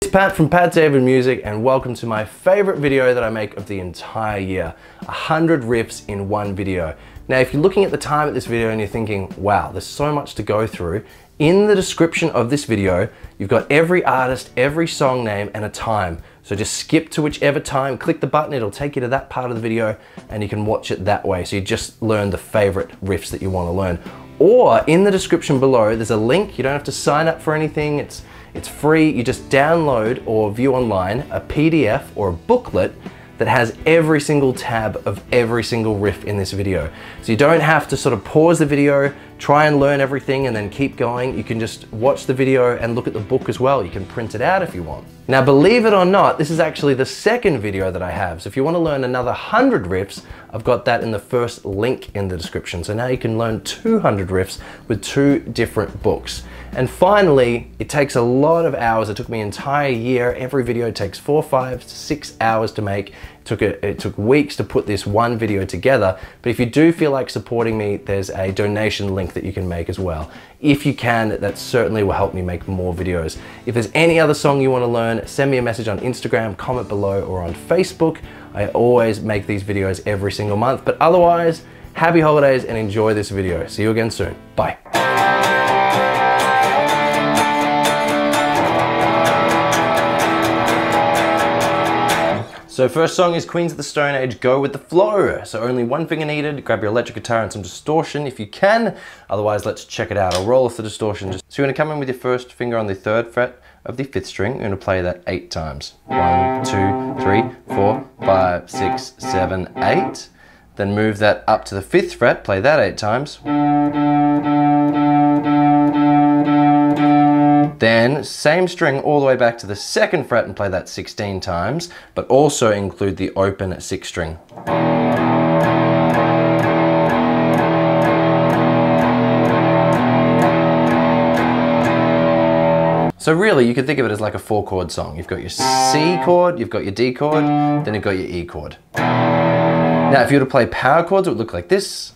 It's Pat from Pat's David Music, and welcome to my favorite video that I make of the entire year, 100 riffs in one video. Now, if you're looking at the time of this video and you're thinking, wow, there's so much to go through, in the description of this video, you've got every artist, every song name, and a time. So just skip to whichever time, click the button, it'll take you to that part of the video, and you can watch it that way. So you just learn the favorite riffs that you want to learn. Or in the description below, there's a link. You don't have to sign up for anything. It's free. You just download or view online a PDF or a booklet that has every single tab of every single riff in this video. So you don't have to sort of pause the video, try and learn everything and then keep going. You can just watch the video and look at the book as well. You can print it out if you want. Now, believe it or not, this is actually the second video that I have. So if you want to learn another 100 riffs, I've got that in the first link in the description. So now you can learn 200 riffs with 2 different books. And finally, it takes a lot of hours. It took me an entire year. Every video takes 4, 5, 6 hours to make. It took weeks to put this one video together. But if you do feel like supporting me, there's a donation link that you can make as well. If you can, that certainly will help me make more videos. If there's any other song you want to learn, send me a message on Instagram, comment below, or on Facebook. I always make these videos every single month. But otherwise, happy holidays and enjoy this video. See you again soon. Bye. So first song is Queens of the Stone Age, Go With The Flow. So only one finger needed. Grab your electric guitar and some distortion if you can. Otherwise, let's check it out. I'll roll off the distortion. So you're gonna come in with your first finger on the 3rd fret of the 5th string. You're gonna play that 8 times. 1, 2, 3, 4, 5, 6, 7, 8. Then move that up to the 5th fret, play that 8 times. Then same string all the way back to the 2nd fret and play that 16 times, but also include the open 6th string. So really, you could think of it as like a 4-chord song. You've got your C chord, you've got your D chord, then you've got your E chord. Now, if you were to play power chords, it would look like this.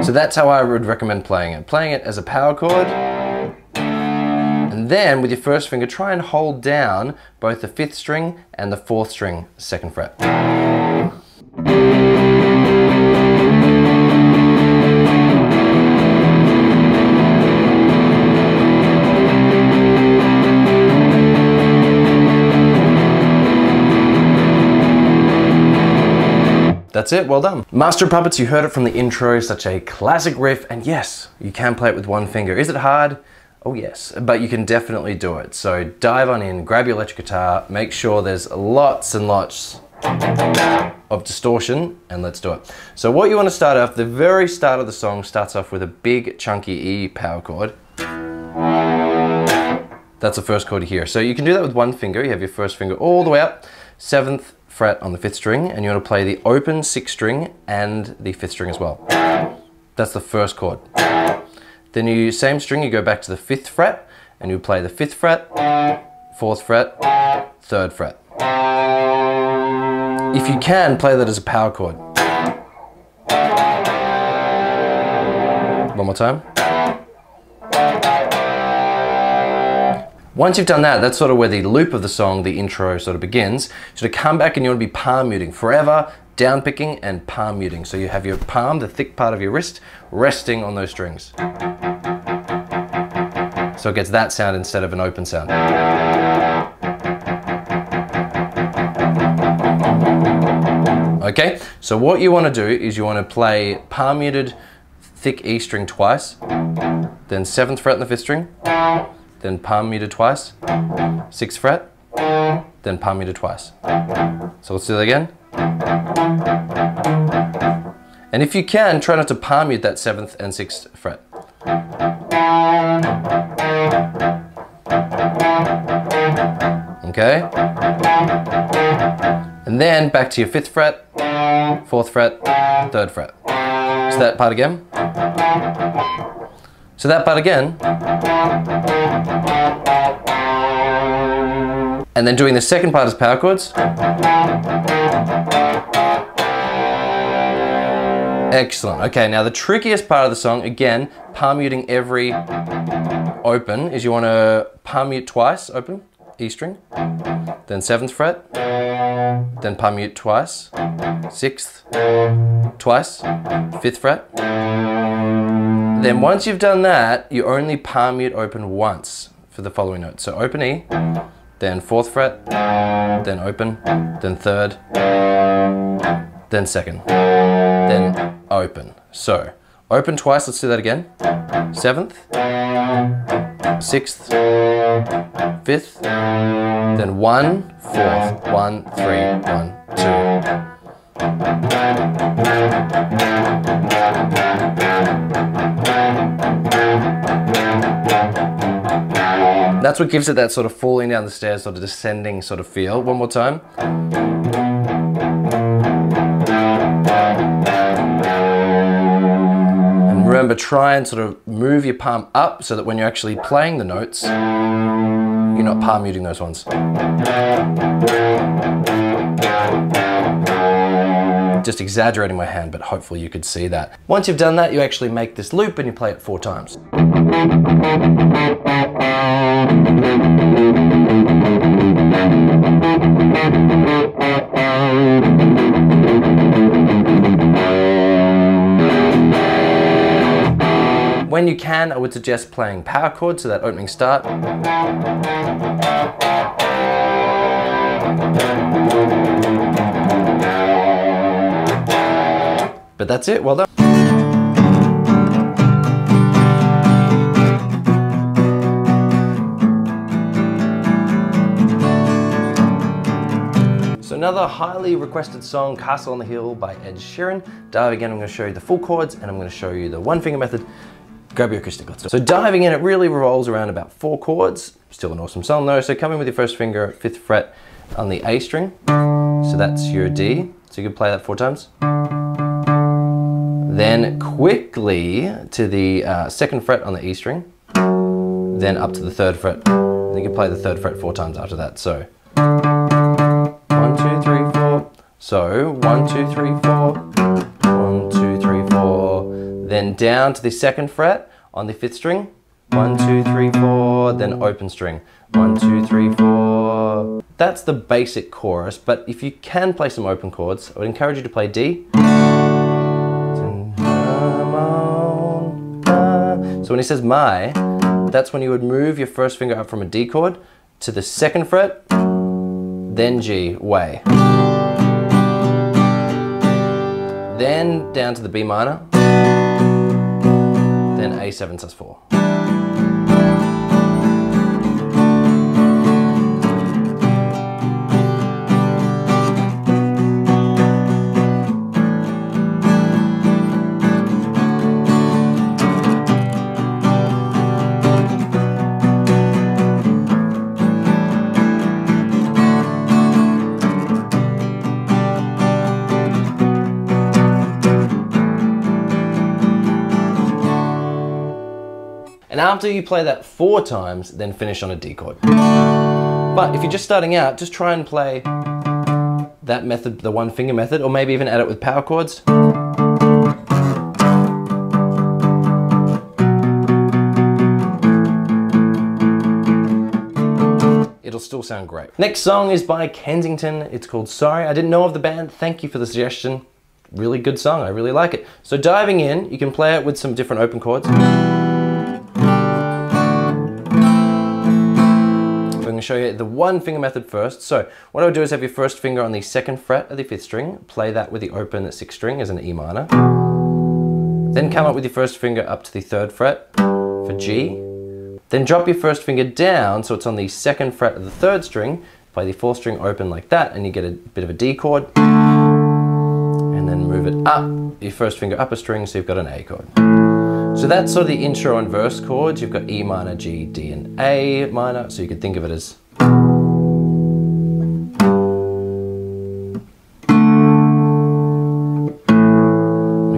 So that's how I would recommend playing it. Playing it as a power chord, and then with your first finger, try and hold down both the 5th string and the 4th string, 2nd fret. That's it, well done. Master of Puppets, you heard it from the intro, such a classic riff, and yes, you can play it with one finger. Is it hard? Oh yes, but you can definitely do it. So dive on in, grab your electric guitar, make sure there's lots and lots of distortion, and let's do it. So what you want to start off, the very start of the song starts off with a big chunky E power chord. That's the first chord here. So you can do that with one finger. You have your first finger all the way up, 7th fret on the 5th string, and you want to play the open 6th string and the 5th string as well. That's the first chord. Then you, same string, you go back to the 5th fret, and you play the 5th fret, 4th fret, 3rd fret. If you can, play that as a power chord. One more time. Once you've done that, that's sort of where the loop of the song, the intro, sort of begins. So to come back and you want to be palm muting forever, down picking and palm muting. So you have your palm, the thick part of your wrist, resting on those strings. So it gets that sound instead of an open sound. Okay, so what you want to do is you want to play palm muted thick E string twice, then 7th fret on the 5th string, then palm muted twice, 6th fret, then palm muted twice. So let's do that again. And if you can, try not to palm mute that 7th and 6th fret. Okay? And then back to your 5th fret, 4th fret, 3rd fret. So that part again. So that part again. And then doing the second part as power chords. Excellent. Okay, now the trickiest part of the song, again, palm muting every open is you want to palm mute twice, open, E string, then 7th fret, then palm mute twice, 6th, twice, 5th fret. Then once you've done that, you only palm mute open once for the following notes. So open E, then 4th fret, then open, then 3rd, then 2nd, then open. So open twice, let's do that again. 7th, 6th, 5th, then 1, 4th, 1, 3, 1, 2. That's what gives it that sort of falling down the stairs, sort of descending sort of feel. One more time. And remember, try and sort of move your palm up so that when you're actually playing the notes, you're not palm muting those ones. Just exaggerating my hand, but hopefully you could see that. Once you've done that, you actually make this loop and you play it 4 times. When you can, I would suggest playing power chords, so that opening start. But that's it, well done. So another highly requested song, Castle on the Hill by Ed Sheeran. Diving in, I'm going to show you the full chords and I'm going to show you the 1-finger method. Grab your acoustic, let's do it. So diving in, it really revolves around about 4 chords. Still an awesome song though. So come in with your first finger at 5th fret on the A string. So that's your D. So you can play that 4 times. Then quickly to the 2nd fret on the E string. Then up to the 3rd fret. And you can play the 3rd fret 4 times after that. So 1, 2, 3, 4. So 1, 2, 3, 4. 1, 2, 3, 4. Then down to the 2nd fret on the 5th string. 1, 2, 3, 4. Then open string. 1, 2, 3, 4. That's the basic chorus, but if you can play some open chords, I would encourage you to play D. So when he says my, that's when you would move your first finger up from a D chord to the 2nd fret, then G, way. Then down to the B minor, then A7 sus4. And after you play that 4 times, then finish on a D chord. But if you're just starting out, just try and play that method, the 1-finger method, or maybe even add it with power chords. It'll still sound great. Next song is by Kensington. It's called Sorry. I didn't know of the band. Thank you for the suggestion. Really good song. I really like it. So diving in, you can play it with some different open chords. Show you the 1-finger method first. So what I would do is have your first finger on the 2nd fret of the 5th string, play that with the open 6th string as an E minor, then come up with your first finger up to the 3rd fret for G, then drop your first finger down so it's on the 2nd fret of the 3rd string, play the 4th string open like that and you get a bit of a D chord, and then move it up, your first finger up a string so you've got an A chord. So that's sort of the intro and verse chords. You've got E minor, G, D, and A minor, so you could think of it as.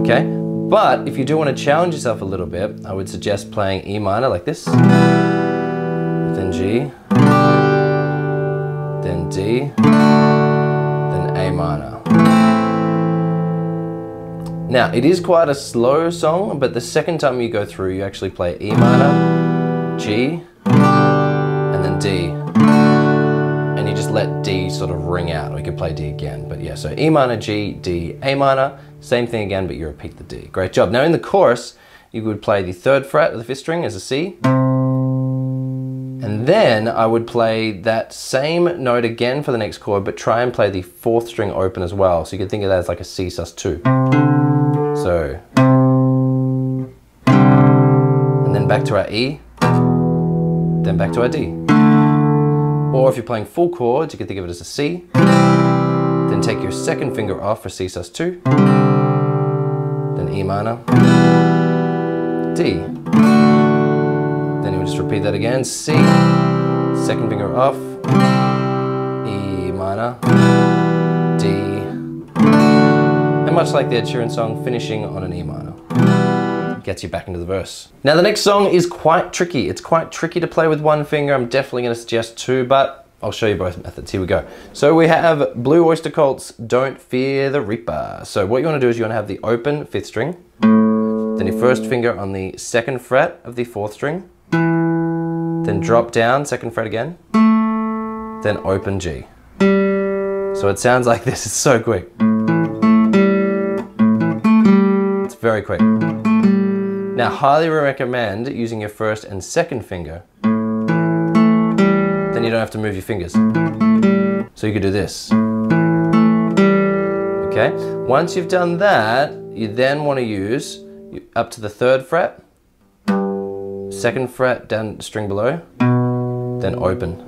Okay, but if you do want to challenge yourself a little bit, I would suggest playing E minor like this, then G, then D, then A minor. Now, it is quite a slow song, but the second time you go through, you actually play E minor, G, and then D. And you just let D sort of ring out, or you could play D again. But yeah, so E minor, G, D, A minor, same thing again, but you repeat the D. Great job. Now in the chorus, you would play the 3rd fret of the 5th string as a C. And then I would play that same note again for the next chord, but try and play the 4th string open as well. So you can think of that as like a C sus2. So, and then back to our E, then back to our D. Or if you're playing full chords, you can think of it as a C, then take your 2nd finger off for C sus2, then E minor, D. Then you would just repeat that again, C, 2nd finger off, E minor, D, and much like the Ed Sheeran song, finishing on an E minor. Gets you back into the verse. Now the next song is quite tricky. It's quite tricky to play with one finger. I'm definitely going to suggest 2, but I'll show you both methods. Here we go. So we have Blue Oyster Cult's Don't Fear the Reaper. So what you want to do is you want to have the open 5th string, then your 1st finger on the 2nd fret of the 4th string, then drop down 2nd fret again, then open G. So it sounds like this. It's so quick. It's very quick. Now, highly recommend using your 1st and 2nd finger. Then you don't have to move your fingers. So you could do this. Okay, once you've done that, you then want to use up to the 3rd fret, 2nd fret down the string below, then open.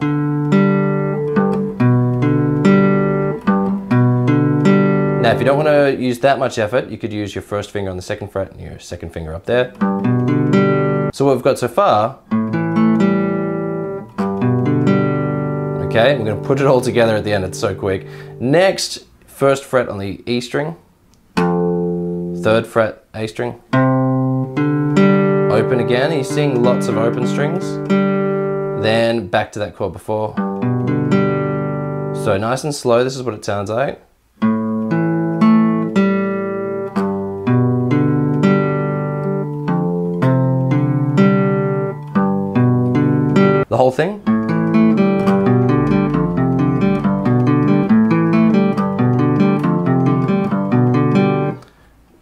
Now, if you don't want to use that much effort, you could use your 1st finger on the 2nd fret and your 2nd finger up there. So what we've got so far, okay, we're going to put it all together at the end, it's so quick. Next, 1st fret on the E string, 3rd fret A string, open again, you're seeing lots of open strings, then back to that chord before. So nice and slow, this is what it sounds like. The whole thing.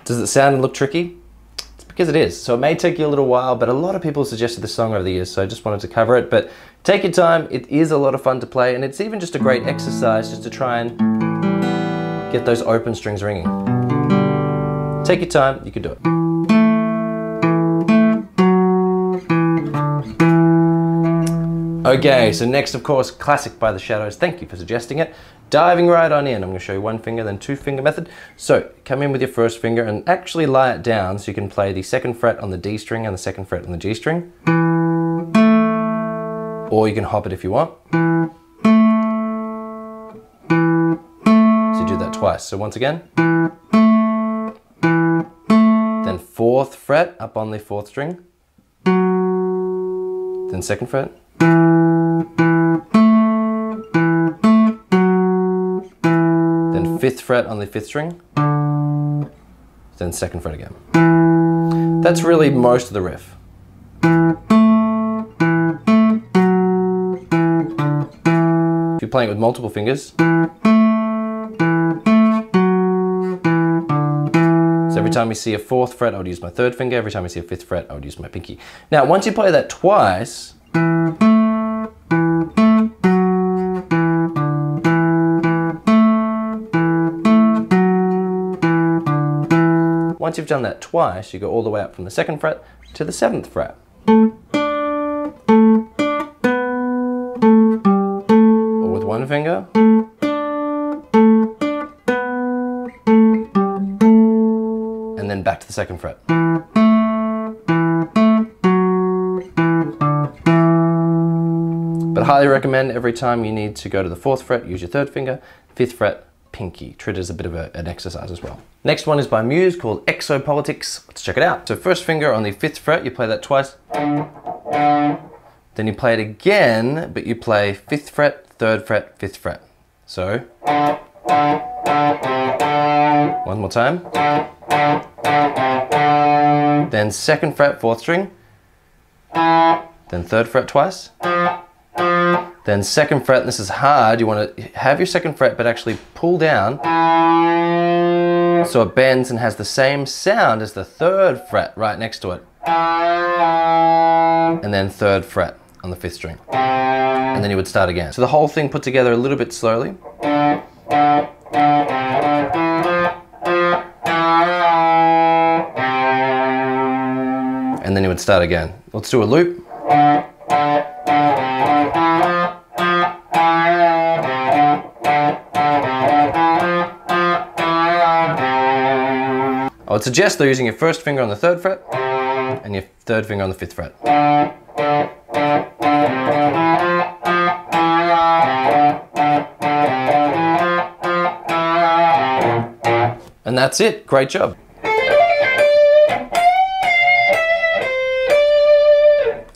Does it sound and look tricky? It's because it is. So it may take you a little while, but a lot of people suggested this song over the years, so I just wanted to cover it. But take your time, it is a lot of fun to play, and it's even just a great exercise just to try and get those open strings ringing. Take your time, you can do it. Okay, so next, of course, Classic by the Shadows. Thank you for suggesting it. Diving right on in, I'm going to show you 1 finger, then 2 finger method. So come in with your 1st finger and actually lie it down so you can play the 2nd fret on the D string and the 2nd fret on the G string. Or you can hop it if you want. So you do that twice. So once again. Then 4th fret up on the 4th string. Then 2nd fret. Then 5th fret on the 5th string, then 2nd fret again. That's really most of the riff. If you're playing it with multiple fingers, so every time we see a 4th fret, I would use my 3rd finger. Every time we see a 5th fret, I would use my pinky. Now, once you play that twice, once you've done that twice, you go all the way up from the 2nd fret to the 7th fret. Or with 1 finger. And then back to the 2nd fret. But I highly recommend every time you need to go to the 4th fret, use your 3rd finger, 5th fret, pinky. Treat it as a bit of an exercise as well. Next one is by Muse called Exo-politics. Let's check it out. So 1st finger on the 5th fret, you play that twice. Then you play it again, but you play 5th fret, 3rd fret, 5th fret. So, one more time. Then 2nd fret, 4th string. then 3rd fret twice, then 2nd fret, and this is hard, you want to have your 2nd fret but actually pull down so it bends and has the same sound as the 3rd fret right next to it. And then 3rd fret on the 5th string. And then you would start again. So the whole thing put together a little bit slowly. And then you would start again. Let's do a loop. I would suggest though using your 1st finger on the 3rd fret and your 3rd finger on the 5th fret. And that's it. Great job.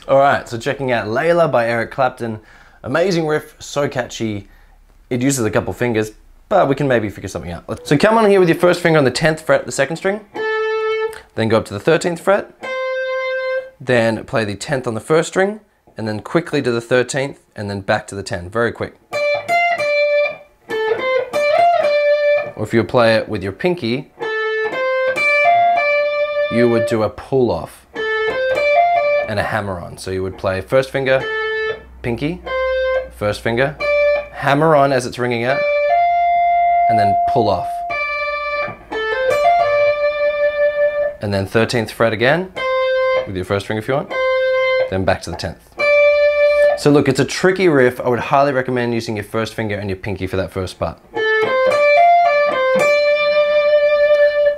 Alright, so checking out Laila by Eric Clapton. Amazing riff, so catchy. It uses a couple fingers, but we can maybe figure something out. So come on here with your 1st finger on the 10th fret, the 2nd string. Then go up to the 13th fret. Then play the 10th on the 1st string. And then quickly to the 13th, and then back to the 10. Very quick. Or if you play it with your pinky, you would do a pull off and a hammer on. So you would play 1st finger, pinky, 1st finger, hammer on as it's ringing out, and then pull off. And then 13th fret again, with your 1st finger if you want, then back to the 10th. So look, it's a tricky riff. I would highly recommend using your 1st finger and your pinky for that first part.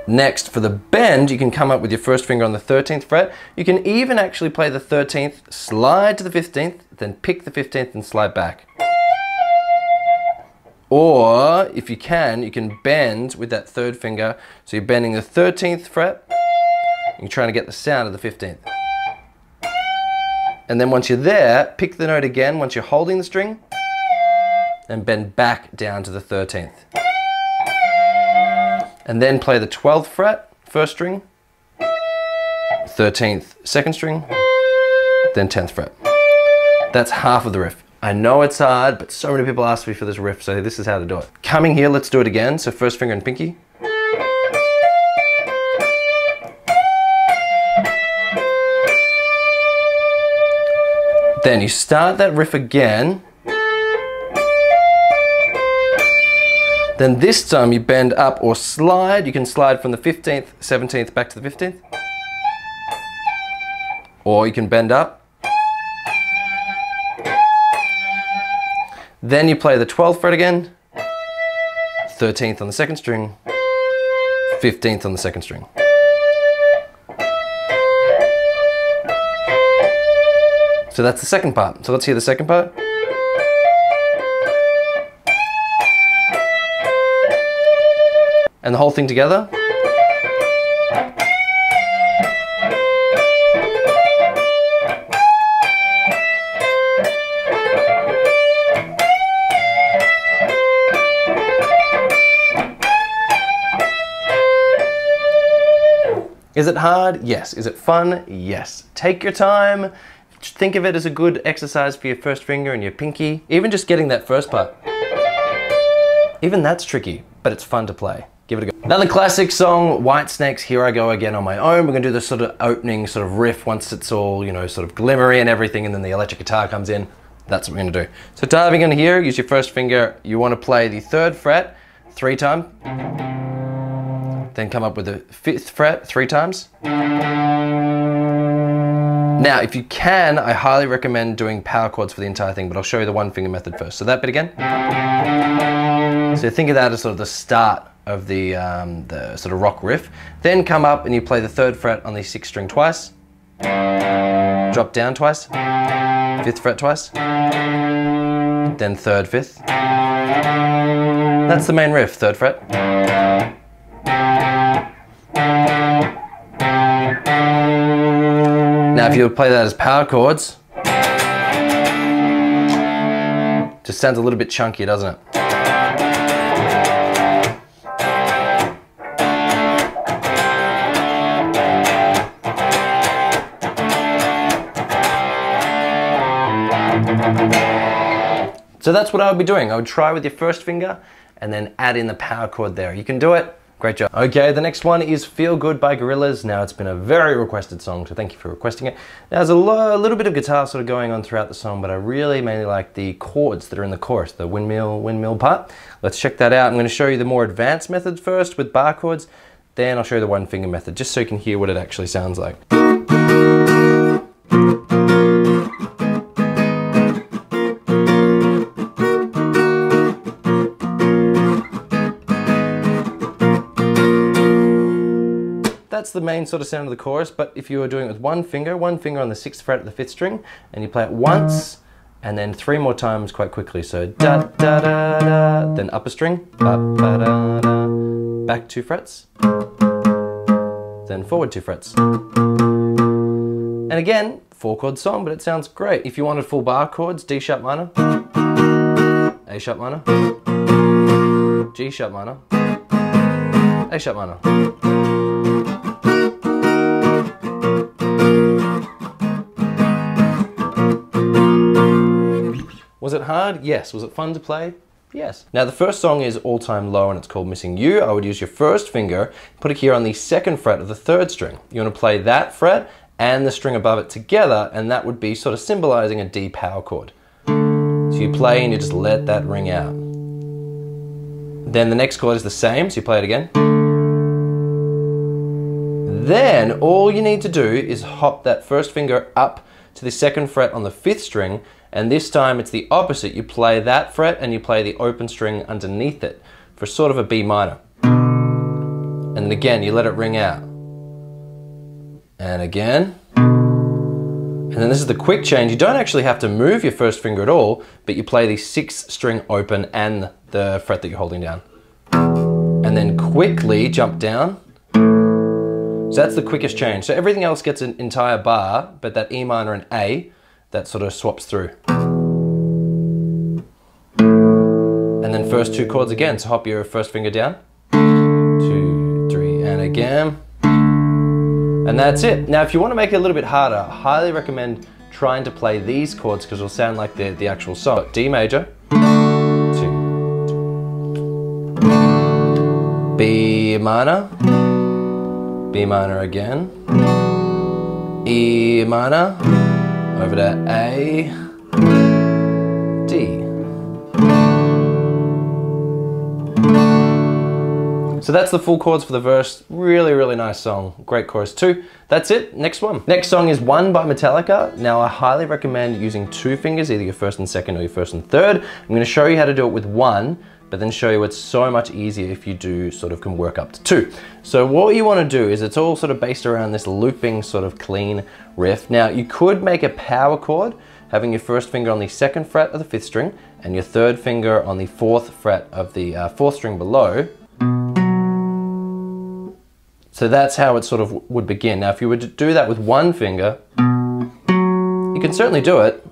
Next, for the bend, you can come up with your 1st finger on the 13th fret. You can even actually play the 13th, slide to the 15th, then pick the 15th and slide back. Or, if you can bend with that 3rd finger. So you're bending the 13th fret, and you're trying to get the sound of the 15th. And then once you're there, pick the note again once you're holding the string, and bend back down to the 13th. And then play the 12th fret, 1st string, 13th, 2nd string, then 10th fret. That's half of the riff. I know it's hard, but so many people ask me for this riff, so this is how to do it. Coming here, let's do it again. So 1st finger and pinky. Then you start that riff again. Then this time you bend up or slide. You can slide from the 15th, 17th back to the 15th. Or you can bend up. Then you play the 12th fret again, 13th on the 2nd string, 15th on the 2nd string. So that's the second part. So let's hear the second part. And the whole thing together. Is it hard? Yes. Is it fun? Yes. Take your time. Think of it as a good exercise for your 1st finger and your pinky. Even just getting that first part. Even that's tricky, but it's fun to play. Give it a go. Another classic song, Whitesnake's Here I Go Again on My Own. We're gonna do this sort of opening sort of riff once it's all, you know, sort of glimmery and everything, and then the electric guitar comes in. That's what we're gonna do. So diving in here, use your 1st finger. You wanna play the 3rd fret 3 times. Then come up with the 5th fret 3 times. Now, if you can, I highly recommend doing power chords for the entire thing, but I'll show you the 1 finger method first. So that bit again. So think of that as sort of the start of the sort of rock riff. Then come up and you play the 3rd fret on the 6th string twice. Drop down twice. 5th fret twice. Then 3rd, 5th. That's the main riff, 3rd fret. Now if you would play that as power chords, just sounds a little bit chunky, doesn't it? So that's what I would be doing. I would try with your first finger and then add in the power chord there. You can do it. Great job. Okay, the next one is Feel Good by Gorillaz. Now, it's been a very requested song, so thank you for requesting it. Now, there's a little bit of guitar sort of going on throughout the song, but I really mainly like the chords that are in the chorus, the windmill part. Let's check that out. I'm going to show you the more advanced method first with bar chords, then I'll show you the one finger method, just so you can hear what it actually sounds like. That's the main sort of sound of the chorus, but if you were doing it with one finger on the 6th fret of the 5th string, and you play it once, and then 3 more times quite quickly, so da da da da, then upper string, ba ba da da, back 2 frets, then forward 2 frets. And again, 4-chord song, but it sounds great. If you wanted full bar chords, D sharp minor, A sharp minor, G sharp minor, A sharp minor. Was it hard? Yes. Was it fun to play? Yes. Now the first song is All Time Low and it's called Missing You. I would use your first finger, put it here on the 2nd fret of the 3rd string. You want to play that fret and the string above it together, and that would be sort of symbolizing a D power chord. So you play and you just let that ring out. Then the next chord is the same, so you play it again. Then all you need to do is hop that first finger up to the 2nd fret on the 5th string, and this time it's the opposite. You play that fret and you play the open string underneath it for sort of a B minor. And then again, you let it ring out. And again. And then this is the quick change. You don't actually have to move your first finger at all, but you play the 6th string open and the fret that you're holding down. And then quickly jump down. So that's the quickest change. So everything else gets an entire bar, but that E minor and A, that sort of swaps through. And then first 2 chords again. So hop your first finger down. 2, 3, and again. And that's it. Now if you want to make it a little bit harder, I highly recommend trying to play these chords because it'll sound like the actual song. D major, 2, B minor, B minor again, E minor, over to A, D. So that's the full chords for the verse. Really, really nice song. Great chorus too. That's it. Next one. Next song is One by Metallica. Now I highly recommend using 2 fingers, either your 1st and 2nd or your 1st and 3rd. I'm going to show you how to do it with 1, but then show you it's so much easier if you do sort of can work up to 2. So what you want to do is it's all sort of based around this looping sort of clean riff. Now you could make a power chord having your 1st finger on the 2nd fret of the 5th string and your 3rd finger on the 4th fret of the 4th string below. So that's how it sort of would begin. Now if you were to do that with 1 finger, you can certainly do it,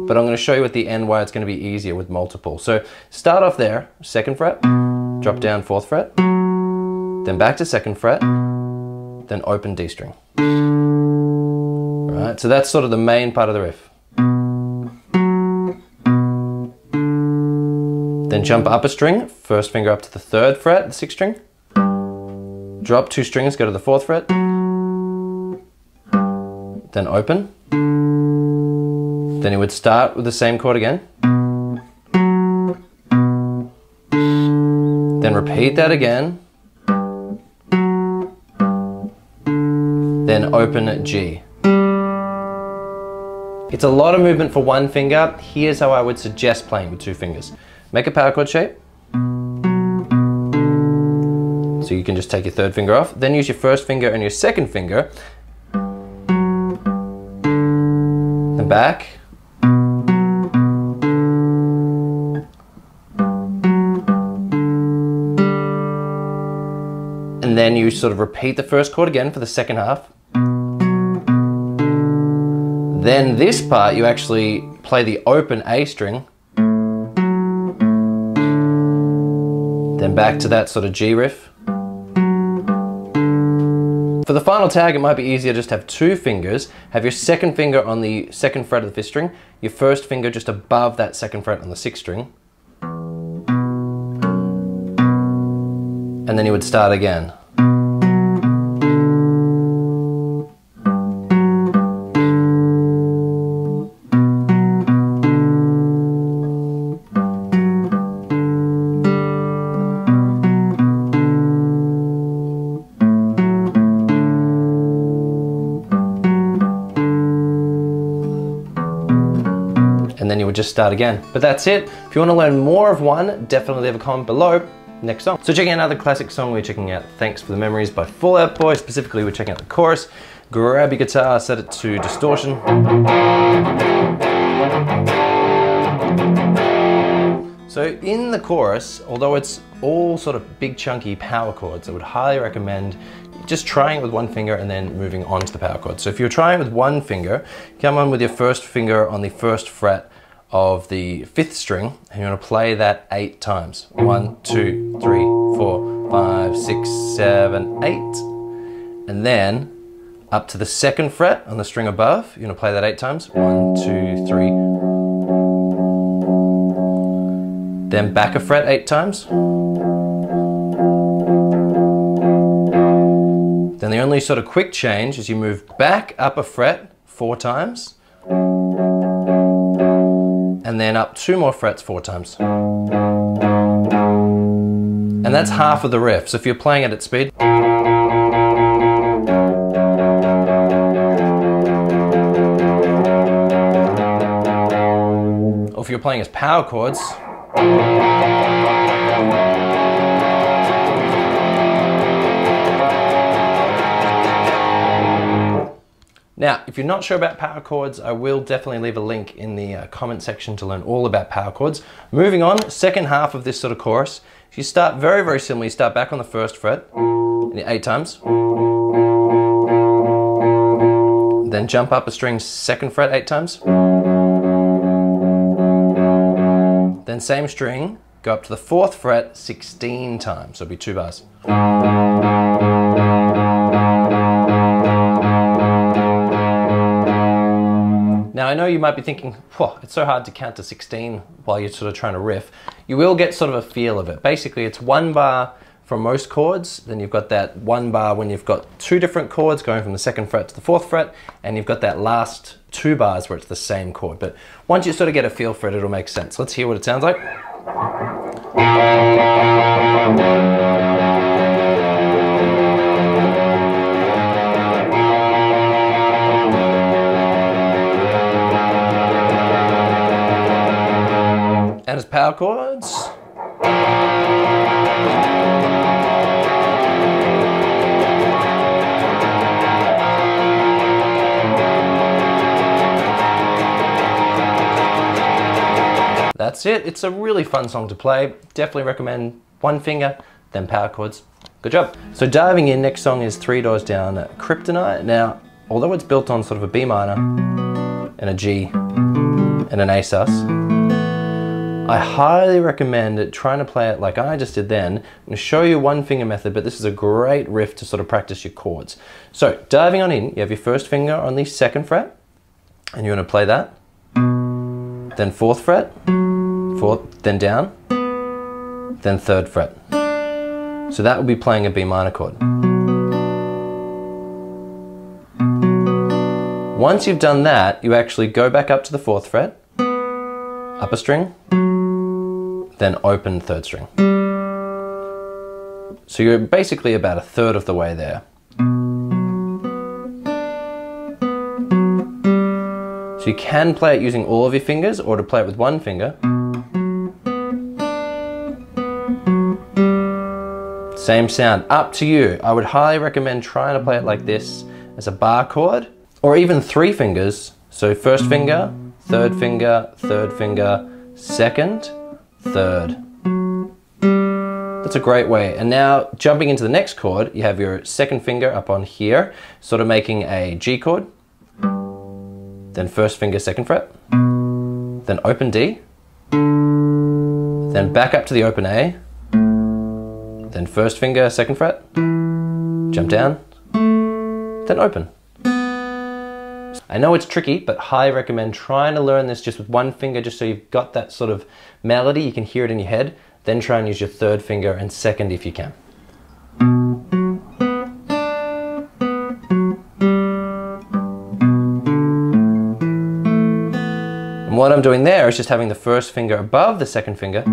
but I'm going to show you at the end why it's going to be easier with multiple. So start off there, 2nd fret, drop down 4th fret, then back to 2nd fret, then open D string. Right, so that's sort of the main part of the riff. Then jump up a string, 1st finger up to the 3rd fret, the 6th string, drop 2 strings, go to the 4th fret, then open. Then you would start with the same chord again. Then repeat that again. Then open G. It's a lot of movement for 1 finger. Here's how I would suggest playing with 2 fingers. Make a power chord shape. So you can just take your 3rd finger off. Then use your 1st finger and your 2nd finger. Then back. And then you sort of repeat the 1st chord again for the 2nd half. Then this part you actually play the open A string. Then back to that sort of G riff. For the final tag, it might be easier just to have two fingers. Have your second finger on the second fret of the fifth string, your first finger just above that second fret on the sixth string. And then you would start again. And then you would just start again. But that's it. If you want to learn more of one, definitely leave a comment below. Next song. So checking out another classic song, we're checking out Thanks for the Memories by Fall Out Boy. Specifically, we're checking out the chorus. Grab your guitar, set it to distortion. So in the chorus, although it's all sort of big chunky power chords, I would highly recommend just trying it with one finger and then moving on to the power chord. So if you're trying it with one finger, come on with your first finger on the first fret of the fifth string, and you want to play that 8 times. 1, 2, 3, 4, 5, 6, 7, 8. And then up to the second fret on the string above, you're going to play that 8 times. 1, 2, 3. Then back a fret 8 times. Then the only sort of quick change is you move back up a fret 4 times. And then up 2 more frets 4 times. And that's half of the riff. So if you're playing it at speed, or if you're playing as power chords, now, if you're not sure about power chords, I will definitely leave a link in the comment section to learn all about power chords. Moving on, second half of this sort of chorus, you start very, very similarly. You start back on the first fret, 8 times. Then jump up a string, second fret 8 times. Then same string, go up to the fourth fret 16 times, so it'll be 2 bars. Now I know you might be thinking, it's so hard to count to 16 while you're sort of trying to riff. You will get sort of a feel of it. Basically it's 1 bar for most chords, then you've got that 1 bar when you've got 2 different chords going from the second fret to the fourth fret, and you've got that last 2 bars where it's the same chord. But once you sort of get a feel for it, it'll make sense. Let's hear what it sounds like. And as power chords. That's it. It's a really fun song to play. Definitely recommend one finger, then power chords. Good job. So diving in, next song is 3 Doors Down, Kryptonite. Now, although it's built on sort of a B minor and a G and an A sus, I highly recommend trying to play it like I just did then. I'm going to show you one finger method, but this is a great riff to sort of practice your chords. So diving on in, you have your first finger on the second fret, and you want to play that. Then fourth fret, then down, then third fret. So that would be playing a B minor chord. Once you've done that, you actually go back up to the fourth fret, up a string, then open third string. So you're basically about 1/3 of the way there. So you can play it using all of your fingers, or to play it with one finger. Same sound, up to you. I would highly recommend trying to play it like this as a bar chord, or even 3 fingers. So first finger, third finger, second, third. That's a great way. And now jumping into the next chord, you have your second finger up on here, sort of making a G chord. Then first finger, second fret, then open D, then back up to the open A, then first finger, second fret, jump down, then open. I know it's tricky, but highly recommend trying to learn this just with one finger, just so you've got that sort of melody, you can hear it in your head. Then try and use your third finger and second if you can. And what I'm doing there is just having the first finger above the second finger,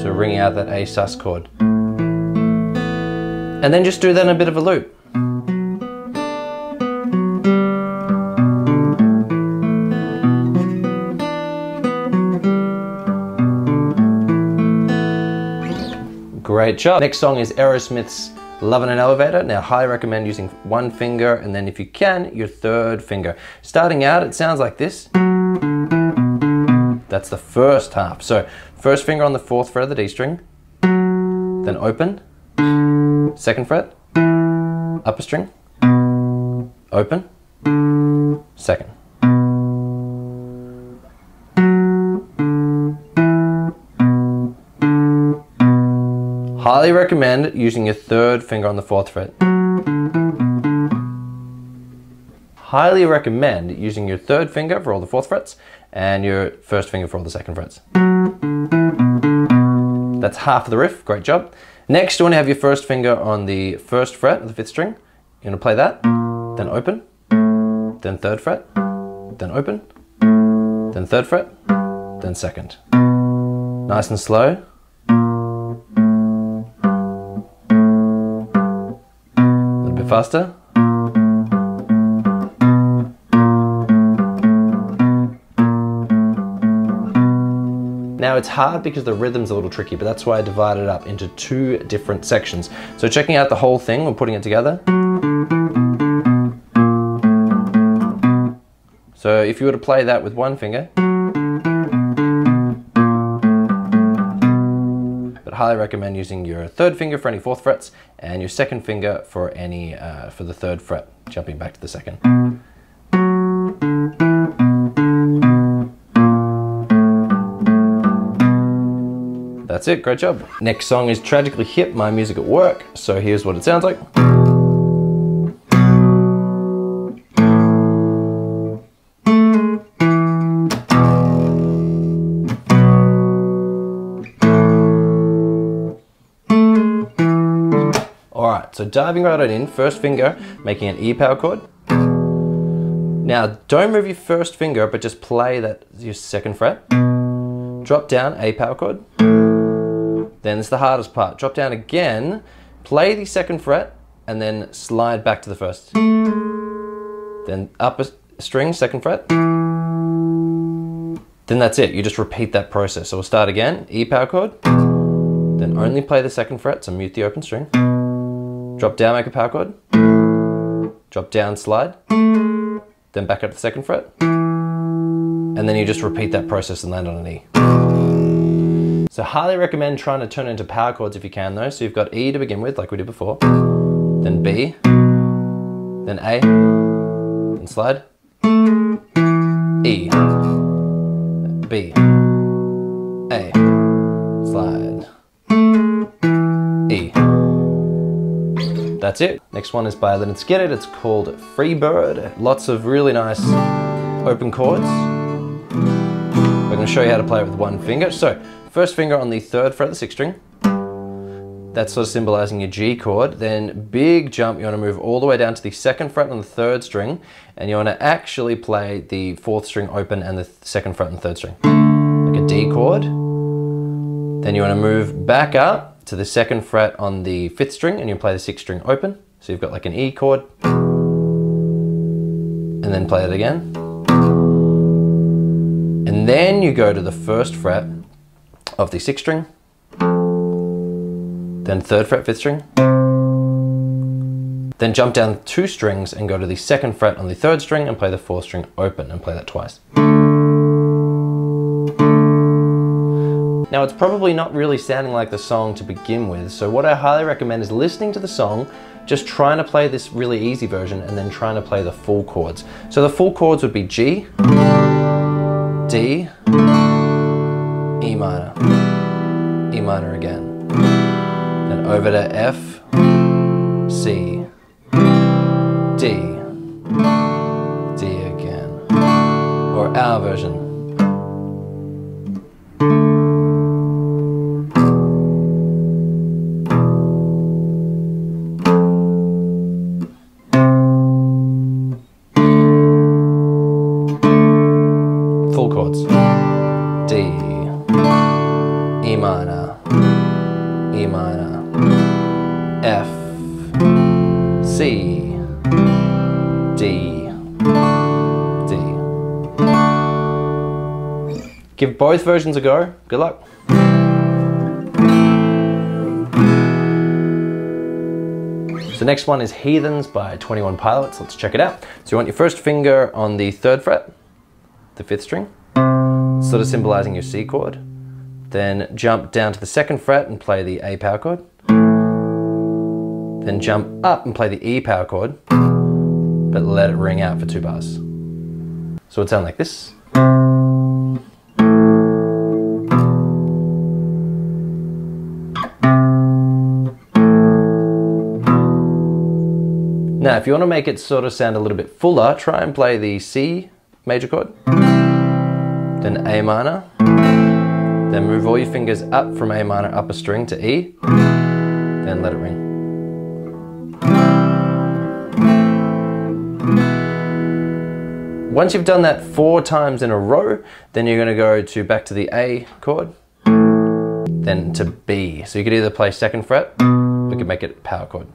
so ringing out that A sus chord. And then just do that in a bit of a loop. Great job. Next song is Aerosmith's Lovin' an Elevator. Now, highly recommend using one finger and then if you can, your third finger. Starting out, it sounds like this. That's the first half. So, first finger on the 4th fret of the D string, then open, 2nd fret, upper string, open, 2nd. Highly recommend using your third finger on the 4th fret. Highly recommend using your third finger for all the 4th frets and your first finger for all the 2nd frets. That's half of the riff, great job. Next, you want to have your first finger on the 1st fret of the 5th string. You're going to play that, then open, then 3rd fret, then open, then 3rd fret, then 2nd. Nice and slow. Faster. Now it's hard because the rhythm's a little tricky, but that's why I divided it up into 2 different sections. So checking out the whole thing, we're putting it together. So if you were to play that with one finger, highly recommend using your third finger for any 4th frets and your second finger for any for the 3rd fret, jumping back to the 2nd. That's it, great job. Next song is Tragically Hip, My Music at Work. So here's what it sounds like. So diving right on in, first finger, making an E power chord. Now don't move your first finger, but just play that your 2nd fret. Drop down, A power chord. Then it's the hardest part. Drop down again, play the 2nd fret, and then slide back to the 1st. Then upper string, 2nd fret. Then that's it, you just repeat that process. So we'll start again, E power chord. Then only play the 2nd fret, so mute the open string. Drop down, make a power chord, drop down, slide, then back up to the 2nd fret, and then you just repeat that process and land on an E. So highly recommend trying to turn it into power chords if you can though. So you've got E to begin with, like we did before, then B, then A, then slide, E, B, A, slide, E. That's it. Next one is by Lynard Skinard. It's called Freebird. Lots of really nice open chords. We're going to show you how to play it with one finger. So, first finger on the 3rd fret of the 6th string. That's sort of symbolizing your G chord. Then big jump, you want to move all the way down to the 2nd fret on the 3rd string, and you want to actually play the 4th string open and the 2nd fret on the 3rd string. Like a D chord. Then you want to move back up to the 2nd fret on the 5th string and you play the 6th string open. So you've got like an E chord. And then play it again. And then you go to the 1st fret of the 6th string. Then 3rd fret, 5th string. Then jump down 2 strings and go to the 2nd fret on the 3rd string and play the 4th string open and play that twice. Now it's probably not really sounding like the song to begin with, so what I highly recommend is listening to the song, just trying to play this really easy version and then trying to play the full chords. So the full chords would be G, D, E minor again, then over to F, C, D, D again, or our version. Full chords. D, E minor, E minor, F, C, D, D. Give both versions a go. Good luck. So next one is Heathens by 21 Pilots. Let's check it out. So you want your first finger on the 3rd fret, the 5th string, sort of symbolizing your C chord. Then jump down to the 2nd fret and play the A power chord. Then jump up and play the E power chord, but let it ring out for 2 bars. So it would sound like this. Now, if you want to make it sort of sound a little bit fuller, try and play the C major chord, then A minor, then move all your fingers up from A minor up a string to E, then let it ring. Once you've done that 4 times in a row, then you're going to go back to the A chord, then to B. So you could either play 2nd fret, or you could make it power chord.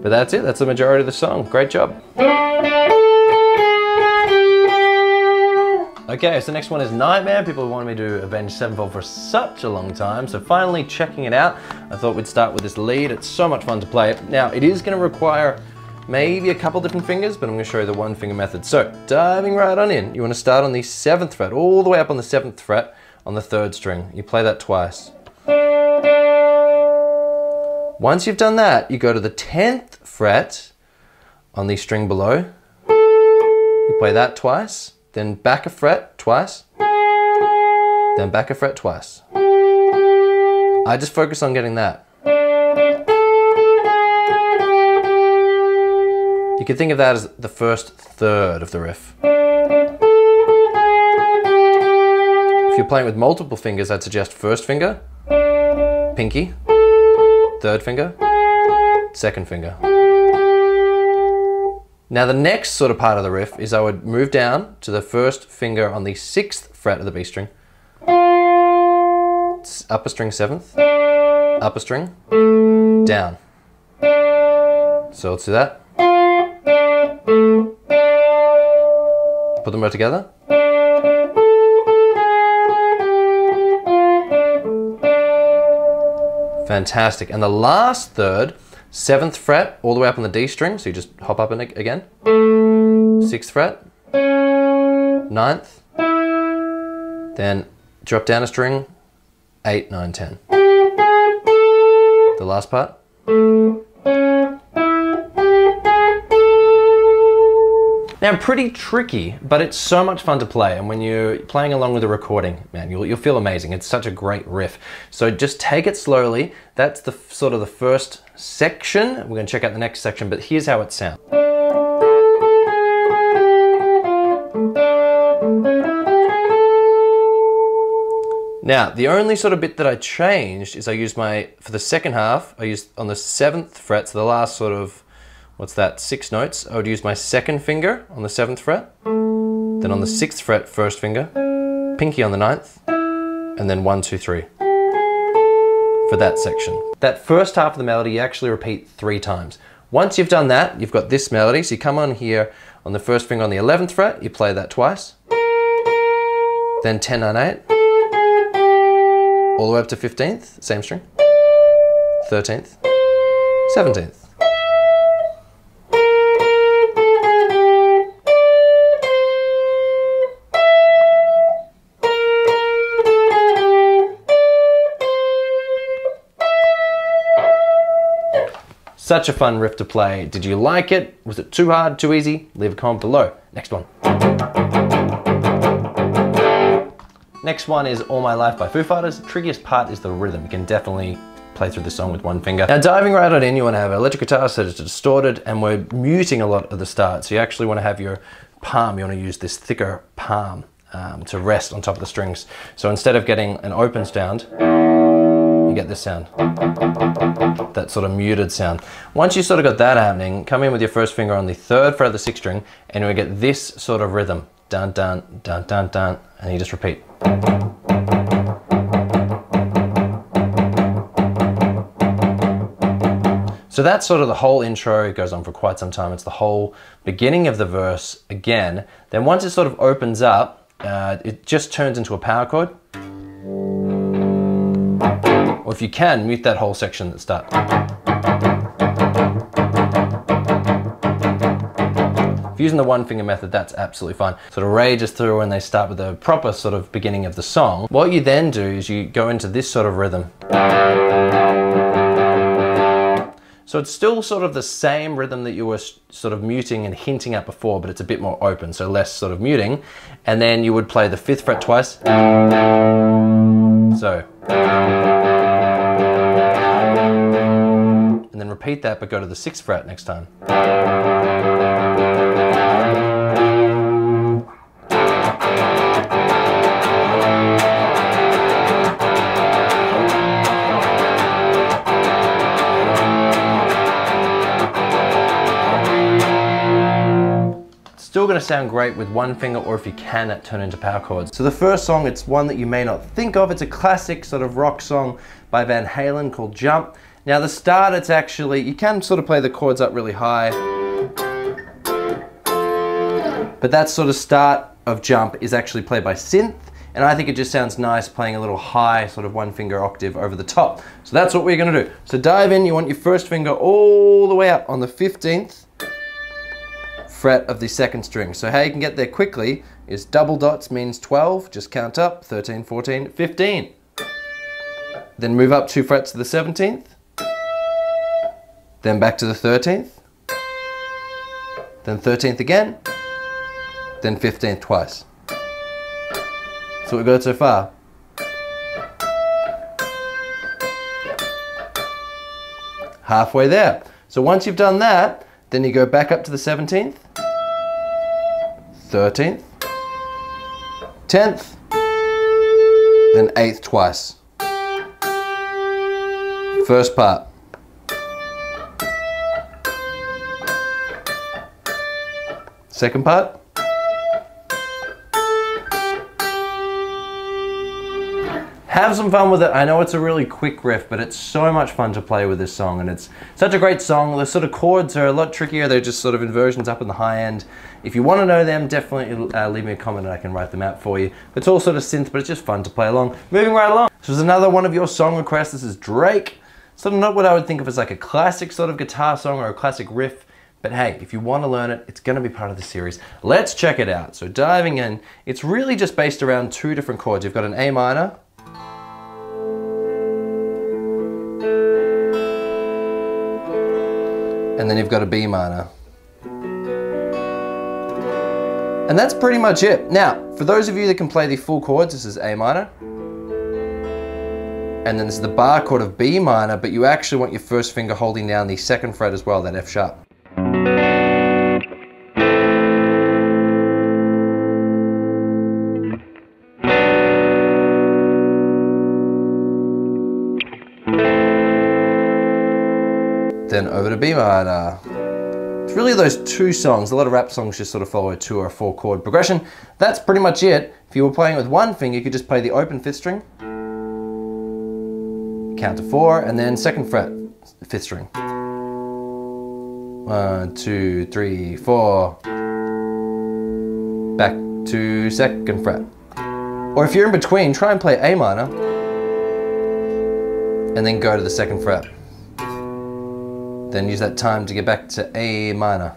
But that's it, that's the majority of the song. Great job. Okay, so next one is Nightmare. People wanted me to do Avenged Sevenfold for such a long time, so finally checking it out, I thought we'd start with this lead. It's so much fun to play. Now, it is going to require maybe a couple different fingers, but I'm going to show you the 1 finger method. So, diving right on in, you want to start on the 7th fret, all the way up on the 7th fret on the 3rd string. You play that twice. Once you've done that, you go to the 10th fret on the string below. You play that twice, then back a fret twice, then back a fret twice. I just focus on getting that. You can think of that as the first third of the riff. If you're playing with multiple fingers, I'd suggest 1st finger, pinky, 3rd finger, 2nd finger. Now the next sort of part of the riff is I would move down to the 1st finger on the 6th fret of the B string, upper string 7th, upper string, down. So let's do that. Put them both together. Fantastic. And the last third, 7th fret, all the way up on the D string, so you just hop up again. 6th fret, 9th, then drop down a string, 8, 9, 10. The last part. Now, pretty tricky, but it's so much fun to play, and when you're playing along with a recording, man, you'll feel amazing. It's such a great riff. So just take it slowly. That's the sort of the first section. We're going to check out the next section, but here's how it sounds. Now, the only sort of bit that I changed is I used for the second half, I used on the 7th fret, so the last sort of, what's that, 6 notes, I would use my 2nd finger on the 7th fret, then on the 6th fret, 1st finger, pinky on the 9th, and then 1, 2, 3 for that section. That first half of the melody you actually repeat 3 times. Once you've done that, you've got this melody, so you come on here on the 1st finger on the 11th fret, you play that twice, then 10, 9, 8, all the way up to 15th, same string, 13th, 17th. Such a fun riff to play. Did you like it? Was it too hard, too easy? Leave a comment below. Next one. Next one is All My Life by Foo Fighters. The trickiest part is the rhythm. You can definitely play through the song with one finger. Now diving right on in, you want to have an electric guitar so it's distorted, and we're muting a lot at the start. So you actually want to have your palm, you want to use this thicker palm to rest on top of the strings. So instead of getting an open sound, you get this sound, that sort of muted sound. Once you sort of got that happening, come in with your first finger on the 3rd fret of the 6th string, and we get this sort of rhythm, dun dun dun dun dun, and you just repeat. So that's sort of the whole intro. It goes on for quite some time. It's the whole beginning of the verse again. Then once it sort of opens up, it just turns into a power chord. Or if you can, mute that whole section at the start. If you're using the one finger method, that's absolutely fine. Sort of rages through when they start with the proper sort of beginning of the song. What you then do is you go into this sort of rhythm. So it's still sort of the same rhythm that you were sort of muting and hinting at before, but it's a bit more open, so less sort of muting. And then you would play the 5th fret twice. So. And then repeat that, but go to the 6th fret next time. Still going to sound great with one finger, or if you can, turn into power chords. So the first song, it's one that you may not think of. It's a classic sort of rock song by Van Halen called Jump. Now the start, it's actually, you can sort of play the chords up really high, but that sort of start of Jump is actually played by synth, and I think it just sounds nice playing a little high sort of one finger octave over the top. So that's what we're going to do. So dive in, you want your first finger all the way up on the 15th fret of the 2nd string. So how you can get there quickly is double dots means 12, just count up, 13, 14, 15. Then move up 2 frets to the 17th, then back to the 13th, then 13th again, then 15th twice. That's what we've got so far. Halfway there. So once you've done that, then you go back up to the 17th, 13th, 10th, then 8th twice. First part. Second part. Have some fun with it. I know it's a really quick riff, but it's so much fun to play with this song, and it's such a great song. The sort of chords are a lot trickier. They're just sort of inversions up in the high end. If you want to know them, definitely leave me a comment and I can write them out for you. It's all sort of synth, but it's just fun to play along. Moving right along. This was another one of your song requests. This is Drake. Sort of not what I would think of as like a classic sort of guitar song or a classic riff, but hey, if you want to learn it, it's going to be part of the series. Let's check it out. So diving in, it's really just based around 2 different chords. You've got an A minor, and then you've got a B minor. And that's pretty much it. Now, for those of you that can play the full chords, this is A minor. And then this is the bar chord of B minor, but you actually want your first finger holding down the 2nd fret as well, that F sharp. Then over to B minor. It's really those 2 songs. A lot of rap songs just sort of follow a 2 or a 4 chord progression. That's pretty much it. If you were playing with one finger, you could just play the open 5th string, count to 4, and then 2nd fret, 5th string. 1, 2, 3, 4. Back to 2nd fret. Or if you're in between, try and play A minor, and then go to the 2nd fret. Then use that time to get back to A minor.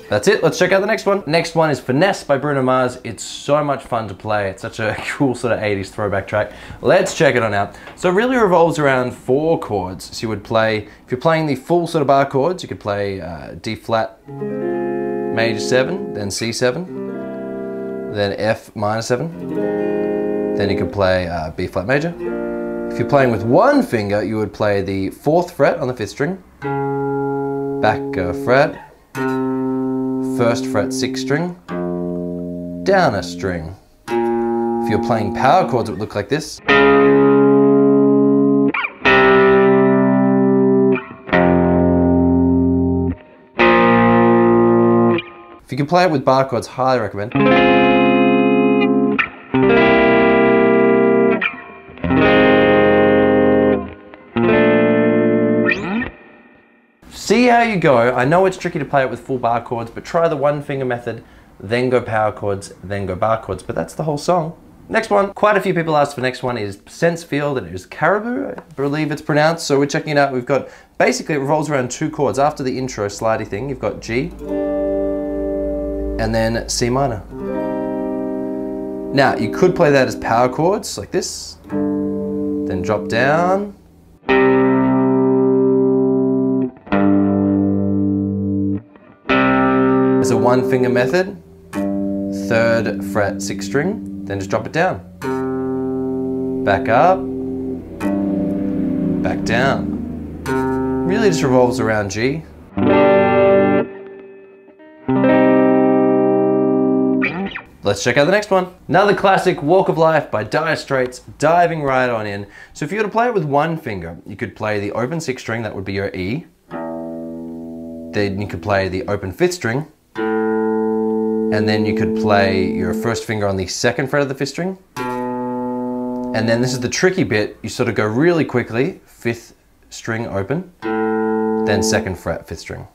That's it, let's check out the next one. Next one is Finesse by Bruno Mars. It's so much fun to play. It's such a cool sort of 80s throwback track. Let's check it on out. So it really revolves around 4 chords. So you would play, if you're playing the full sort of bar chords, you could play D flat major 7, then C7, then F minor 7. Then you could play B flat major, If you're playing with one finger, you would play the 4th fret on the 5th string, back fret, 1st fret 6th string, down a string. If you're playing power chords, it would look like this. If you can play it with bar chords, highly recommend. See how you go. I know it's tricky to play it with full bar chords, but try the one finger method, then go power chords, then go bar chords, but that's the whole song. Next one, quite a few people asked for next one is Sense Field, and it is Caribou, I believe it's pronounced, so we're checking it out. We've got, basically it revolves around 2 chords. After the intro slidey thing, you've got G, and then C minor. Now, you could play that as power chords, like this, then drop down, as a one finger method, 3rd fret 6th string, then just drop it down. Back up, back down. Really just revolves around G. Let's check out the next one. Another classic, Walk of Life by Dire Straits, diving right on in. So if you were to play it with one finger, you could play the open 6th string, that would be your E. Then you could play the open 5th string, and then you could play your 1st finger on the 2nd fret of the 5th string. And then this is the tricky bit, you sort of go really quickly, 5th string open, then 2nd fret, 5th string.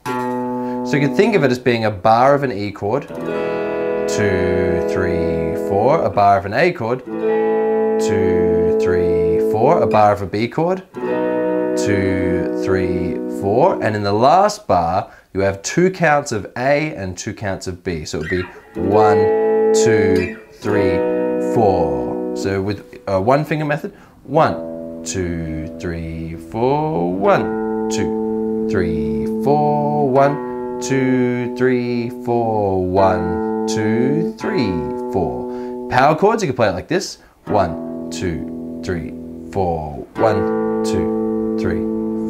So you could think of it as being a bar of an E chord, 2, 3, 4, a bar of an A chord, 2, 3, 4, a bar of a B chord, 2, 3, 4, and in the last bar, you have 2 counts of A and 2 counts of B. So it would be 1, 2, 3, 4. So with a one finger method, 1, 2, 3, 4, 1, 2, 3, 4, 1, 2, 3, 4, 1, 2, 3, 4. Power chords, you can play it like this. 1, 2, 3, 4, 1, 2, 3,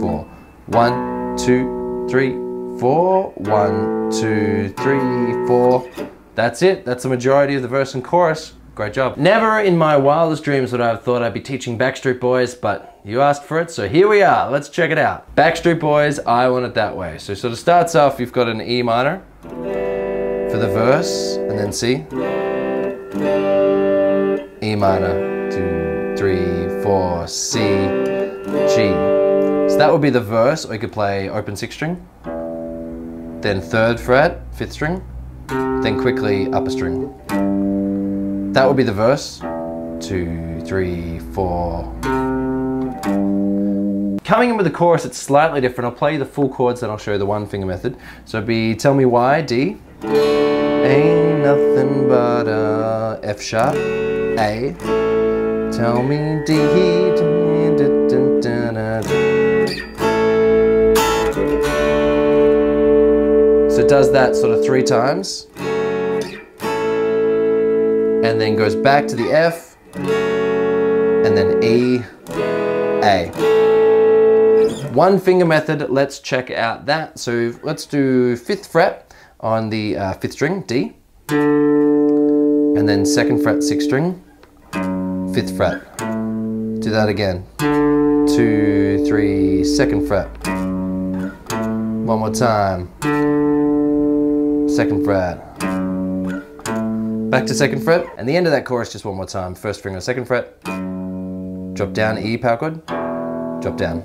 4, 1, 2, 3, 4, 1, 2, 3, 4. That's it. That's the majority of the verse and chorus. Great job. Never in my wildest dreams would I have thought I'd be teaching Backstreet Boys, but you asked for it, so here we are. Let's check it out. Backstreet Boys, I Want It That Way. So it sort of starts off, you've got an E minor for the verse, and then C. E minor, 2, 3, 4, C, G. So that would be the verse, or you could play open 6th string, then 3rd fret, 5th string, then quickly upper string. That would be the verse. 2, 3, 4. Coming in with the chorus, it's slightly different. I'll play you the full chords, then I'll show you the one finger method. So it'd be Tell Me Why, D. Ain't nothing but a F sharp, A. Tell me D, So it does that sort of 3 times. And then goes back to the F, and then E, A. One finger method, let's check out that. So let's do 5th fret on the 5th string, D, and then 2nd fret, 6th string, 5th fret. Do that again. 2, 3, 2nd fret. One more time. 2nd fret. Back to 2nd fret, and the end of that chorus just one more time. 1st finger on 2nd fret, drop down, E power chord, drop down.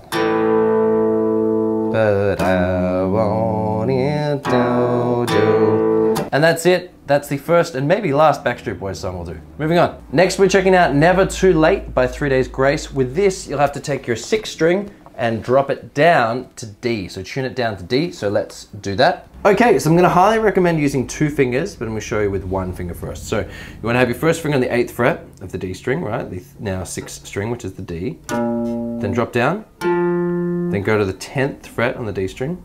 But I want it to do. And that's it. That's the first and maybe last Backstreet Boys song we'll do. Moving on. Next we're checking out Never Too Late by 3 Days Grace. With this, you'll have to take your 6th string and drop it down to D. So tune it down to D, so let's do that. Okay, so I'm gonna highly recommend using 2 fingers, but I'm gonna show you with 1 finger first. So you wanna have your 1st finger on the 8th fret of the D string, right? The now 6th string, which is the D. Then drop down, then go to the 10th fret on the D string.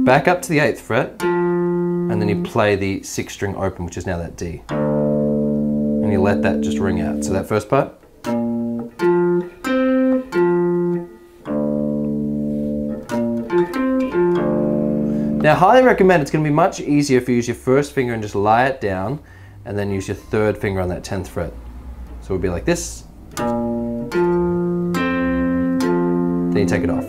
Back up to the 8th fret, and then you play the 6th string open, which is now that D. And you let that just ring out. So that first part. Now, I highly recommend, it's going to be much easier if you use your first finger and just lie it down, and then use your third finger on that 10th fret. So it would be like this. Then you take it off.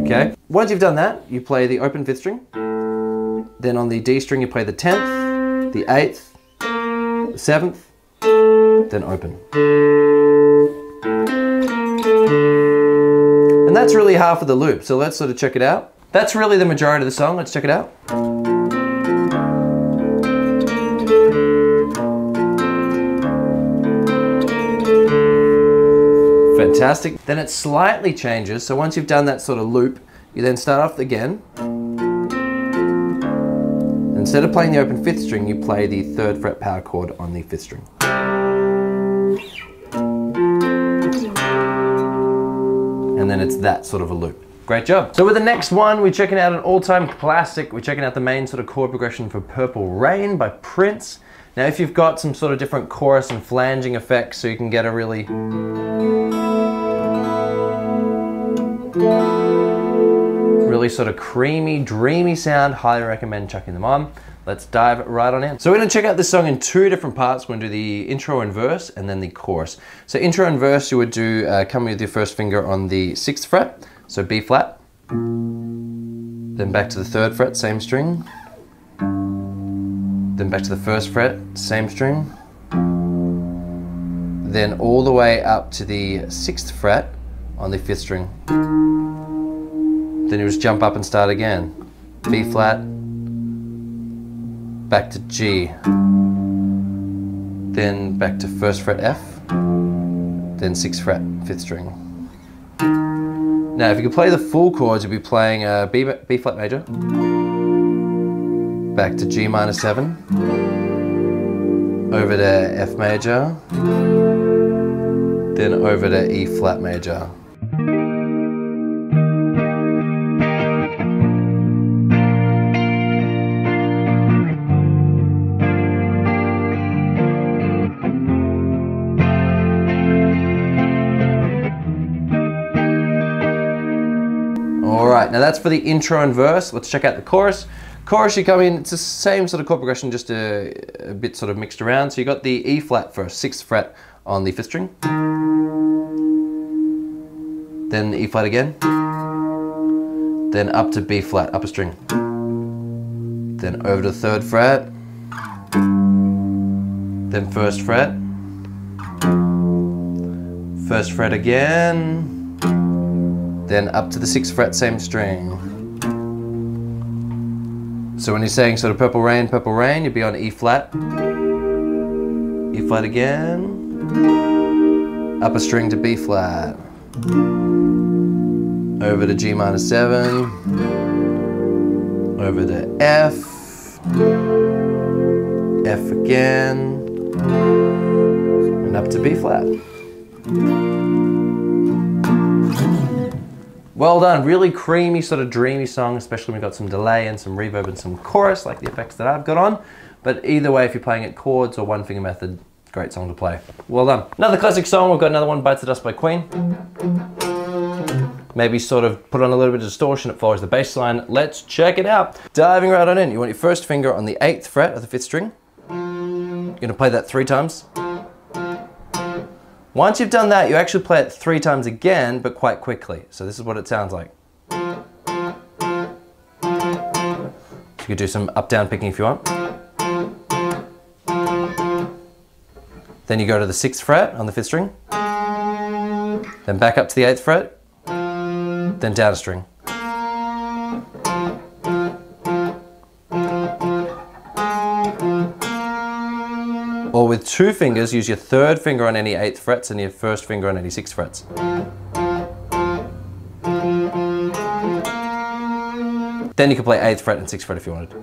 Okay. Once you've done that, you play the open 5th string. Then on the D string, you play the 10th, the 8th, the 7th, then open. And that's really half of the loop. So let's sort of check it out. That's really the majority of the song. Let's check it out. Fantastic. Then it slightly changes. So once you've done that sort of loop, you then start off again. Instead of playing the open 5th string, you play the 3rd fret power chord on the 5th string. And then it's that sort of a loop. Great job. So with the next one, we're checking out an all-time classic. We're checking out the main sort of chord progression for Purple Rain by Prince. Now, if you've got some sort of different chorus and flanging effects, so you can get a really sort of creamy, dreamy sound, highly recommend checking them on. Let's dive right on in. So we're gonna check out this song in 2 different parts. We're gonna do the intro and verse, and then the chorus. So intro and verse, you would do, come with your first finger on the 6th fret, so B flat. Then back to the 3rd fret, same string. Then back to the 1st fret, same string. Then all the way up to the 6th fret on the 5th string. Then you just jump up and start again. B flat, back to G, then back to 1st fret F, then 6th fret, 5th string. Now if you could play the full chords, you'd be playing B flat major, back to G minor 7, over to F major, then over to E flat major. Alright, now that's for the intro and verse. Let's check out the chorus. Chorus, you come in, it's the same sort of chord progression, just a bit sort of mixed around. So you got the E flat first, 6th fret on the 5th string. Then E flat again. Then up to B flat, upper string. Then over to the 3rd fret. Then 1st fret. 1st fret again. Then up to the 6th fret, same string. So when you're saying sort of Purple Rain, you'd be on E flat. E flat again. Upper string to B flat. Over to G minor 7. Over to F. F again. And up to B flat. Well done, really creamy, sort of dreamy song, especially when we've got some delay and some reverb and some chorus, like the effects that I've got on. But either way, if you're playing it chords or one finger method, great song to play. Well done. Another classic song, we've got another one, Bites the Dust by Queen. Maybe sort of put on a little bit of distortion, it follows the bass line. Let's check it out. Diving right on in, you want your first finger on the 8th fret of the 5th string. You're gonna play that 3 times. Once you've done that, you actually play it 3 times again, but quite quickly. So this is what it sounds like. You could do some up-down picking if you want. Then you go to the 6th fret on the 5th string. Then back up to the 8th fret. Then down a string. Or with 2 fingers, use your 3rd finger on any 8th frets and your 1st finger on any 6th frets. Then you can play 8th fret and 6th fret if you wanted.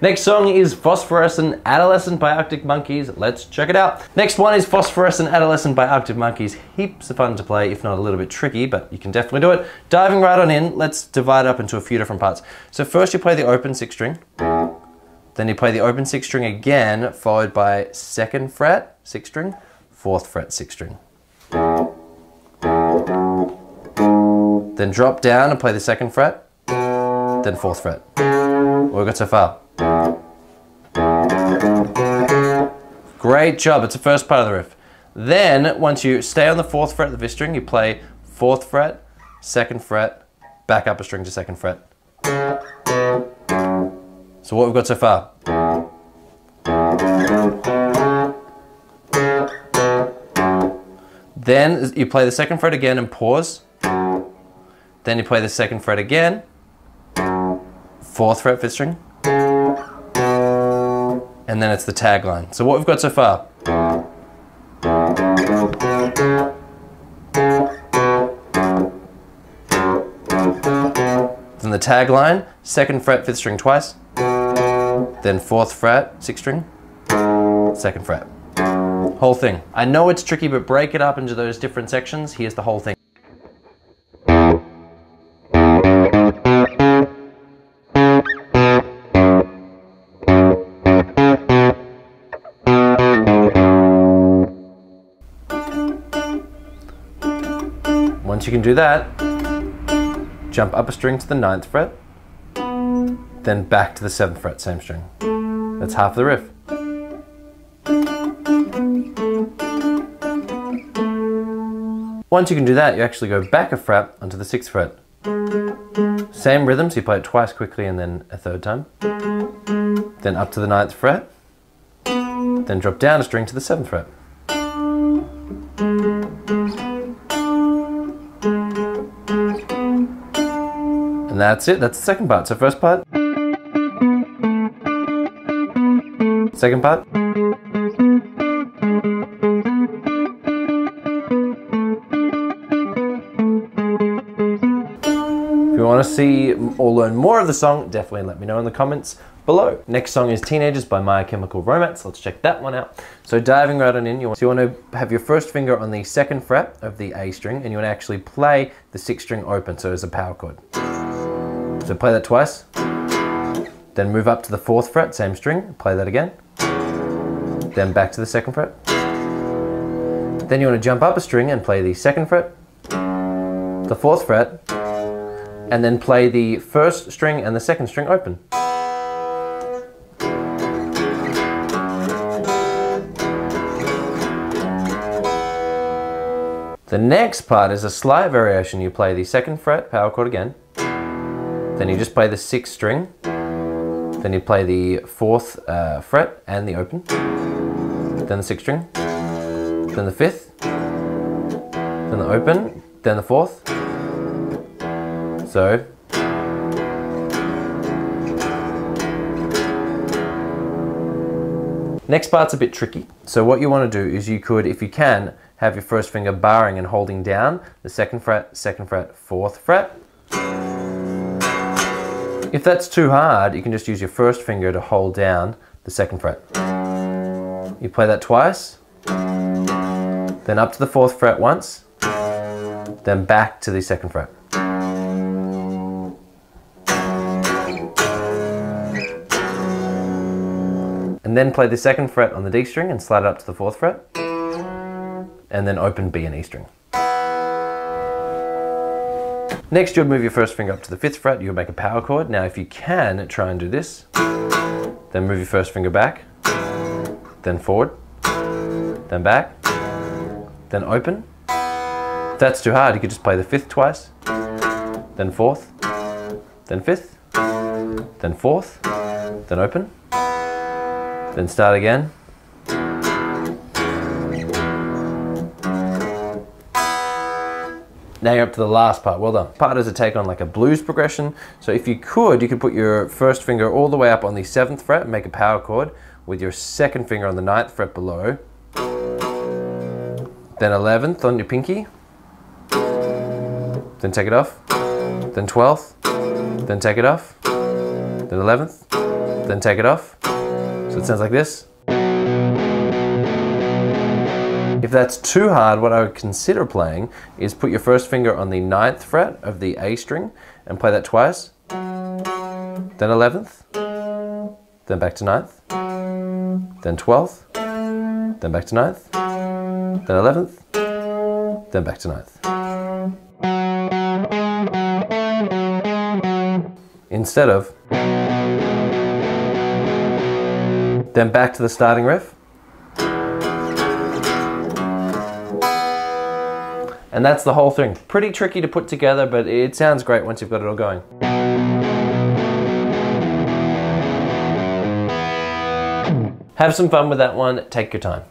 Next song is Phosphorescent Adolescent by Arctic Monkeys. Let's check it out. Next one is Phosphorescent Adolescent by Arctic Monkeys. Heaps of fun to play, if not a little bit tricky, but you can definitely do it. Diving right on in, let's divide it up into a few different parts. So first you play the open 6th string. Then you play the open 6th string again, followed by 2nd fret, 6th string, 4th fret, 6th string. Then drop down and play the 2nd fret, then 4th fret. What we've got so far? Great job, it's the first part of the riff. Then, once you stay on the 4th fret of the 5th string, you play 4th fret, 2nd fret, back up a string to 2nd fret. So what we've got so far? Then you play the 2nd fret again and pause. Then you play the 2nd fret again, 4th fret, 5th string. And then it's the tag line. So what we've got so far? Then the tag line, 2nd fret, 5th string twice. Then 4th fret, 6th string, 2nd fret. Whole thing. I know it's tricky, but break it up into those different sections. Here's the whole thing. Once you can do that, jump up a string to the 9th fret, then back to the 7th fret, same string. That's half the riff. Once you can do that, you actually go back a fret onto the 6th fret. Same rhythm, so you play it twice quickly and then a 3rd time. Then up to the 9th fret, then drop down a string to the 7th fret. And that's it, that's the second part. So first part, second part, if you want to see or learn more of the song, definitely let me know in the comments below. Next song is Teenagers by My Chemical Romance. Let's check that one out. So diving right on in, you want to have your first finger on the 2nd fret of the A string, and you want to actually play the 6th string open, so it's a power chord. So play that twice, then move up to the 4th fret, same string, play that again, then back to the 2nd fret. Then you want to jump up a string and play the 2nd fret, the 4th fret, and then play the 1st string and the 2nd string open. The next part is a slight variation. You play the 2nd fret, power chord again, then you just play the 6th string, then you play the 4th fret and the open, then the 6th string, then the 5th, then the open, then the 4th. So, next part's a bit tricky. So what you want to do is you could, if you can, have your first finger barring and holding down the 2nd fret, 4th fret. If that's too hard, you can just use your first finger to hold down the 2nd fret. You play that twice, then up to the 4th fret once, then back to the 2nd fret. And then play the 2nd fret on the D string and slide it up to the 4th fret, and then open B and E string. Next, you'll move your first finger up to the 5th fret, you'll make a power chord. Now if you can, try and do this. Then move your first finger back, then forward, then back, then open. If that's too hard, you could just play the 5th twice, then 4th, then 5th, then 4th, then open, then start again. Now you're up to the last part, well done. Part is a take on like a blues progression. So if you could put your first finger all the way up on the 7th fret and make a power chord with your 2nd finger on the 9th fret below. Then 11th on your pinky. Then take it off. Then 12th. Then take it off. Then 11th. Then take it off. So it sounds like this. If that's too hard, what I would consider playing is put your first finger on the 9th fret of the A string and play that twice, then 11th, then back to 9th, then 12th, then back to 9th, then 11th, then back to 9th. Instead of then back to the starting riff. And that's the whole thing. Pretty tricky to put together, but it sounds great once you've got it all going. Have some fun with that one, take your time.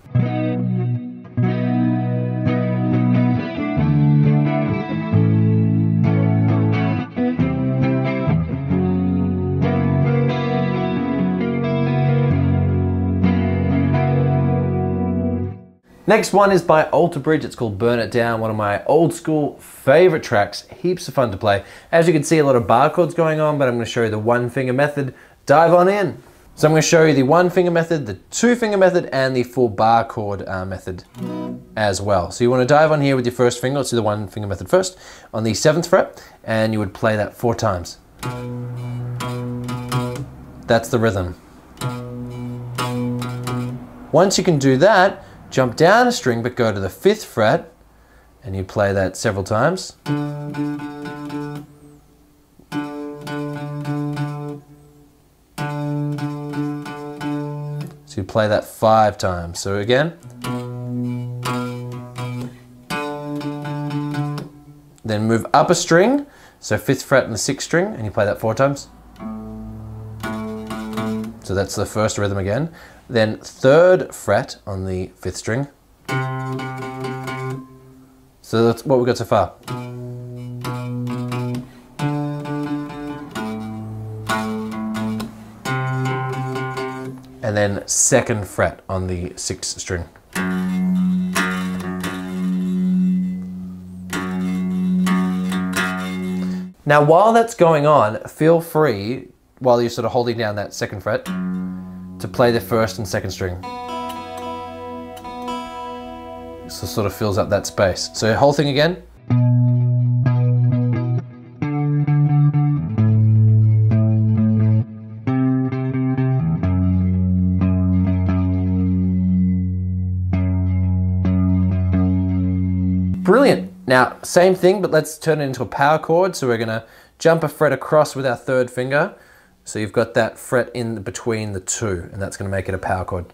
Next one is by Alter Bridge. It's called Burn It Down, one of my old school favorite tracks. Heaps of fun to play. As you can see, a lot of bar chords going on, but I'm going to show you the one finger method. Dive on in. So I'm going to show you the one finger method, the two finger method, and the full bar chord method as well. So you want to dive on here with your first finger. Let's do the one finger method first. On the 7th fret, and you would play that 4 times. That's the rhythm. Once you can do that, jump down a string, but go to the 5th fret, and you play that several times. So you play that 5 times. So again. Then move up a string, so 5th fret and the 6th string, and you play that 4 times. So that's the first rhythm again. Then 3rd fret on the 5th string. So that's what we've got so far. And then 2nd fret on the 6th string. Now while that's going on, feel free, while you're sort of holding down that 2nd fret, to play the 1st and 2nd string. So it sort of fills up that space. So whole thing again. Brilliant. Now, same thing, but let's turn it into a power chord. So we're gonna jump a fret across with our 3rd finger. So you've got that fret in between the 2, and that's going to make it a power chord.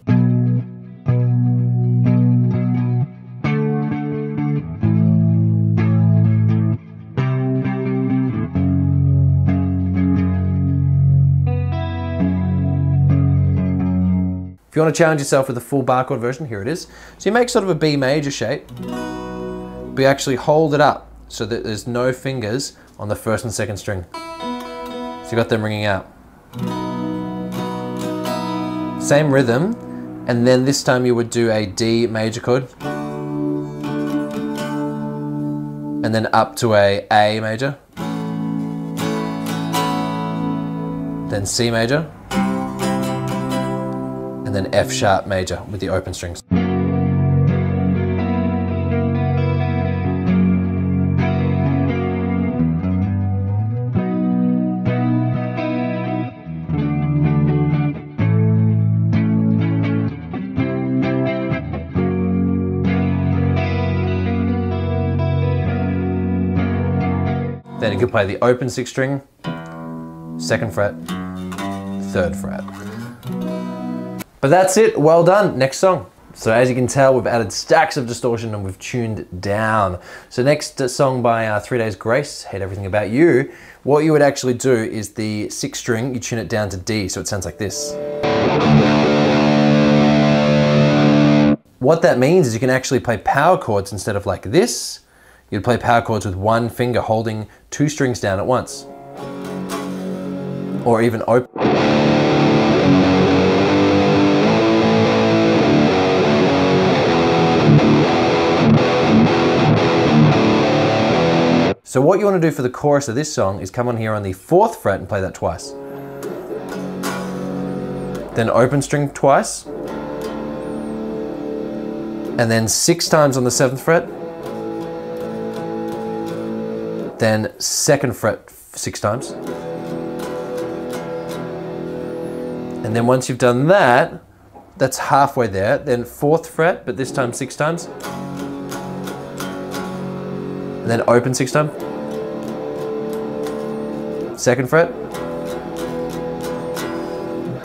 If you want to challenge yourself with the full bar chord version, here it is. So you make sort of a B major shape, but you actually hold it up so that there's no fingers on the 1st and 2nd string. So you got them ringing out. Same rhythm, and then this time you would do a D major chord, and then up to a major, then C major, and then F sharp major with the open strings. Then you can play the open 6th string, 2nd fret, 3rd fret. But that's it, well done, next song. So as you can tell, we've added stacks of distortion and we've tuned down. So next song by 3 Days Grace, Hate Everything About You, what you would actually do is the 6th string, you tune it down to D, so it sounds like this. What that means is you can actually play power chords instead of like this. You'd play power chords with one finger holding 2 strings down at once. Or even open. So what you want to do for the chorus of this song is come on here on the 4th fret and play that twice. Then open string twice. And then 6 times on the 7th fret. Then 2nd fret 6 times. And then once you've done that, that's halfway there. Then 4th fret, but this time 6 times. and then open 6 time. 2nd fret,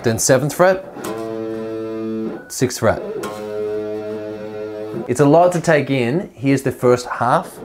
then 7th fret, 6th fret. It's a lot to take in. Here's the first half.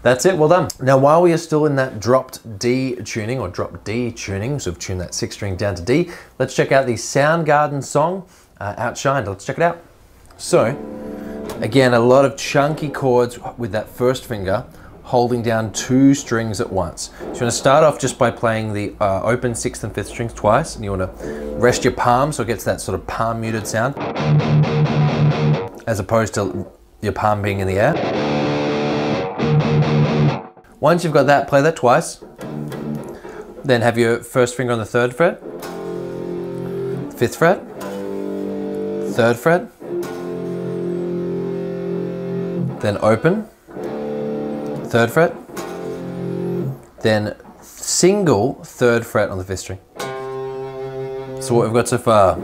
That's it, well done. Now, while we are still in that dropped D tuning, or drop D tuning, so we've tuned that 6th string down to D, let's check out the Soundgarden song, Outshined. Let's check it out. So, again, a lot of chunky chords with that first finger, holding down 2 strings at once. So you want to start off just by playing the open 6th and 5th strings twice, and you want to rest your palm so it gets that sort of palm muted sound, as opposed to your palm being in the air. Once you've got that, play that twice. Then have your first finger on the 3rd fret, 5th fret, 3rd fret, then open, 3rd fret, then single 3rd fret on the 5th string. So what we've got so far.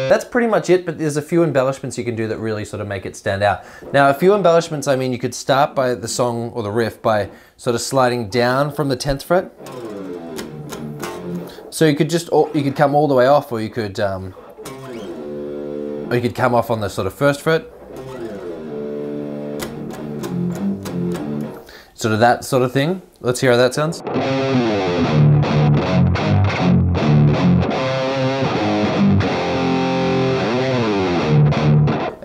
That's pretty much it, but there's a few embellishments you can do that really sort of make it stand out. Now, a few embellishments, I mean, you could start by the song or the riff by sort of sliding down from the 10th fret. So you could just, you could come all the way off, or you could come off on the sort of 1st fret. Sort of that sort of thing. Let's hear how that sounds.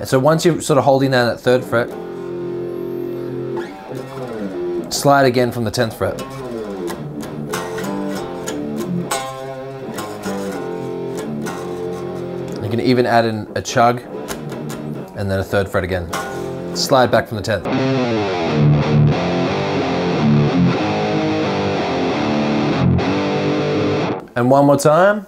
So once you're sort of holding down that 3rd fret, slide again from the 10th fret. You can even add in a chug and then a 3rd fret again. Slide back from the 10th. And one more time.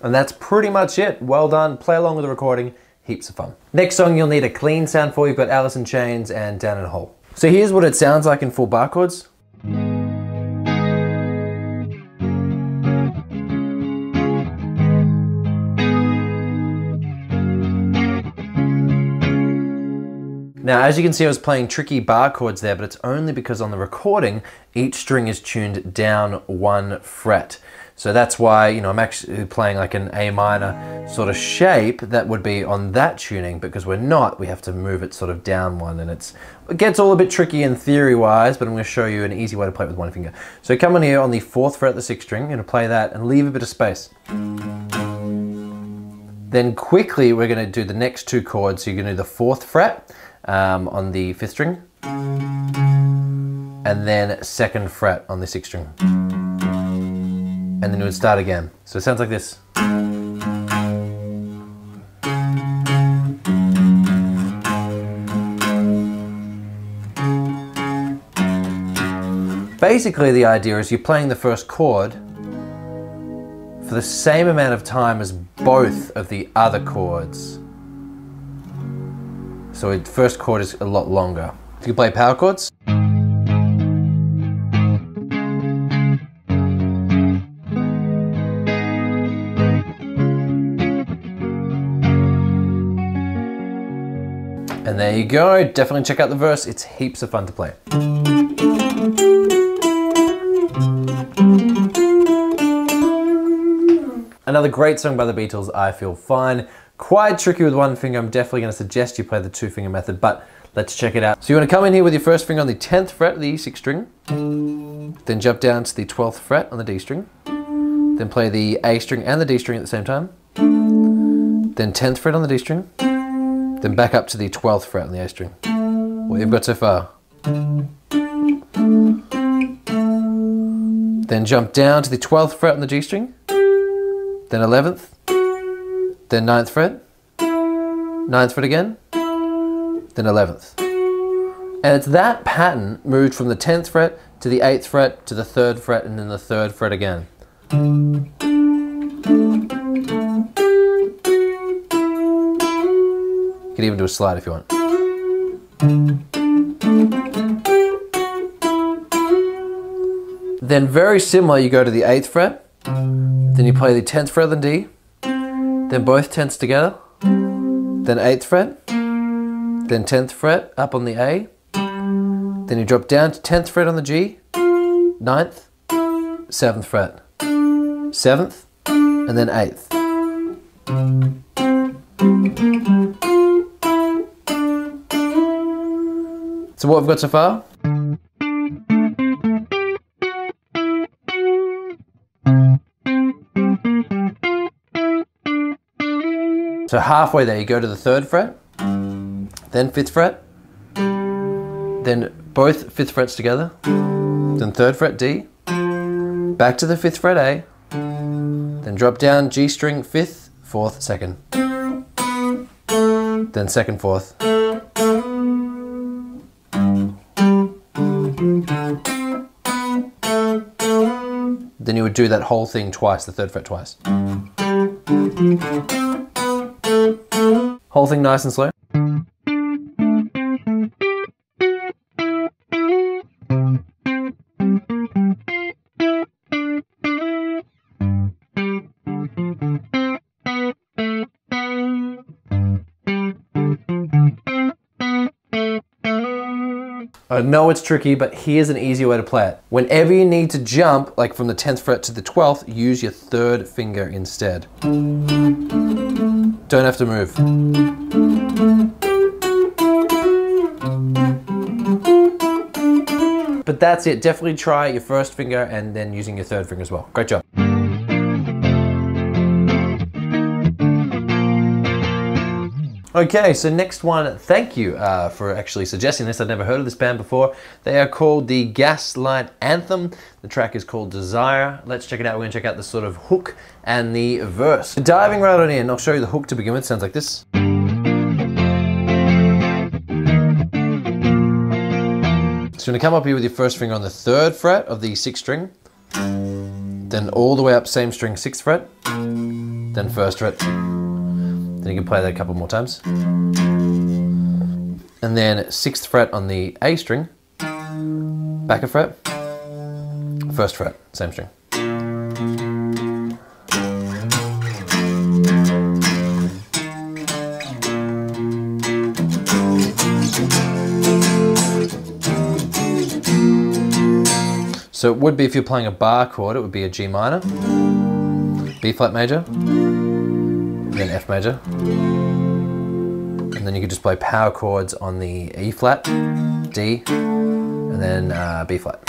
And that's pretty much it. Well done. Play along with the recording. Heaps of fun. Next song you'll need a clean sound for. You've got Alice in Chains and Down in a Hole. So here's what it sounds like in full bar chords. Now, as you can see, I was playing tricky bar chords there, but it's only because on the recording, each string is tuned down 1 fret. So that's why, you know, I'm actually playing like an A minor sort of shape that would be on that tuning, because we're not, we have to move it sort of down 1, and it gets all a bit tricky in theory wise, but I'm going to show you an easy way to play it with 1 finger. So come on here on the 4th fret of the 6th string, you're going to play that and leave a bit of space. Then quickly we're going to do the next 2 chords. So you're going to do the 4th fret on the 5th string, and then 2nd fret on the 6th string. And then it would start again. So it sounds like this. Basically, the idea is you're playing the first chord for the same amount of time as both of the other chords. So the first chord is a lot longer. You can play power chords. And there you go, definitely check out the verse, it's heaps of fun to play. Another great song by the Beatles, I Feel Fine. Quite tricky with 1 finger, I'm definitely going to suggest you play the 2 finger method, but let's check it out. So you want to come in here with your first finger on the 10th fret of the E6 string, then jump down to the 12th fret on the D string, then play the A string and the D string at the same time, then 10th fret on the D string, then back up to the 12th fret on the A string. What you've got so far. Then jump down to the 12th fret on the G string, then 11th, then 9th fret, 9th fret again, then 11th. And it's that pattern moved from the 10th fret to the 8th fret to the 3rd fret and then the 3rd fret again. You can even do a slide if you want. Then very similar, you go to the 8th fret, then you play the 10th fret on D, then both 10ths together, then 8th fret, then 10th fret up on the A, then you drop down to 10th fret on the G, 9th, 7th fret, 7th, and then 8th. So what we've got so far? So halfway there, you go to the 3rd fret, then 5th fret, then both 5th frets together, then 3rd fret D, back to the 5th fret A, then drop down G string 5th, 4th, 2nd, then 2nd, 4th, then you would do that whole thing twice, the 3rd fret twice. Whole thing nice and slow. I know it's tricky, but here's an easy way to play it. Whenever you need to jump, like from the 10th fret to the 12th, use your 3rd finger instead. Don't have to move. But that's it. Definitely try your 1st finger and then using your 3rd finger as well. Great job. Okay, so next one, thank you for actually suggesting this. I'd never heard of this band before. They are called the Gaslight Anthem. The track is called Desire. Let's check it out. We're going to check out the sort of hook and the verse. Diving right on in, I'll show you the hook to begin with. Sounds like this. So you're going to come up here with your 1st finger on the 3rd fret of the 6th string, then all the way up same string 6th fret, then 1st fret. Then you can play that a couple more times. And then 6th fret on the A string, back a fret, 1st fret, same string. So it would be, if you're playing a bar chord, it would be a G minor, B flat major, then F major, and then you could just play power chords on the E flat, D, and then B flat.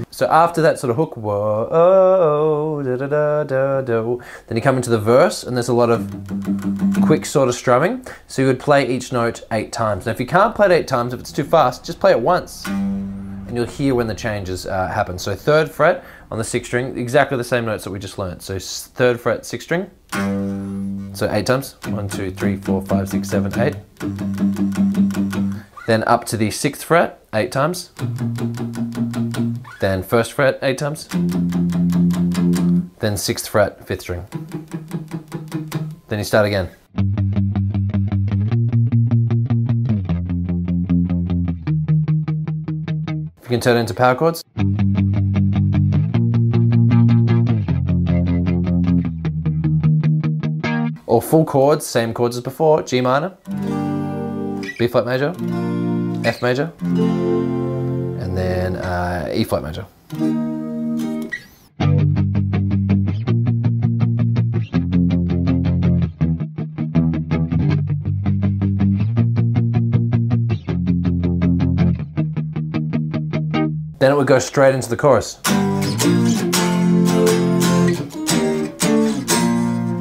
So after that sort of hook, whoa, da da da da da, then you come into the verse, and there's a lot of quick sort of strumming. So you would play each note 8 times. Now if you can't play it 8 times, if it's too fast, just play it once, and you'll hear when the changes happen. So 3rd fret on the 6th string, exactly the same notes that we just learned. So 3rd fret, 6th string. So 8 times. 1, 2, 3, 4, 5, 6, 7, 8. Then up to the 6th fret, 8 times. Then 1st fret, 8 times. Then 6th fret, 5th string. Then you start again. If you can turn it into power chords. Or full chords, same chords as before, G minor, B flat major, F major, and then E flat major. Then it would go straight into the chorus.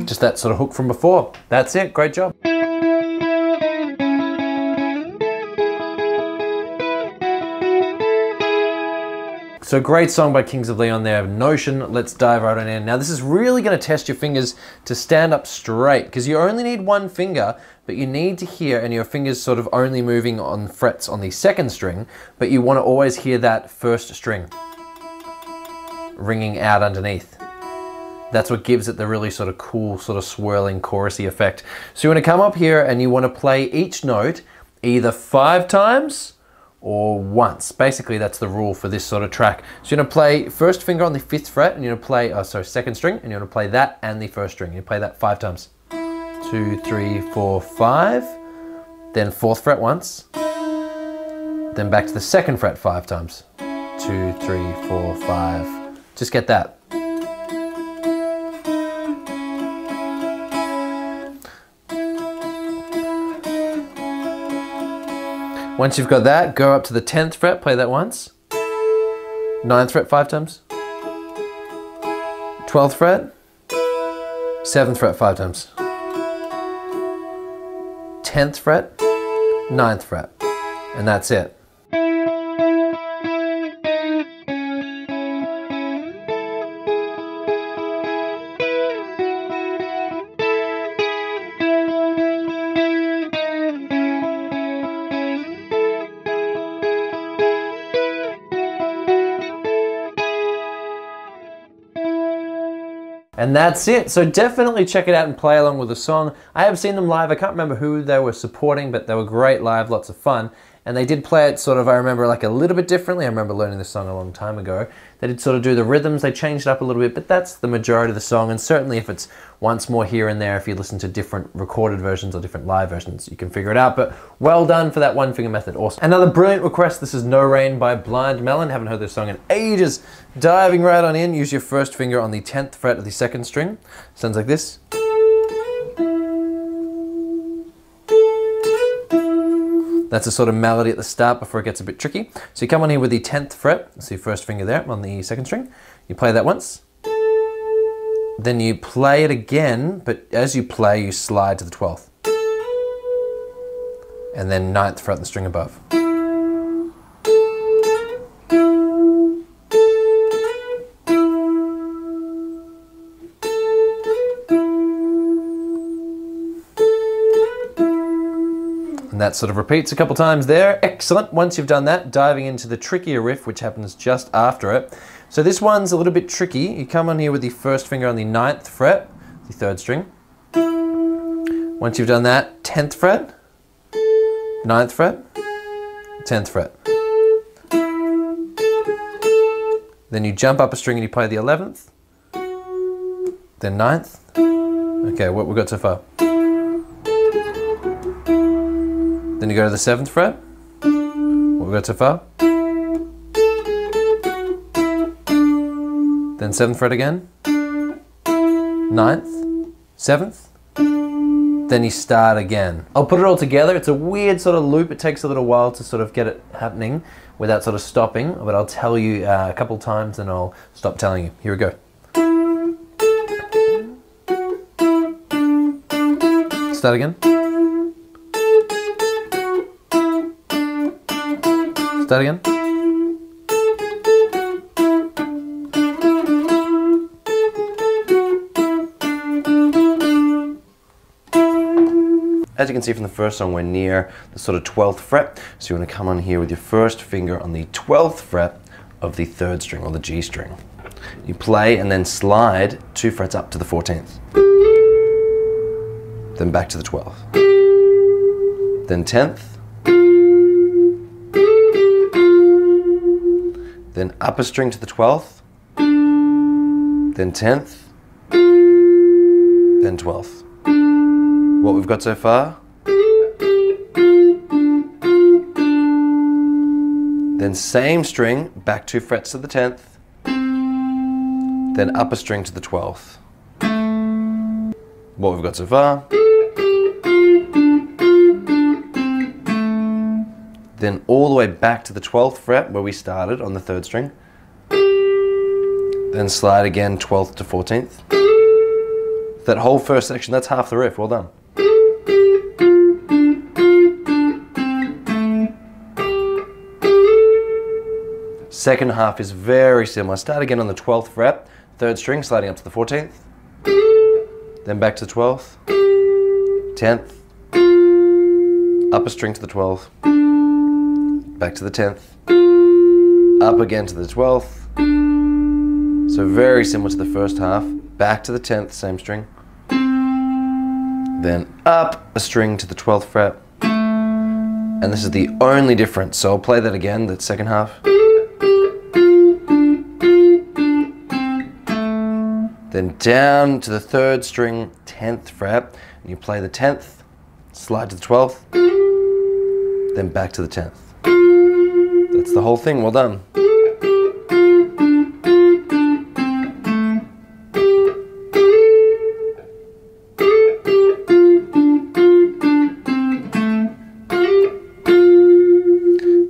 Just that sort of hook from before. That's it, great job. So great song by Kings of Leon there, Notion. Let's dive right on in. Now this is really going to test your fingers to stand up straight, because you only need one finger, but you need to hear, and your fingers sort of only moving on frets on the second string, but you want to always hear that first string ringing out underneath. That's what gives it the really sort of cool, sort of swirling, chorusy effect. So you want to come up here and you want to play each note either 5 times or once. Basically, that's the rule for this sort of track. So you're gonna play first finger on the 5th fret, and you're gonna play, second string, and you're gonna play that and the first string. You play that 5 times. 2, 3, 4, 5. Then 4th fret once. Then back to the 2nd fret 5 times. 2, 3, 4, 5. Just get that. Once you've got that, go up to the 10th fret, play that once. 9th fret 5 times. 12th fret. 7th fret 5 times. 10th fret, 9th fret. And that's it. And that's it. So definitely check it out and play along with the song. I have seen them live. I can't remember who they were supporting, but they were great live, lots of fun. And they did play it sort of, I remember, like a little bit differently. I remember learning this song a long time ago. They did sort of do the rhythms, they changed it up a little bit, but that's the majority of the song. And certainly if it's once more here and there, if you listen to different recorded versions or different live versions, you can figure it out. But well done for that one finger method, awesome. Another brilliant request, this is No Rain by Blind Melon. Haven't heard this song in ages. Diving right on in, use your first finger on the 10th fret of the 2nd string. Sounds like this. That's a sort of melody at the start before it gets a bit tricky. So you come on here with the 10th fret, so your first finger there on the 2nd string. You play that once. Then you play it again, but as you play, you slide to the 12th. And then 9th fret on the string above. And that sort of repeats a couple times there. Excellent. Once you've done that, diving into the trickier riff, which happens just after it. So this one's a little bit tricky. You come on here with the first finger on the 9th fret, the 3rd string. Once you've done that, 10th fret, 9th fret, 10th fret. Then you jump up a string and you play the 11th, then 9th. Okay, what we've got so far. Then you go to the 7th fret. What we got so far? Then 7th fret again. 9th, 7th. Then you start again. I'll put it all together. It's a weird sort of loop. It takes a little while to sort of get it happening without sort of stopping, but I'll tell you a couple times and I'll stop telling you. Here we go. Start again. Start again. As you can see from the first song, we're near the sort of 12th fret. So you want to come on here with your first finger on the 12th fret of the 3rd string, or the G string. You play and then slide 2 frets up to the 14th. Then back to the 12th. Then 10th. Then up a string to the 12th, then 10th, then 12th. What we've got so far. Then same string, back 2 frets to the 10th, then up a string to the 12th. What we've got so far. Then all the way back to the 12th fret where we started on the 3rd string. Then slide again 12th to 14th. That whole first section, that's half the riff. Well done. Second half is very similar. Start again on the 12th fret, 3rd string, sliding up to the 14th, then back to the 12th, 10th, up a string to the 12th, back to the 10th, up again to the 12th. So very similar to the first half, back to the 10th, same string, then up a string to the 12th fret, and this is the only difference. So I'll play that again, that second half. Then down to the 3rd string, 10th fret, and you play the 10th, slide to the 12th, then back to the 10th. That's the whole thing, well done.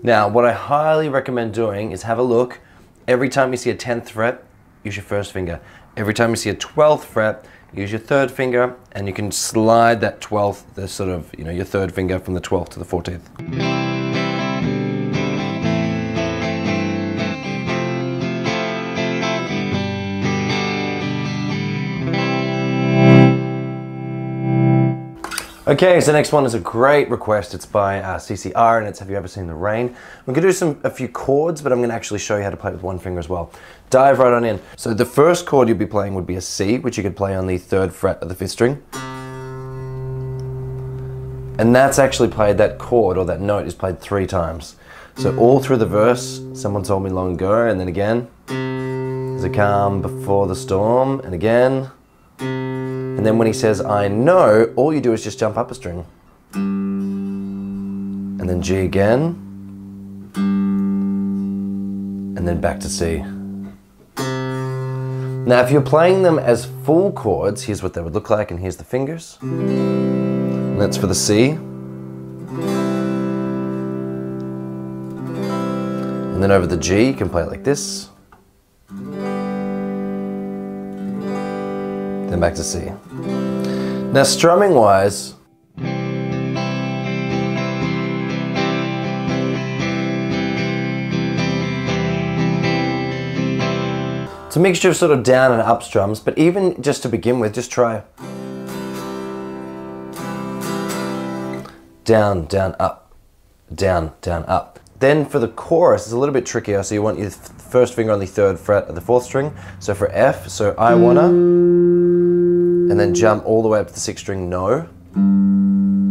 Now, what I highly recommend doing is have a look. Every time you see a 10th fret, use your 1st finger. Every time you see a 12th fret, use your 3rd finger, and you can slide that 12th, the sort of, you know, your 3rd finger from the 12th to the 14th. Okay, so next one is a great request. It's by CCR, and it's Have You Ever Seen the Rain? We're gonna do a few chords, but I'm gonna actually show you how to play with one finger as well. Dive right on in. So the first chord you'll be playing would be a C, which you could play on the 3rd fret of the 5th string. And that's actually played, that chord or that note is played 3 times. So all through the verse, someone told me long ago, and then again, there's a calm before the storm, and again. And then when he says, I know, all you do is just jump up a string. And then G again. And then back to C. Now, if you're playing them as full chords, here's what they would look like, and here's the fingers. And that's for the C. And then over the G, you can play it like this. Then back to C. Now strumming wise, it's a mixture of sort of down and up strums, but even just to begin with, just try down, down, up, down, down, up. Then for the chorus, it's a little bit trickier, so you want your 1st finger on the 3rd fret of the 4th string. So for F, so I wanna, and then jump all the way up to the 6th string, no. And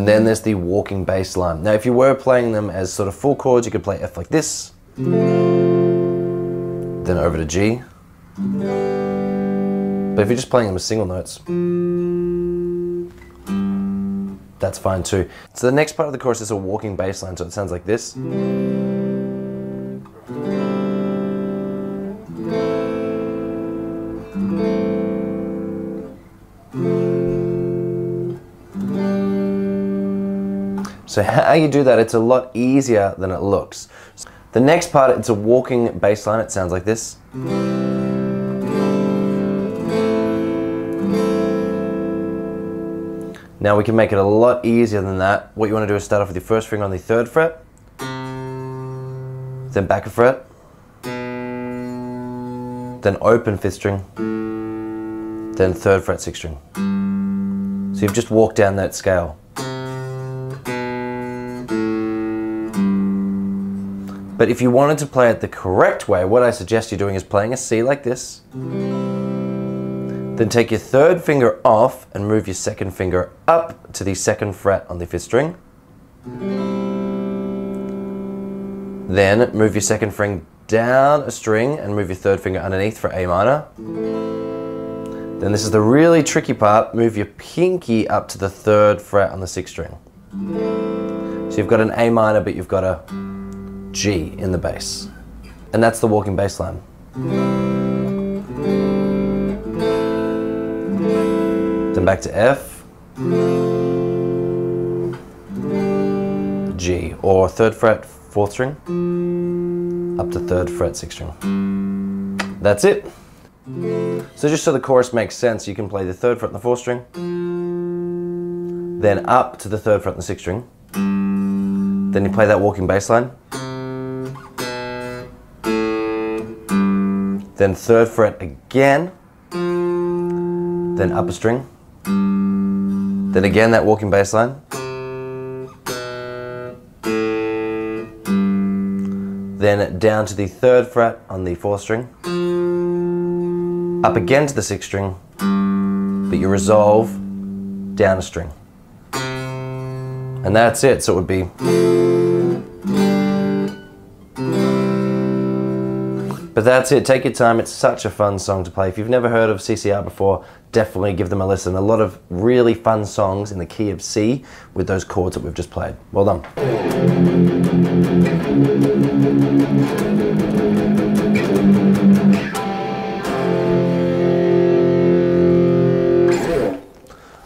then there's the walking bass line. Now if you were playing them as sort of full chords, you could play F like this, then over to G. But if you're just playing them as single notes, that's fine too. So the next part of the chorus is a walking bass line, so it sounds like this. So how you do that, it's a lot easier than it looks. The next part, it's a walking bass line. It sounds like this. Now we can make it a lot easier than that. What you want to do is start off with your 1st finger on the 3rd fret, then back a fret, then open 5th string, then 3rd fret 6th string. So you've just walked down that scale. But if you wanted to play it the correct way, what I suggest you doing is playing a C like this, then take your 3rd finger off and move your 2nd finger up to the 2nd fret on the 5th string. Then move your 2nd string down a string and move your 3rd finger underneath for A minor. Then this is the really tricky part, move your pinky up to the 3rd fret on the 6th string. So you've got an A minor, but you've got a G in the bass. And that's the walking bass line. Then back to F, G, or 3rd fret, 4th string, up to 3rd fret, 6th string. That's it. So just so the chorus makes sense, you can play the 3rd fret on the 4th string, then up to the 3rd fret on the 6th string, then you play that walking bass line, then 3rd fret again, then upper string, then again that walking bass line, then down to the 3rd fret on the 4th string, up again to the 6th string, but you resolve down a string. And that's it, so it would be. But that's it, take your time, it's such a fun song to play. If you've never heard of CCR before, definitely give them a listen. A lot of really fun songs in the key of C with those chords that we've just played. Well done.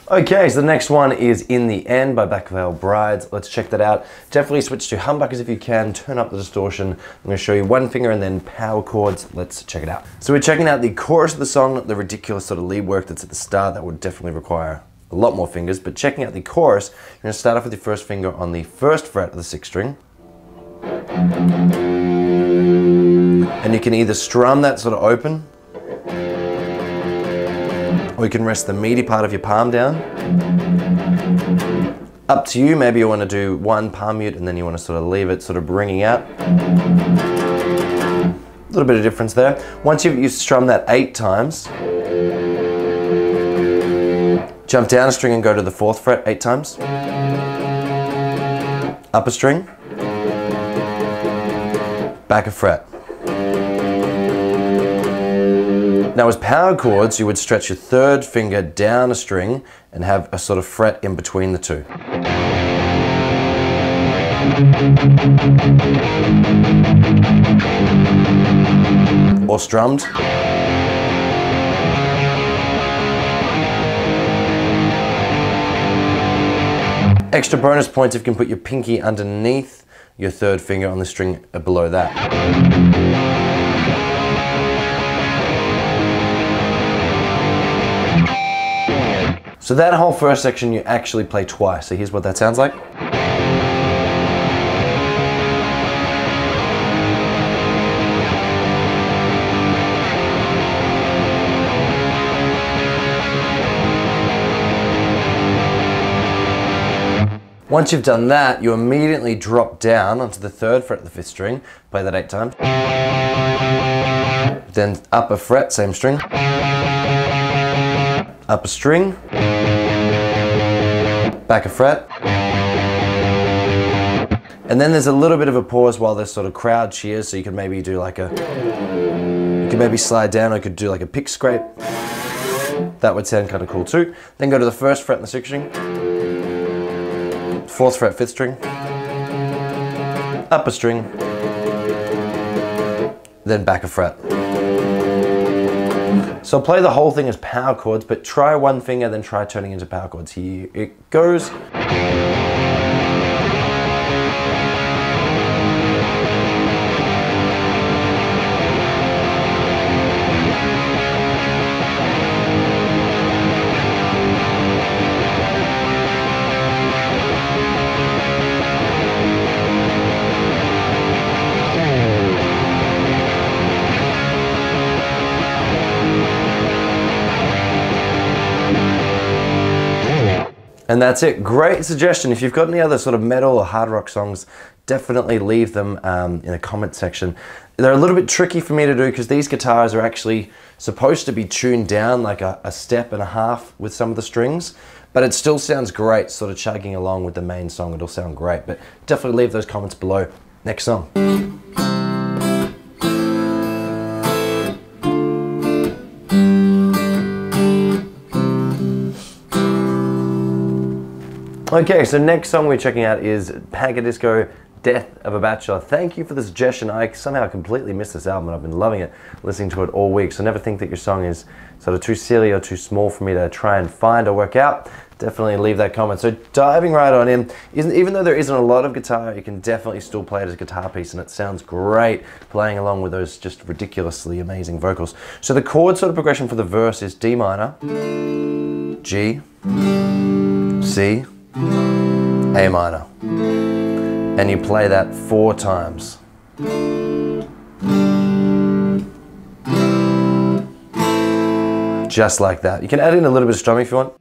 Okay, so the next one is In the End by Black Veil Brides. Let's check that out. Definitely switch to humbuckers if you can, turn up the distortion. I'm going to show you one finger and then power chords. Let's check it out. So we're checking out the chorus of the song, not the ridiculous sort of lead work that's at the start. That would definitely require a lot more fingers, but checking out the chorus, you're going to start off with your 1st finger on the 1st fret of the 6th string. And you can either strum that sort of open, or you can rest the meaty part of your palm down. Up to you, maybe you want to do one palm mute and then you want to sort of leave it sort of ringing out. A little bit of difference there. Once you've strummed that 8 times, jump down a string and go to the 4th fret 8 times. Up a string, back a fret. Now as power chords, you would stretch your 3rd finger down a string and have a sort of fret in between the two. Or strummed. Extra bonus points if you can put your pinky underneath your 3rd finger on the string below that. So that whole first section you actually play twice. So here's what that sounds like. Once you've done that, you immediately drop down onto the 3rd fret of the 5th string, play that 8 times. Then up a fret, same string. Up a string, back a fret, and then there's a little bit of a pause while there's sort of crowd cheers, so you can maybe do like you can maybe slide down, or you could do like a pick scrape. That would sound kind of cool too. Then go to the 1st fret in the 6th string, 4th fret 5th string, up a string, then back a fret. So play the whole thing as power chords, but try one finger, then try turning into power chords. Here it goes. And that's it. Great suggestion. If you've got any other sort of metal or hard rock songs, definitely leave them in a comment section. They're a little bit tricky for me to do because these guitars are actually supposed to be tuned down like a step and a half with some of the strings, but it still sounds great, sort of chugging along with the main song. It'll sound great, but definitely leave those comments below. Next song. Okay, so next song we're checking out is Pagadisco, Death of a Bachelor. Thank you for the suggestion. I somehow completely missed this album and I've been loving it, listening to it all week. So never think that your song is sort of too silly or too small for me to try and find or work out. Definitely leave that comment. So diving right on in, even though there isn't a lot of guitar, you can definitely still play it as a guitar piece and it sounds great playing along with those just ridiculously amazing vocals. So the chord sort of progression for the verse is D minor, G, C, A minor, and you play that 4 times. just like that. You can add in a little bit of strumming if you want.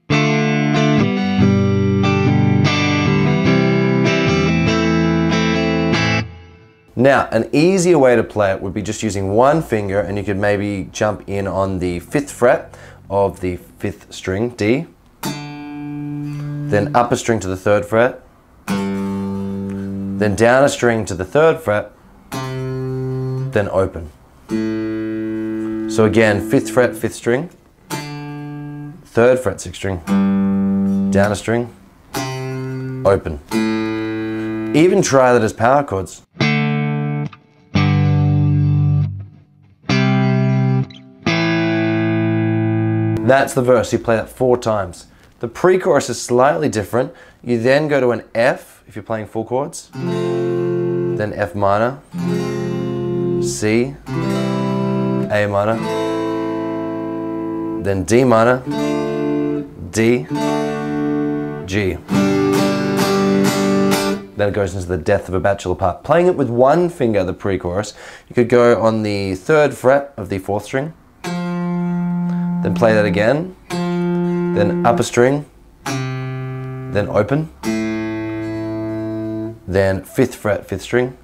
Now, an easier way to play it would be just using one finger, and you could maybe jump in on the 5th fret of the 5th string, D, then up a string to the 3rd fret, then down a string to the 3rd fret, then open. So again, 5th fret, 5th string, 3rd fret, 6th string, down a string, open. Even try that as power chords. That's the verse, you play that 4 times. The pre-chorus is slightly different. You then go to an F, if you're playing full chords, then F minor, C, A minor, then D minor, D, G. Then it goes into the death of a bachelor part. Playing it with one finger, the pre-chorus, you could go on the 3rd fret of the 4th string, then play that again, then up a string, then open, then 5th fret, 5th string,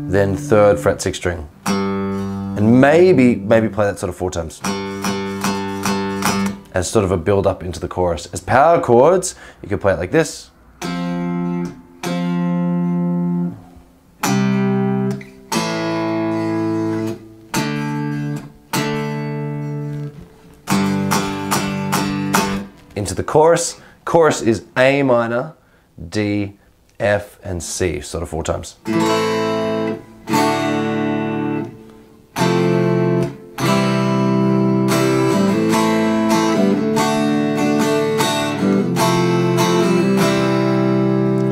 then 3rd fret, 6th string, and maybe play that sort of 4 times as sort of a build up into the chorus. As power chords, you can play it like this. Into the chorus. Chorus is A minor, D, F, and C, sort of 4 times.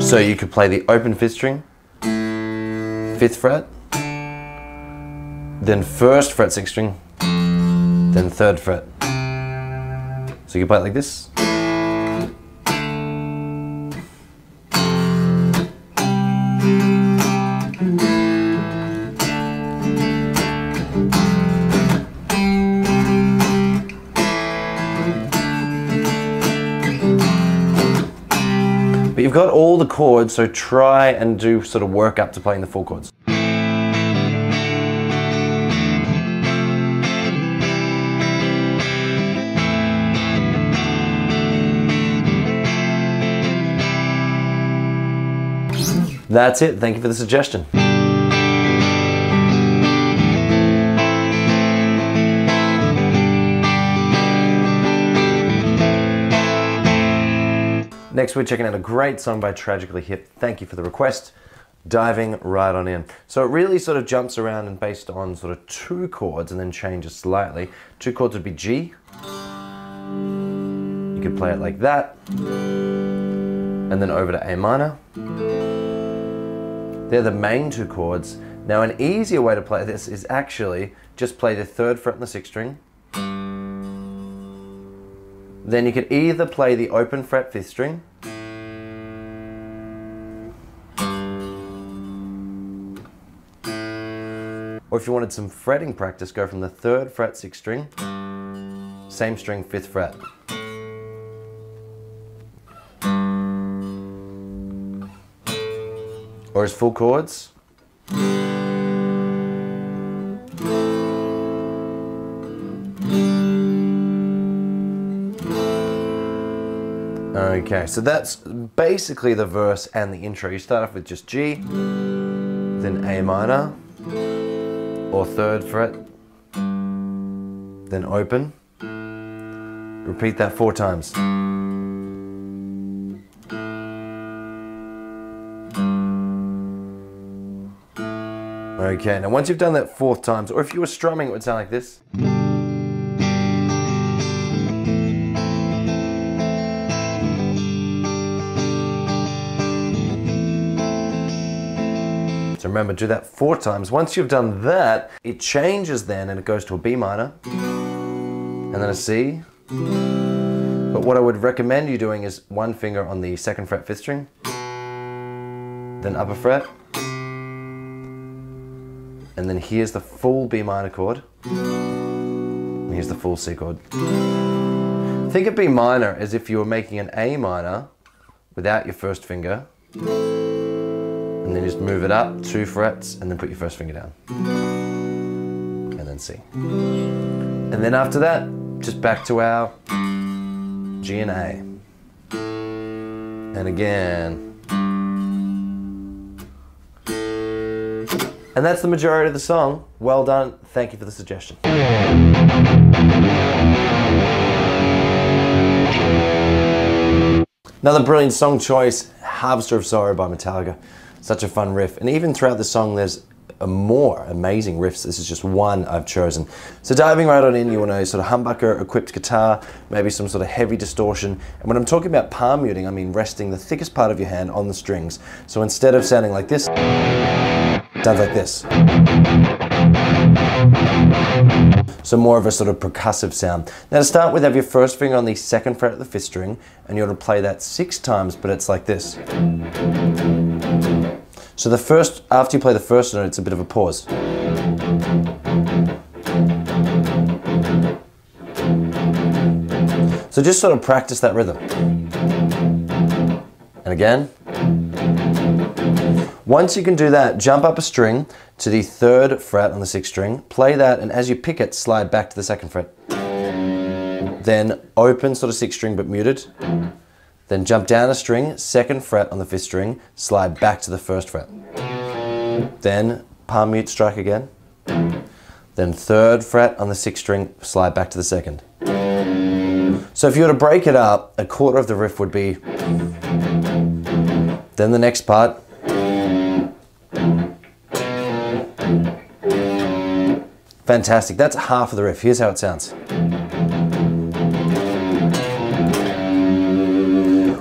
So you could play the open 5th string, 5th fret, then 1st fret 6th string, then 3rd fret. So you can play it like this. But you've got all the chords, so try and do sort of work up to playing the full chords. That's it. Thank you for the suggestion. Next, we're checking out a great song by Tragically. Thank you for the request. Diving right on in. So it really sort of jumps around and based on sort of 2 chords and then changes slightly. 2 chords would be G. You could play it like that. And then over to A minor. They're the main 2 chords. Now an easier way to play this is actually just play the 3rd fret on the 6th string. Then you could either play the open fret 5th string, or if you wanted some fretting practice, go from the 3rd fret 6th string, same string 5th fret. Or as full chords. Okay, so that's basically the verse and the intro. You start off with just G, then A minor, or 3rd fret, then open. Repeat that 4 times. Okay, now once you've done that 4th times, or if you were strumming, it would sound like this. So remember, do that 4 times. Once you've done that, it changes then and it goes to a B minor, and then a C. But what I would recommend you doing is 1 finger on the 2nd fret 5th string, then upper fret, and then here's the full B minor chord. And here's the full C chord. Think of B minor as if you were making an A minor without your first finger, and then just move it up 2 frets and then put your first finger down. And then C. And then after that, just back to our G and A. And again. And that's the majority of the song. Well done. Thank you for the suggestion. Another brilliant song choice, Harvester of Sorrow by Metallica. Such a fun riff. And even throughout the song, there's more amazing riffs. This is just one I've chosen. So diving right on in, you want a sort of humbucker equipped guitar, maybe some sort of heavy distortion. And when I'm talking about palm muting, I mean resting the thickest part of your hand on the strings. So instead of sounding like this, it sounds like this. So more of a sort of percussive sound. Now to start with, have your first finger on the 2nd fret of the 5th string, and you want to play that 6 times, but it's like this. So the first, after you play the first note, it's a bit of a pause. So just sort of practice that rhythm. And again. Once you can do that, jump up a string to the 3rd fret on the 6th string, play that, and as you pick it, slide back to the 2nd fret. Then open sort of 6th string but muted. Then jump down a string, 2nd fret on the 5th string, slide back to the 1st fret. Then palm mute strike again. Then 3rd fret on the 6th string, slide back to the 2nd. So if you were to break it up, a quarter of the riff would be, then the next part, fantastic. That's half of the riff. Here's how it sounds.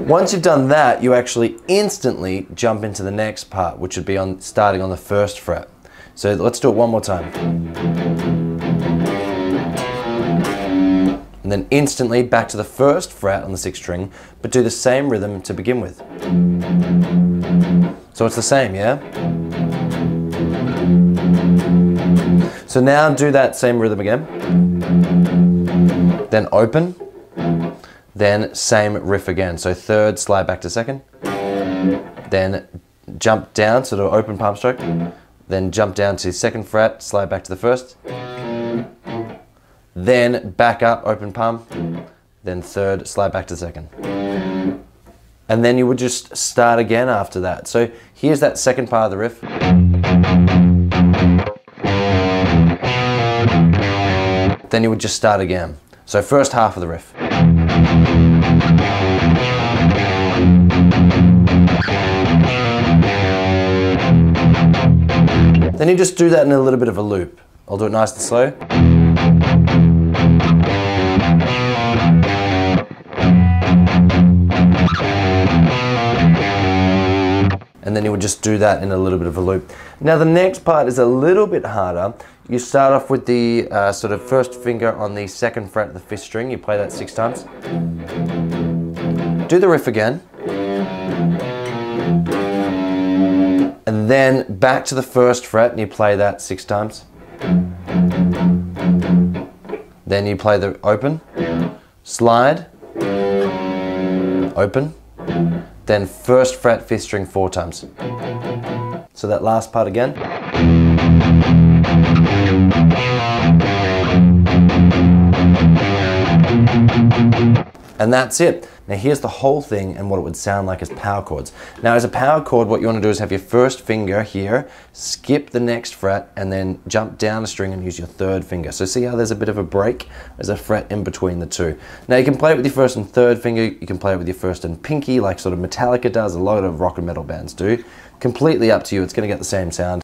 Once you've done that, you actually instantly jump into the next part, which would be starting on the 1st fret. So let's do it one more time. And then instantly back to the 1st fret on the 6th string, but do the same rhythm to begin with. So it's the same, yeah? So now do that same rhythm again. Then open. Then same riff again. So 3rd, slide back to 2nd. Then jump down, sort of open palm stroke. Then jump down to 2nd fret, slide back to the 1st. Then back up, open palm. Then 3rd, slide back to 2nd. And then you would just start again after that. So here's that 2nd part of the riff. Then you would just start again. So first half of the riff. Then you just do that in a little bit of a loop. I'll do it nice and slow. And then you would just do that in a little bit of a loop. Now the next part is a little bit harder. You start off with the sort of 1st finger on the 2nd fret of the 5th string. You play that 6 times. Do the riff again. And then back to the 1st fret and you play that 6 times. Then you play the open, slide, open, then 1st fret 5th string 4 times. So that last part again. And that's it. Now here's the whole thing and what it would sound like as power chords. Now as a power chord, what you want to do is have your 1st finger here, skip the next fret, and then jump down a string and use your 3rd finger. So see how there's a bit of a break? There's a fret in between the two. Now you can play it with your 1st and 3rd finger, you can play it with your 1st and pinky, like sort of Metallica does, a lot of rock and metal bands do. Completely up to you, it's going to get the same sound.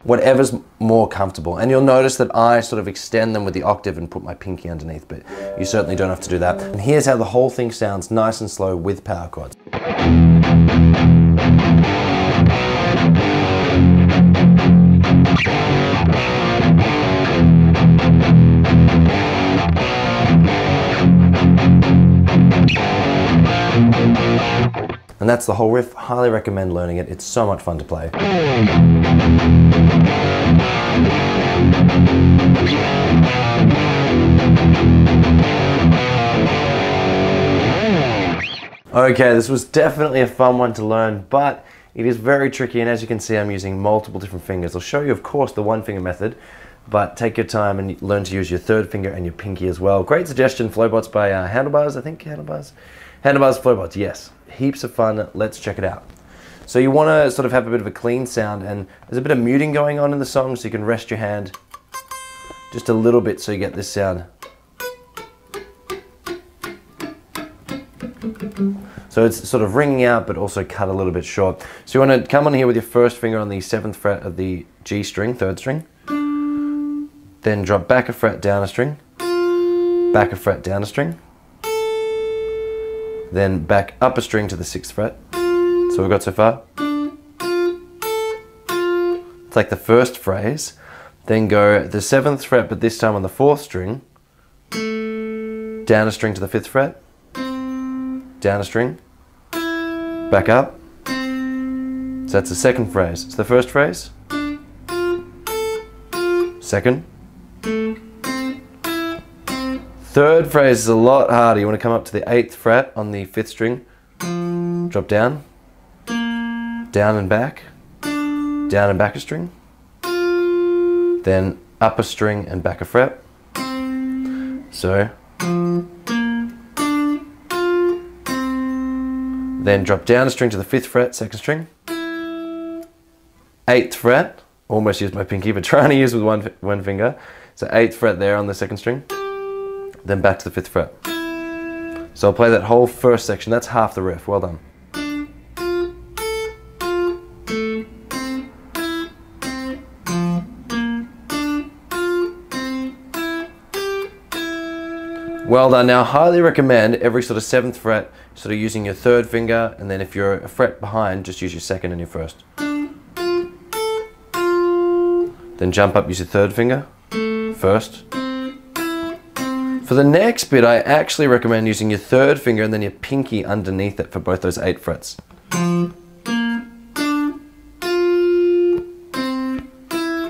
Whatever's more comfortable. And you'll notice that I sort of extend them with the octave and put my pinky underneath, but you certainly don't have to do that. And here's how the whole thing sounds nice and slow with power chords. And And that's the whole riff. Highly recommend learning it. It's so much fun to play. Okay, this was definitely a fun one to learn, but it is very tricky, and as you can see, I'm using multiple different fingers. I'll show you, of course, the one finger method, but take your time and learn to use your third finger and your pinky as well. Great suggestion, Flowbots by Handlebars, I think, Handlebars? Handlebars, Flowbots, yes. Heaps of fun, let's check it out. So you want to sort of have a bit of a clean sound, and there's a bit of muting going on in the song, so you can rest your hand just a little bit so you get this sound. So it's sort of ringing out, but also cut a little bit short. So you want to come on here with your first finger on the 7th fret of the G string, 3rd string. Then drop back a fret, down a string. Back a fret, down a string. Then back up a string to the 6th fret. So we've got so far. It's like the first phrase. Then go the 7th fret, but this time on the 4th string. Down a string to the 5th fret. Down a string. Back up. So that's the second phrase. It's the first phrase. Second. Third phrase is a lot harder. You want to come up to the 8th fret on the 5th string. Drop down. Down and back. Down and back a string. Then up a string and back a fret. So. Then drop down a string to the 5th fret, 2nd string. 8th fret, almost used my pinky, but trying to use with one finger. So 8th fret there on the 2nd string. Then back to the 5th fret. So I'll play that whole first section. That's half the riff. Well done. Well done. Now, highly recommend every sort of 7th fret, sort of using your 3rd finger, and then if you're a fret behind, just use your 2nd and your 1st. Then jump up, use your 3rd finger, 1st. For the next bit, I actually recommend using your 3rd finger and then your pinky underneath it for both those 8 frets.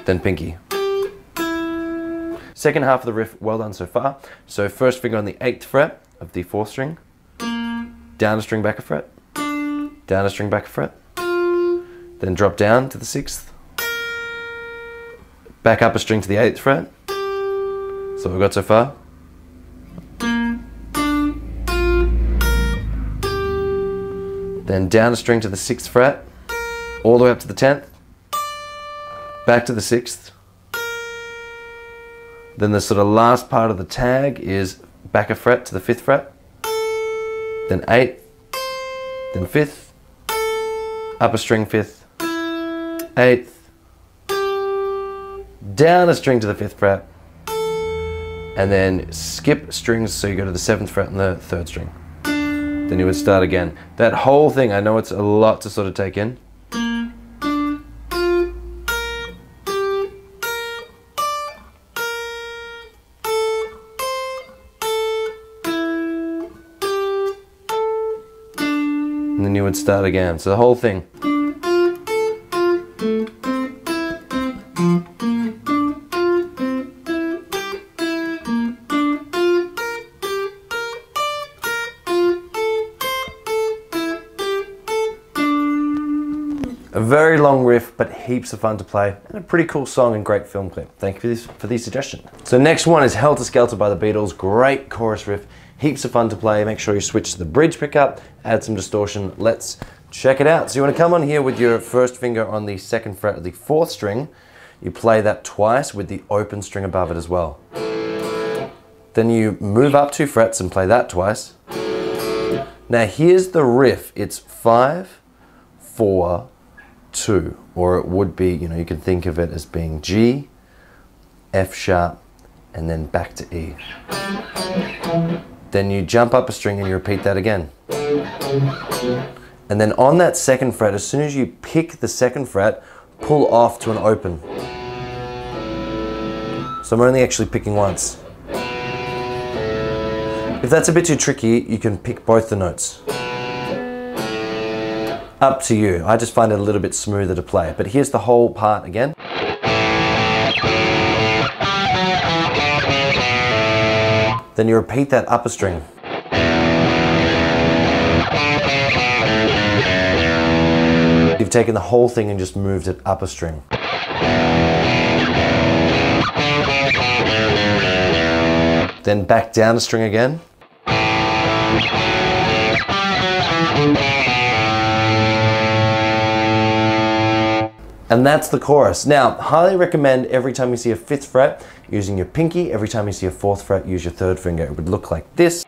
Then pinky. Second half of the riff, well done so far. So first finger on the 8th fret of the 4th string, down a string, back a fret, down a string, back a fret, then drop down to the 6th, back up a string to the 8th fret. So we've got so far. Then down a string to the 6th fret, all the way up to the 10th, back to the 6th. Then the sort of last part of the tag is back a fret to the 5th fret, then 8th, then 5th, up a string 5th, 8th, down a string to the 5th fret, and then skip strings so you go to the 7th fret and the 3rd string. Then you would start again. That whole thing, I know it's a lot to sort of take in. And then you would start again. So the whole thing. A very long riff, but heaps of fun to play, and a pretty cool song and great film clip. Thank you for the suggestion. So next one is Helter Skelter by the Beatles. Great chorus riff, heaps of fun to play. Make sure you switch to the bridge pickup, add some distortion. Let's check it out. So you want to come on here with your first finger on the 2nd fret of the 4th string. You play that twice with the open string above it as well. Then you move up 2 frets and play that twice. Now here's the riff. It's 5, 4, 2, or it would be, you can think of it as being G, F sharp, and then back to E. Then you jump up a string and you repeat that again. And then on that 2nd fret, as soon as you pick the 2nd fret, pull off to an open. So I'm only actually picking once. If that's a bit too tricky, you can pick both the notes. Up to you. I just find it a little bit smoother to play. But here's the whole part again. Then you repeat that upper string. You've taken the whole thing and just moved it upper string. Then back down a string again. And that's the chorus. Now, highly recommend every time you see a 5th fret, using your pinky. Every time you see a 4th fret, use your 3rd finger. It would look like this.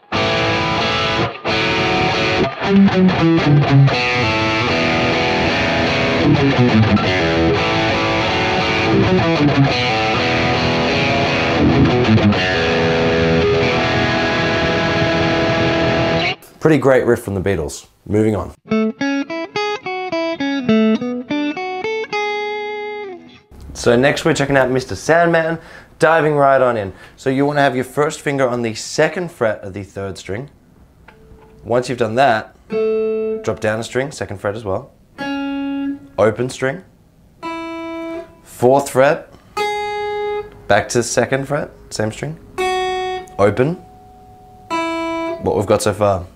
Pretty great riff from the Beatles. Moving on. So next we're checking out Mr. Sandman, diving right on in. So you want to have your 1st finger on the 2nd fret of the 3rd string. Once you've done that, drop down a string, 2nd fret as well. Open string. 4th fret. Back to 2nd fret, same string. Open. What we've got so far.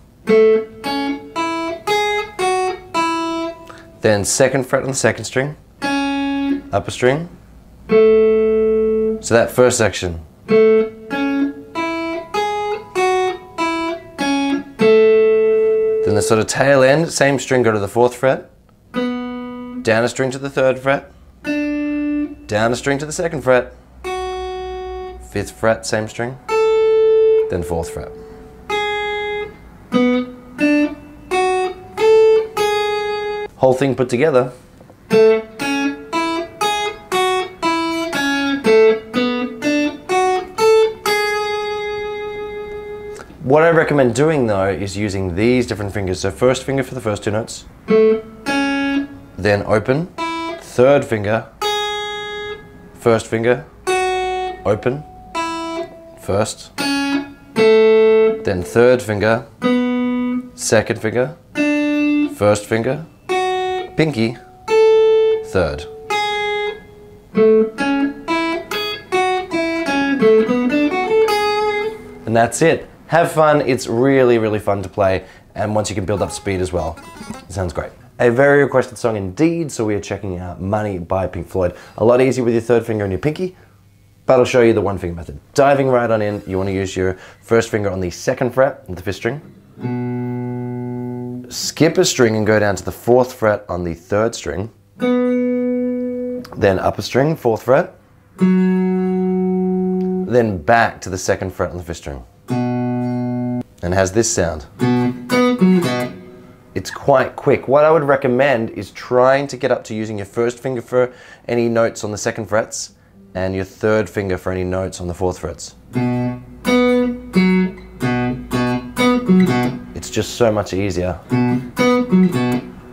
Then 2nd fret on the 2nd string. Upper string. So that first section. Then the sort of tail end, same string, go to the 4th fret. Down a string to the 3rd fret. Down a string to the 2nd fret. 5th fret, same string. Then 4th fret. Whole thing put together. What I recommend doing though is using these different fingers. So 1st finger for the first 2 notes, then open, 3rd finger, 1st finger, open, 1st, then 3rd finger, 2nd finger, 1st finger, pinky, 3rd. And that's it. Have fun, it's really, really fun to play, and once you can build up speed as well, it sounds great. A very requested song indeed, so we are checking out Money by Pink Floyd. A lot easier with your 3rd finger and your pinky, but I'll show you the 1 finger method. Diving right on in, you want to use your 1st finger on the 2nd fret of the 5th string. Skip a string and go down to the 4th fret on the 3rd string. Then upper string, 4th fret. Then back to the 2nd fret on the 5th string. And has this sound. It's quite quick. What I would recommend is trying to get up to using your 1st finger for any notes on the 2nd frets and your 3rd finger for any notes on the 4th frets. It's just so much easier.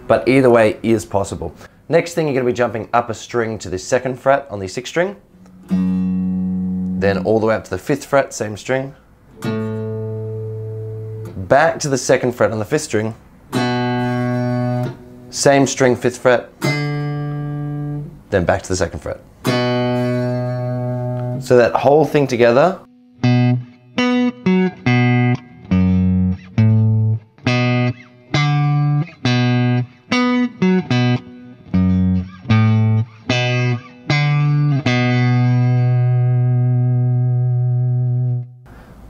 But either way is possible. Next thing, you're going to be jumping up a string to the 2nd fret on the 6th string. Then all the way up to the 5th fret, same string. Back to the 2nd fret on the 5th string. Same string, 5th fret. Then back to the 2nd fret. So that whole thing together.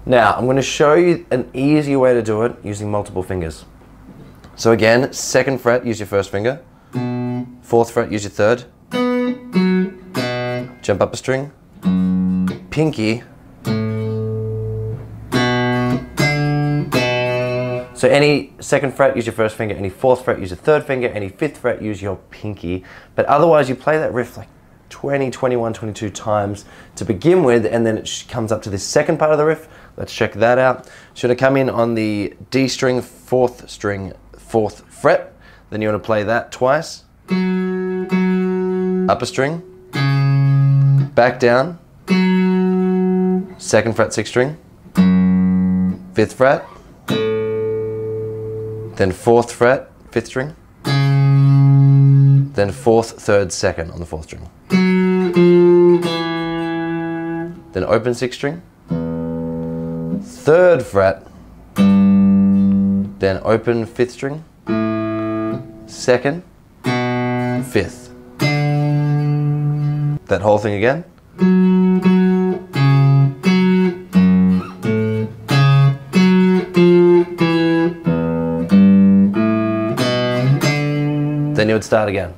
Now, I'm going to show you an easier way to do it using multiple fingers. So again, 2nd fret, use your 1st finger. 4th fret, use your 3rd. Jump up a string. Pinky. So any 2nd fret, use your 1st finger. Any 4th fret, use your 3rd finger. Any 5th fret, use your pinky. But otherwise, you play that riff like 20, 21, 22 times to begin with, and then it comes up to this 2nd part of the riff. Let's check that out. Should I come in on the D string, 4th string, 4th fret. Then you want to play that twice. Upper string. Back down. 2nd fret, 6th string. 5th fret. Then 4th fret, 5th string. then fourth, third, second on the fourth string. Then open sixth string, third fret, then open fifth string, second, fifth. That whole thing again. Then you would start again.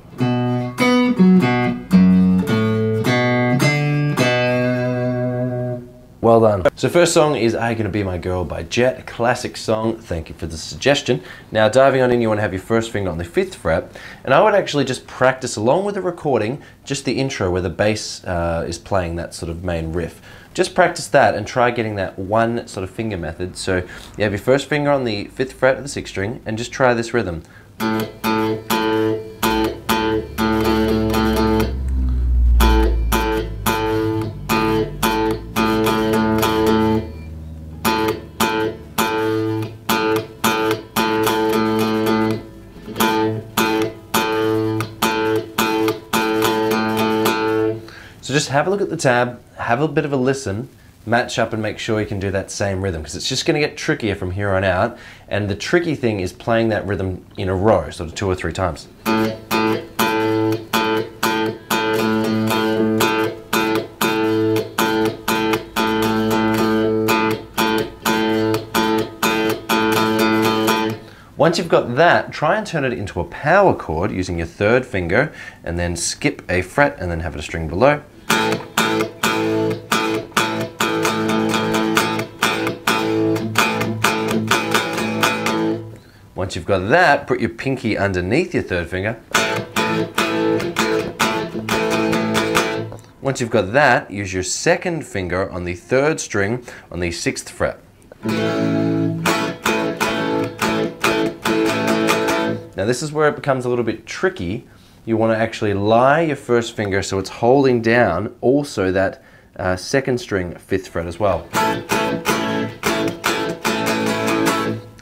Well done. So first song is Are You Gonna Be My Girl by Jet, a classic song. Thank you for the suggestion. Now diving on in, you want to have your first finger on the 5th fret, and I would actually just practice along with the recording, just the intro where the bass is playing that sort of main riff. Just practice that and try getting that one sort of finger method. So you have your first finger on the 5th fret of the 6th string and just try this rhythm. So just have a look at the tab, have a bit of a listen, match up and make sure you can do that same rhythm, because it's just going to get trickier from here on out, and the tricky thing is playing that rhythm in a row, sort of 2 or 3 times. Once you've got that, try and turn it into a power chord using your 3rd finger, and then skip a fret and then have it a string below. Once you've got that, put your pinky underneath your 3rd finger. Once you've got that, use your 2nd finger on the 3rd string on the 6th fret. Now this is where it becomes a little bit tricky. You want to actually lie your 1st finger so it's holding down also that 2nd string 5th fret as well.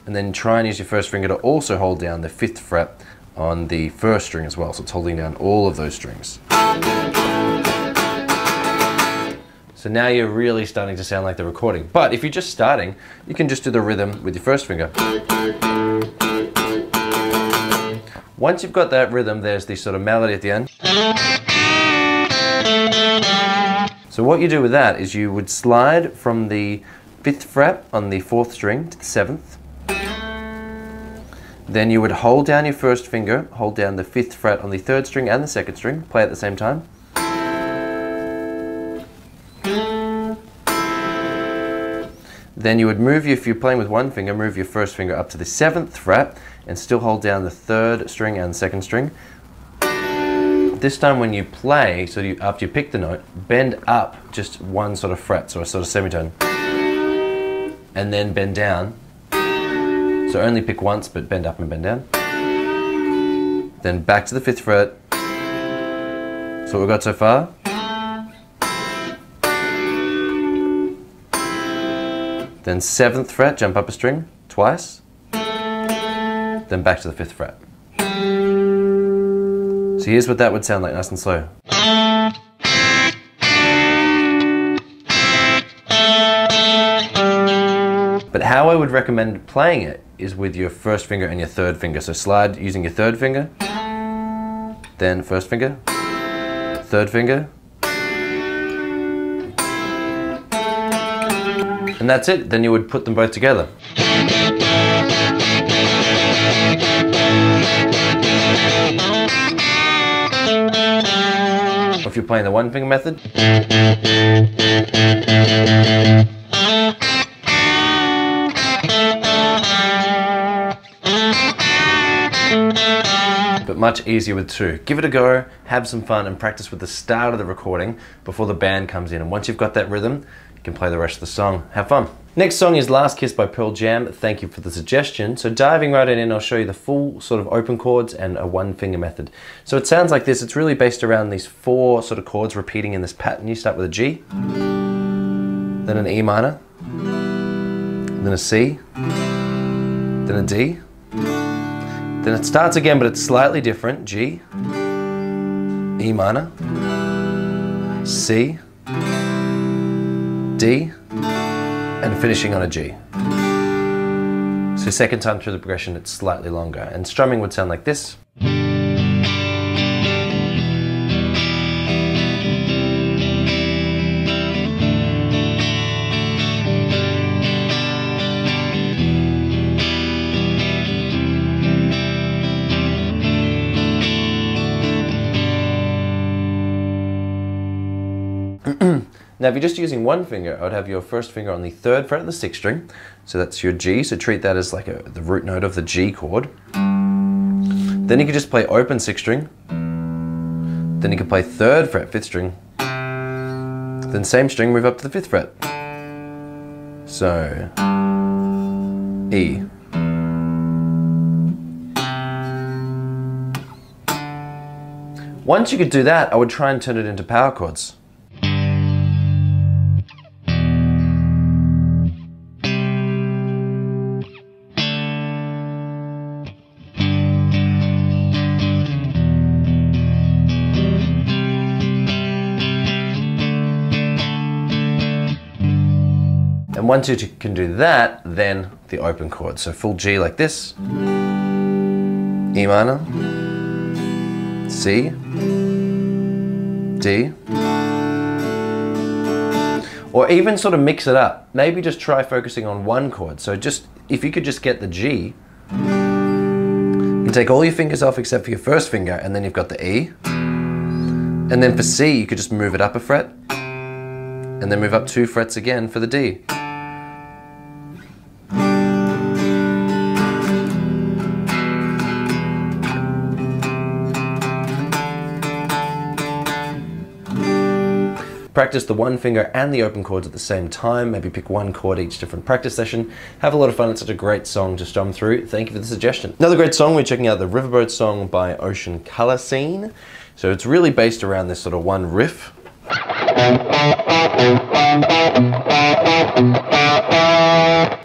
And then try and use your 1st finger to also hold down the 5th fret on the 1st string as well. So it's holding down all of those strings. So now you're really starting to sound like the recording. But if you're just starting, you can just do the rhythm with your 1st finger. Once you've got that rhythm, there's this sort of melody at the end. So what you do with that is you would slide from the 5th fret on the 4th string to the 7th. Then you would hold down your 1st finger, hold down the 5th fret on the 3rd string and the 2nd string, play at the same time. Then you would move, if you're playing with 1 finger, move your 1st finger up to the 7th fret and still hold down the 3rd string and 2nd string. This time when you play, so after you pick the note, bend up just 1 sort of fret, so a sort of semitone, and then bend down. So only pick once, but bend up and bend down. Then back to the 5th fret. So what we've got so far. Then 7th fret, jump up a string twice. Then back to the 5th fret. So here's what that would sound like, nice and slow. But how I would recommend playing it is with your 1st finger and your 3rd finger. So slide using your 3rd finger, then 1st finger, 3rd finger, and that's it. Then you would put them both together. Or if you're playing the 1 finger method. But much easier with 2. Give it a go, have some fun, and practice with the start of the recording before the band comes in. And once you've got that rhythm, you can play the rest of the song. Have fun. Next song is Last Kiss by Pearl Jam. Thank you for the suggestion. So diving right in, I'll show you the full sort of open chords and a 1 finger method. So it sounds like this. It's really based around these 4 sort of chords repeating in this pattern. You start with a G, then an E minor, then a C, then a D. Then it starts again, but it's slightly different. G, E minor, C, D, and finishing on a G. So second time through the progression, it's slightly longer. And strumming would sound like this. Now if you're just using one finger, I would have your first finger on the 3rd fret of the 6th string. So that's your G, so treat that as like the root note of the G chord. Then you could just play open 6th string. Then you can play 3rd fret, 5th string. Then same string, move up to the 5th fret. So, E. Once you could do that, I would try and turn it into power chords. And once you can do that, then the open chord. So full G like this, E minor, C, D, or even sort of mix it up. Maybe just try focusing on one chord. So just, if you could just get the G, you can take all your fingers off except for your first finger, and then you've got the E. And then for C, you could just move it up a fret, and then move up 2 frets again for the D. Practice the one finger and the open chords at the same time. Maybe pick one chord each different practice session. Have a lot of fun. It's such a great song to strum through. Thank you for the suggestion. Another great song, we're checking out the Riverboat song by Ocean Colour Scene. So it's really based around this sort of one riff.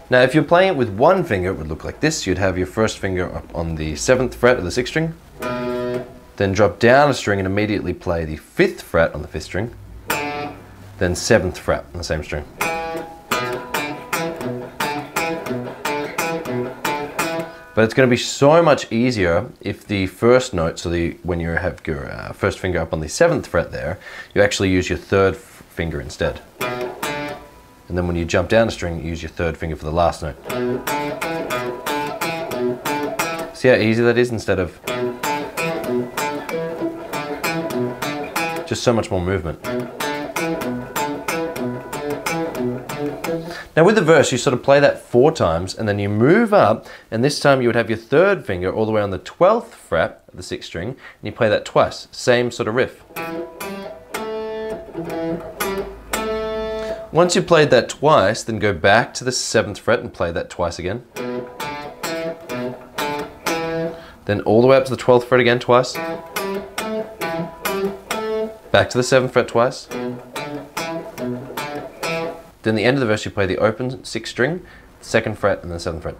Now if you're playing it with one finger, it would look like this. You'd have your first finger up on the 7th fret of the 6th string, then drop down a string and immediately play the 5th fret on the 5th string, then 7th fret on the same string. But it's going to be so much easier if the first note, so when you have your first finger up on the 7th fret there, you actually use your 3rd finger instead. And then when you jump down a string, you use your 3rd finger for the last note. See how easy that is instead of just so much more movement. Now with the verse, you sort of play that 4 times and then you move up, and this time you would have your 3rd finger all the way on the 12th fret of the 6th string, and you play that twice, same sort of riff. Once you've played that twice, then go back to the 7th fret and play that twice again. Then all the way up to the 12th fret again twice. Back to the 7th fret twice. Then the end of the verse, you play the open 6th string, 2nd fret, and then 7th fret.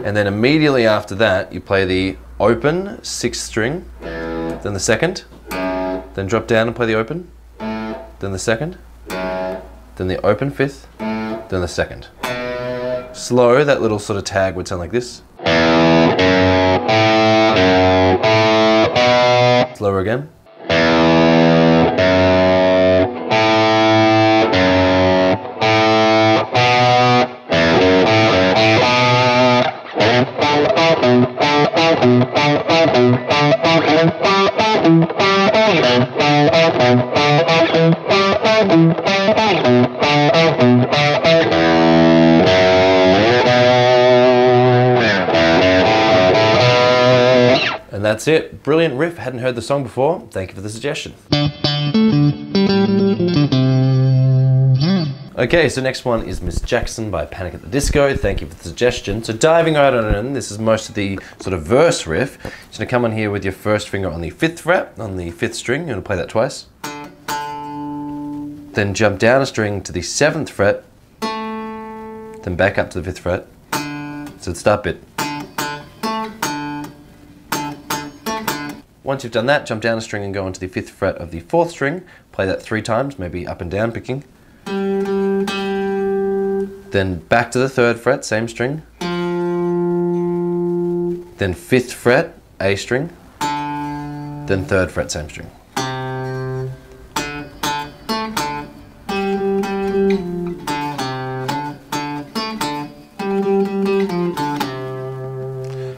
And then immediately after that, you play the open 6th string, then the 2nd, then drop down and play the open, then the 2nd, then the open 5th, then the 2nd. Slow, that little sort of tag would sound like this. Slower again. And that's it. Brilliant riff. Hadn't heard the song before. Thank you for the suggestion. Okay, so next one is Miss Jackson by Panic at the Disco. Thank you for the suggestion. So diving right on in, this is most of the sort of verse riff. You're going to come on here with your first finger on the 5th fret, on the 5th string. You're going to play that twice. Then jump down a string to the 7th fret, then back up to the 5th fret. So it's that bit. Once you've done that, jump down a string and go onto the 5th fret of the 4th string. Play that 3 times, maybe up and down picking. Then back to the 3rd fret, same string. Then 5th fret, A string. Then 3rd fret, same string.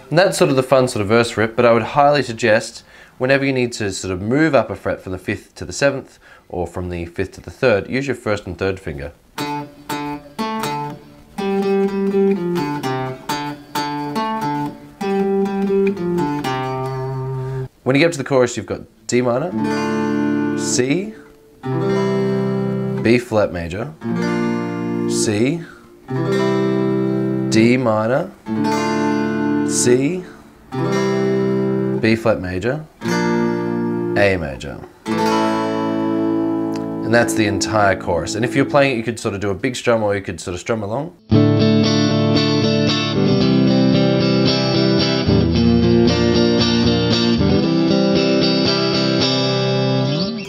And that's sort of the fun sort of verse rip, but I would highly suggest whenever you need to sort of move up a fret from the 5th to the 7th or from the 5th to the 3rd, use your 1st and 3rd finger. When you get up to the chorus, you've got D minor, C, B flat major, C, D minor, C, B flat major, A major. And that's the entire chorus. And if you're playing it, you could sort of do a big strum or you could sort of strum along.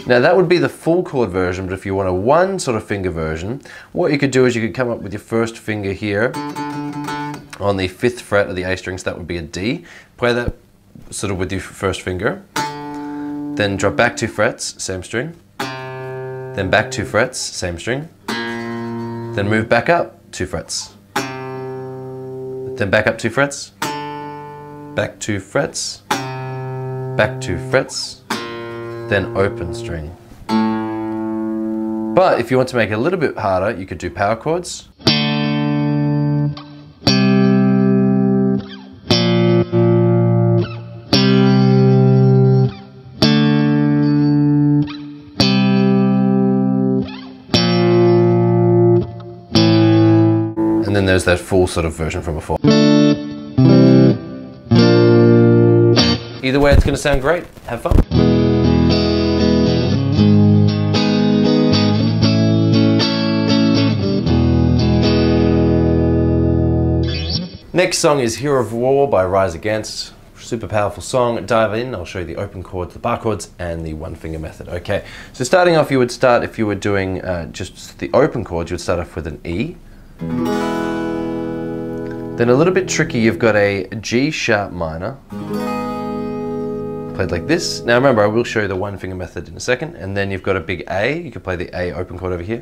Now that would be the full chord version, but if you want a one sort of finger version, what you could do is you could come up with your 1st finger here on the 5th fret of the A string, so that would be a D. Play that sort of with your 1st finger. Then drop back 2 frets, same string. Then back 2 frets, same string. Then move back up 2 frets. Then back up 2 frets. Back 2 frets. Back 2 frets. Then open string. But if you want to make it a little bit harder, you could do power chords. And then there's that full sort of version from before. Either way, it's going to sound great. Have fun. Next song is Hero of War by Rise Against. Super powerful song. Dive in, I'll show you the open chords, the bar chords, and the one finger method. Okay, so starting off, you would start, if you were doing just the open chords, you would start off with an E. Then a little bit tricky, you've got a G sharp minor, played like this. Now remember, I will show you the one finger method in a second, and then you've got a big A, you could play the A open chord over here,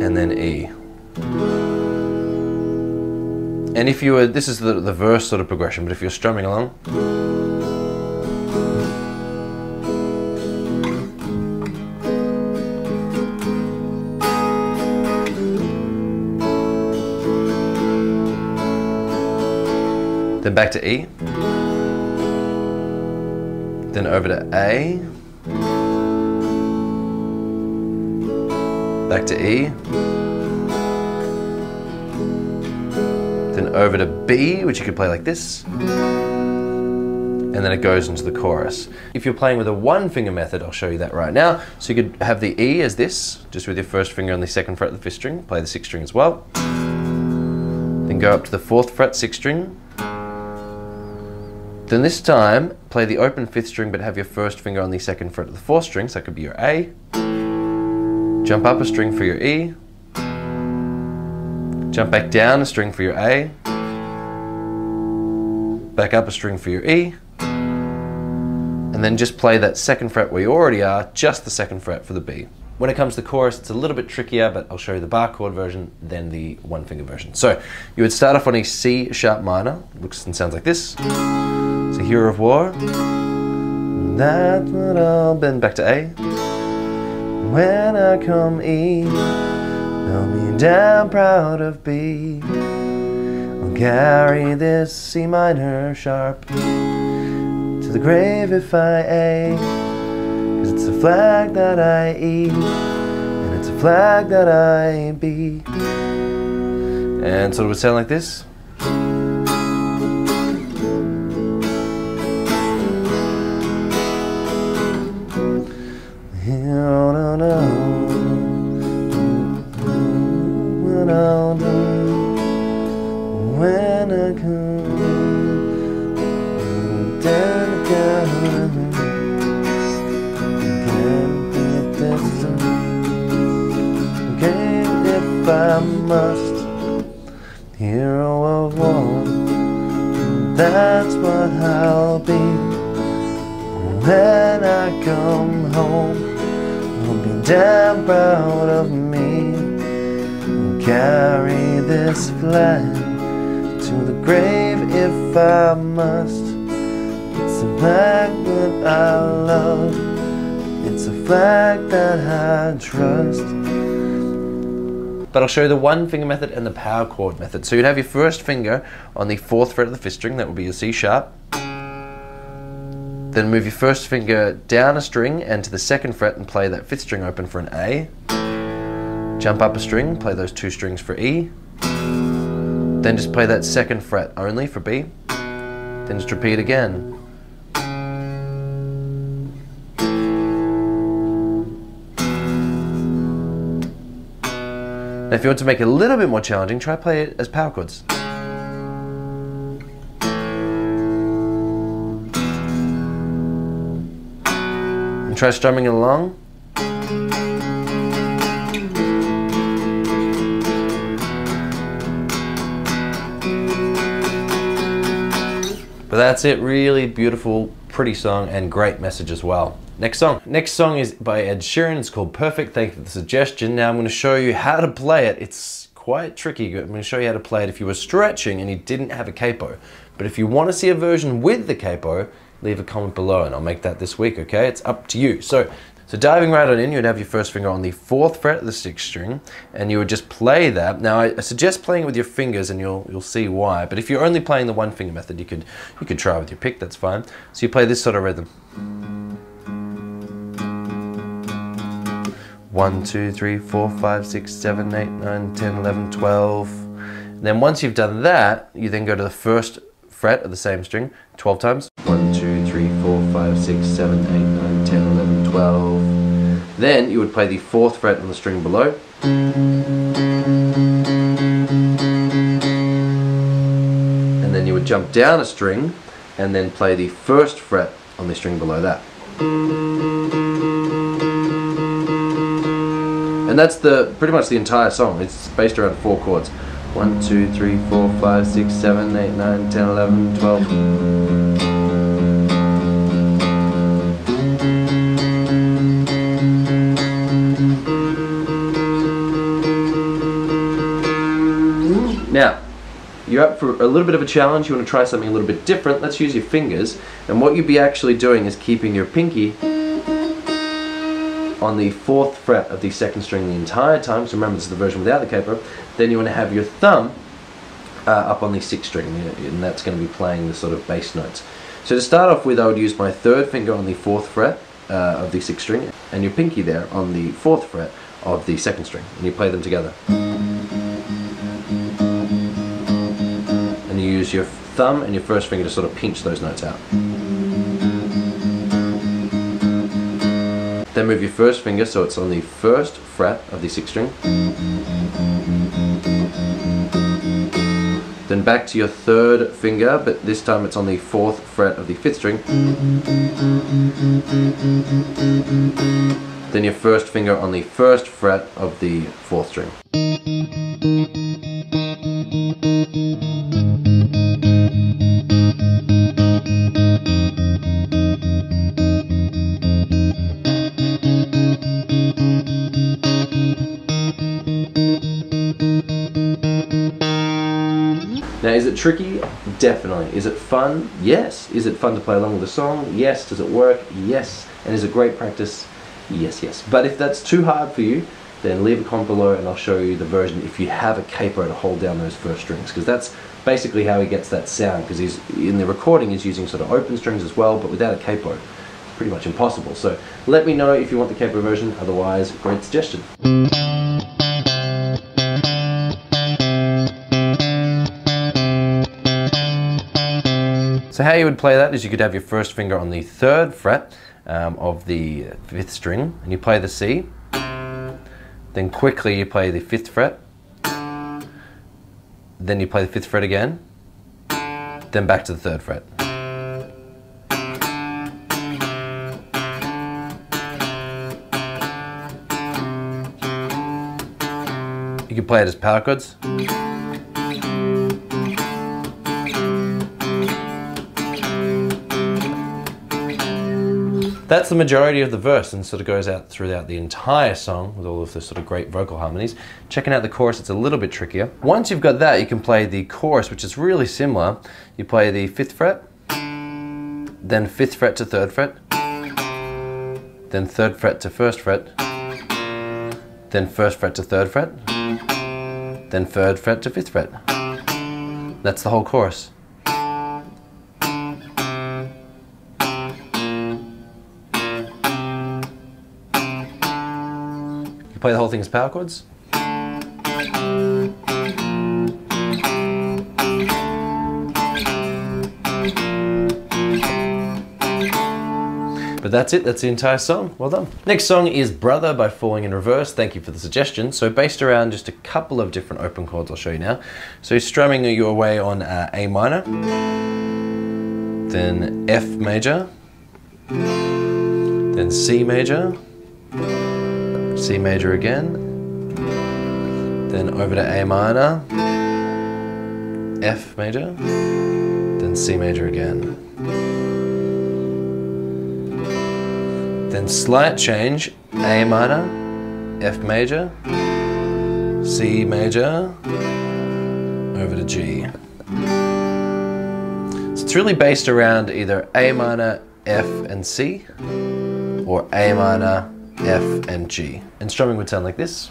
and then E. And if you were, this is the verse sort of progression, but if you're strumming along, then back to E, then over to A, back to E, then over to B, which you could play like this, and then it goes into the chorus. If you're playing with a one finger method, I'll show you that right now. So you could have the E as this, just with your 1st finger on the 2nd fret of the 5th string, play the 6th string as well. Then go up to the 4th fret, 6th string. Then this time, play the open 5th string, but have your 1st finger on the 2nd fret of the 4th string, so that could be your A. Jump up a string for your E. Jump back down a string for your A, back up a string for your E, and then just play that 2nd fret where you already are, just the 2nd fret for the B. When it comes to the chorus, it's a little bit trickier, but I'll show you the bar chord version, then the one finger version. So you would start off on a C sharp minor, looks and sounds like this. It's a Hero of War. That's what I'll bend back to A. When I come E, I'll be down proud of B. I'll carry this C minor sharp to the grave if I A. 'Cause it's a flag that I E, and it's a flag that I B. And so it would sound like this. When I come down Again, if I must, hero of war, that's what I'll be. When I come home, I'll be damn proud of me. Carry this flag to the grave if I must. It's a flag that I love, it's a flag that I trust. But I'll show you the one finger method and the power chord method. So you'd have your first finger on the 4th fret of the 5th string, that will be your C sharp. Then move your first finger down a string and to the 2nd fret and play that 5th string open for an A. Jump up a string, play those 2 strings for E. Then just play that 2nd fret only for B. Then just repeat again. Now if you want to make it a little bit more challenging, try play it as power chords. And try strumming it along. But that's it, really beautiful, pretty song and great message as well. Next song. Next song is by Ed Sheeran. It's called Perfect. Thank you for the suggestion. Now I'm going to show you how to play it. It's quite tricky. I'm going to show you how to play it if you were stretching and you didn't have a capo. But if you want to see a version with the capo, leave a comment below and I'll make that this week, okay? It's up to you. So diving right on in, you'd have your first finger on the 4th fret of the 6th string and you would just play that. Now I suggest playing it with your fingers and you'll see why. But if you're only playing the one finger method, you could try with your pick, that's fine. So you play this sort of rhythm. 1, 2, 3, 4, 5, 6, 7, 8, 9, 10, 11, 12. And then once you've done that, you then go to the 1st fret of the same string 12 times. 1, 2, 3, 4, 5, 6, 7, 8, 9, 10, 11, 12. Then you would play the 4th fret on the string below. And then you would jump down a string and then play the 1st fret on the string below that. And that's pretty much the entire song. It's based around 4 chords. 1, 2, 3, 4, 5, 6, 7, 8, 9, 10, 11, 12. Now, you're up for a little bit of a challenge. You want to try something a little bit different. Let's use your fingers. And what you'd be actually doing is keeping your pinky on the 4th fret of the 2nd string the entire time. So remember, this is the version without the capo. Then you want to have your thumb up on the 6th string, and that's going to be playing the sort of bass notes. So to start off with, I would use my 3rd finger on the 4th fret of the 6th string, and your pinky there on the 4th fret of the 2nd string, and you play them together. And you use your thumb and your 1st finger to sort of pinch those notes out. Then move your 1st finger so it's on the 1st fret of the 6th string. Then back to your 3rd finger, but this time it's on the 4th fret of the 5th string. Then your 1st finger on the 1st fret of the 4th string. Now, is it tricky? Definitely. Is it fun? Yes. Is it fun to play along with the song? Yes. Does it work? Yes. And is it great practice? Yes, yes. But if that's too hard for you, then leave a comment below and I'll show you the version if you have a capo to hold down those 1st strings, because that's basically how he gets that sound, because he's in the recording he's using sort of open strings as well, but without a capo, it's pretty much impossible. So let me know if you want the capo version, otherwise, great suggestion. So how you would play that is you could have your 1st finger on the 3rd fret of the 5th string, and you play the C. Then quickly you play the 5th fret. Then you play the 5th fret again. Then back to the 3rd fret. You can play it as power chords. That's the majority of the verse and sort of goes out throughout the entire song with all of the sort of great vocal harmonies. Checking out the chorus, it's a little bit trickier. Once you've got that, you can play the chorus, which is really similar. You play the 5th fret, then 5th fret to 3rd fret, then 3rd fret to 1st fret, then 1st fret to 3rd fret, then 3rd fret to 5th fret. That's the whole chorus. Play the whole thing as power chords. But that's it, that's the entire song. Well done. Next song is Brother by Falling in Reverse. Thank you for the suggestion. So based around just a couple of different open chords, I'll show you now. So strumming your way on A minor, then F major, then C major, C major again, then over to A minor, F major, then C major again. Then slight change, A minor, F major, C major, over to G. So it's really based around either A minor, F and C, or A minor, F and G. And strumming would sound like this.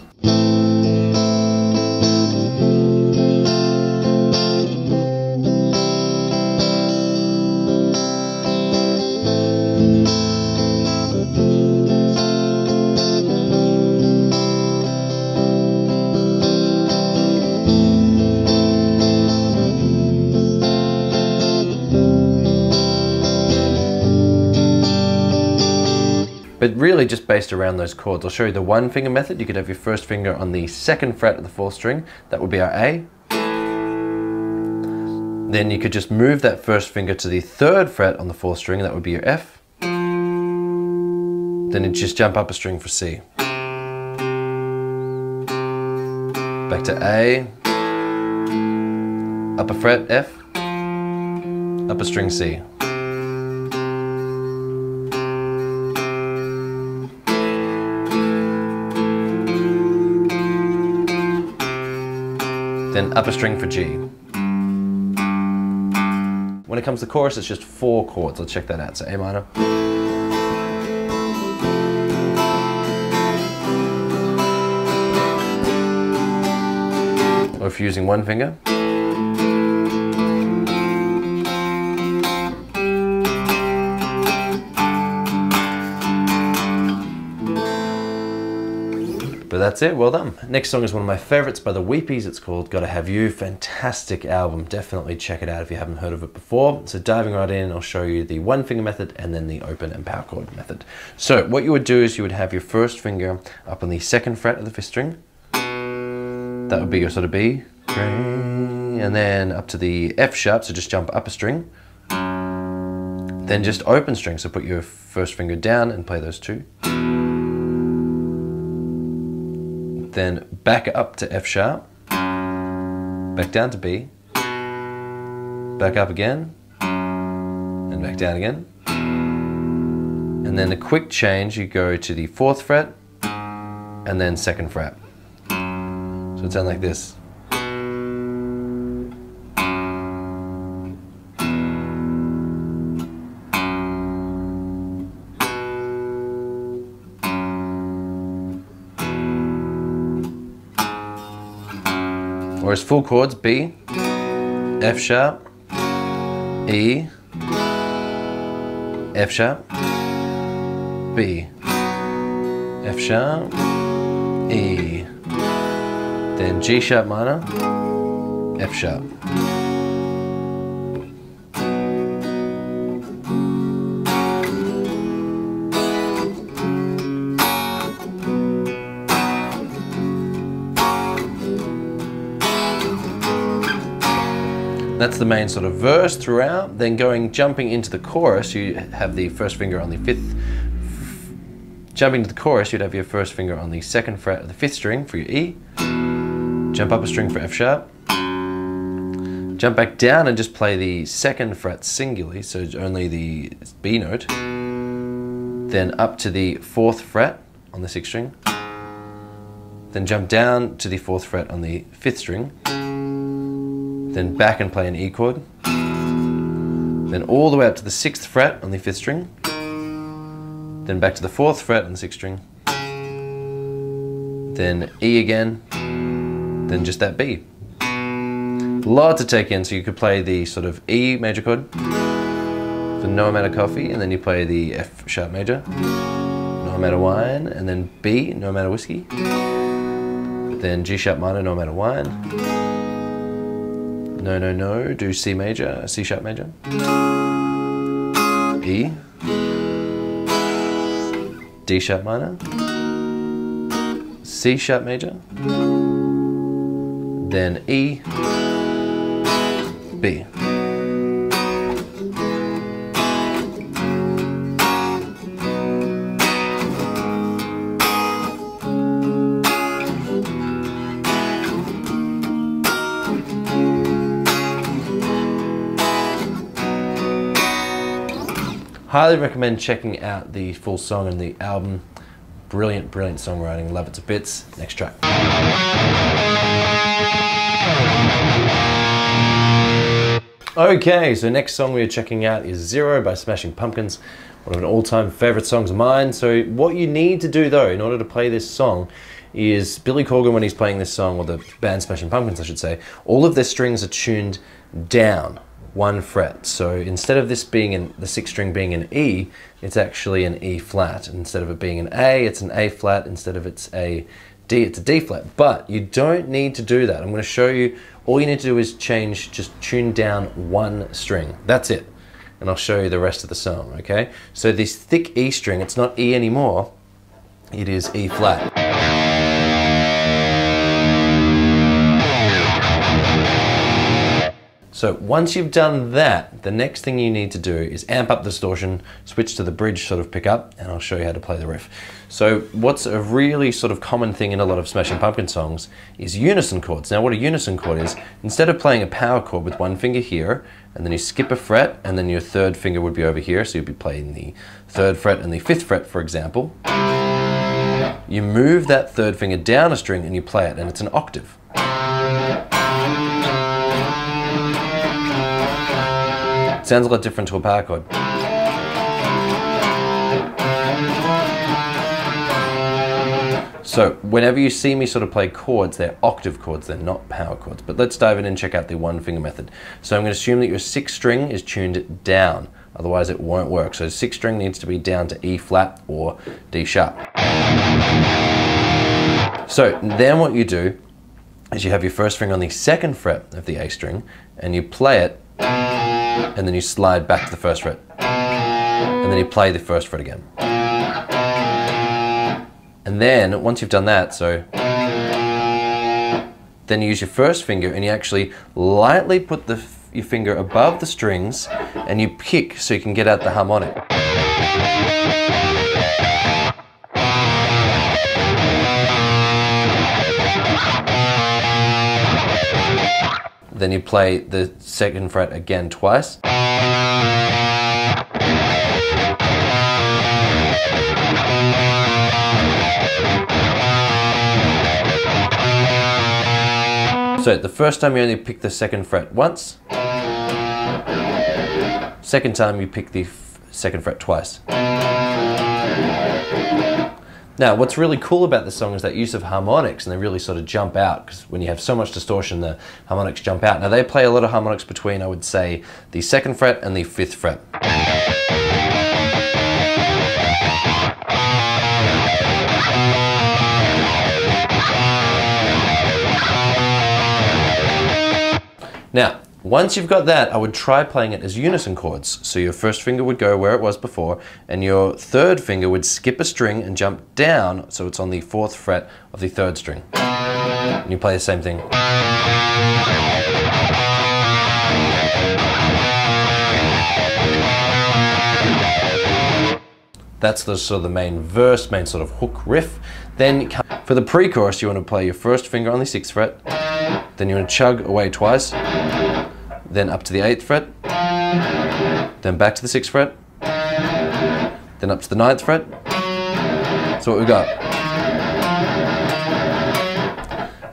But really just based around those chords. I'll show you the 1-finger method. You could have your first finger on the 2nd fret of the 4th string. That would be our A. Then you could just move that first finger to the 3rd fret on the 4th string. That would be your F. Then you just jump up a string for C. Back to A. Upper fret F. Upper string C. Then upper string for G. When it comes to chorus, it's just 4 chords. Let's check that out. So A minor. Or if you're using 1 finger. But that's it, well done. Next song is one of my favorites by the Weepies. It's called Gotta Have You. Fantastic album. Definitely check it out if you haven't heard of it before. So diving right in, I'll show you the 1-finger method and then the open and power chord method. So what you would do is you would have your first finger up on the 2nd fret of the 5th string. That would be your sort of B. And then up to the F sharp, so just jump up a string. Then just open string, so put your first finger down and play those 2. Then back up to F sharp, back down to B, back up again, and back down again. And then a quick change, you go to the 4th fret, and then 2nd fret. So it sounds like this. Whereas full chords, B, F sharp, E, F sharp, B, F sharp, E, then G sharp minor, F sharp. That's the main sort of verse throughout. Then jumping into the chorus, you have the first finger on the 5th. Jumping to the chorus, you'd have your first finger on the 2nd fret of the 5th string for your E. jump up a string for F sharp, jump back down and just play the 2nd fret singularly, so only the B note, then up to the 4th fret on the 6th string, then jump down to the 4th fret on the 5th string, then back and play an E chord, then all the way up to the 6th fret on the 5th string, then back to the 4th fret on the 6th string, then E again, then just that B. Lot to take in, so you could play the sort of E major chord for no amount of coffee, and then you play the F sharp major, no amount of wine, and then B, no amount of whiskey, then G sharp minor, no amount of wine, no, no, no, do C major, C sharp major, E, D sharp minor, C sharp major, then E, B. Highly recommend checking out the full song and the album. Brilliant, brilliant songwriting. Love it to bits. Next track. Okay, so next song we're checking out is Zero by Smashing Pumpkins, one of an all-time favorite songs of mine. So what you need to do though, in order to play this song, is Billy Corgan, when he's playing this song, or the band Smashing Pumpkins I should say, all of their strings are tuned down 1 fret. So instead of this being in the 6th string being an E, it's actually an E flat. Instead of it being an A, it's an A flat. Instead of it's a D, it's a D flat. But you don't need to do that. I'm going to show you. All you need to do is just tune down 1 string. That's it. And I'll show you the rest of the song, okay? So this thick E string, it's not E anymore. It is E flat. So once you've done that, the next thing you need to do is amp up the distortion, switch to the bridge sort of pickup, and I'll show you how to play the riff. So what's a really sort of common thing in a lot of Smashing Pumpkins songs is unison chords. Now what a unison chord is, instead of playing a power chord with 1 finger here, and then you skip a fret, and then your 3rd finger would be over here, so you'd be playing the 3rd fret and the 5th fret, for example. You move that 3rd finger down a string and you play it, and it's an octave. Sounds a lot different to a power chord. So whenever you see me sort of play chords, they're octave chords, they're not power chords. But let's dive in and check out the 1 finger method. So I'm going to assume that your 6th string is tuned down, otherwise it won't work. So 6th string needs to be down to E flat or D sharp. So then what you do is you have your 1st finger on the 2nd fret of the A string, and you play it, and then you slide back to the 1st fret, and then you play the 1st fret again. And then once you've done that, so then you use your 1st finger and you actually lightly put your finger above the strings and you pick so you can get out the harmonic. Then you play the 2nd fret again twice. So the first time you only pick the 2nd fret once. 2nd time you pick the 2nd fret twice. Now, what's really cool about this song is that use of harmonics, and they really sort of jump out, because when you have so much distortion, the harmonics jump out. Now, they play a lot of harmonics between, I would say, the 2nd fret and the 5th fret. Now, once you've got that, I would try playing it as unison chords. So your 1st finger would go where it was before, and your 3rd finger would skip a string and jump down, so it's on the 4th fret of the 3rd string. And you play the same thing. That's the sort of the main verse, main sort of hook riff. Then for the pre-chorus, you want to play your 1st finger on the 6th fret, Then you want to chug away twice, then up to the 8th fret, then back to the 6th fret, then up to the 9th fret. That's what we've got.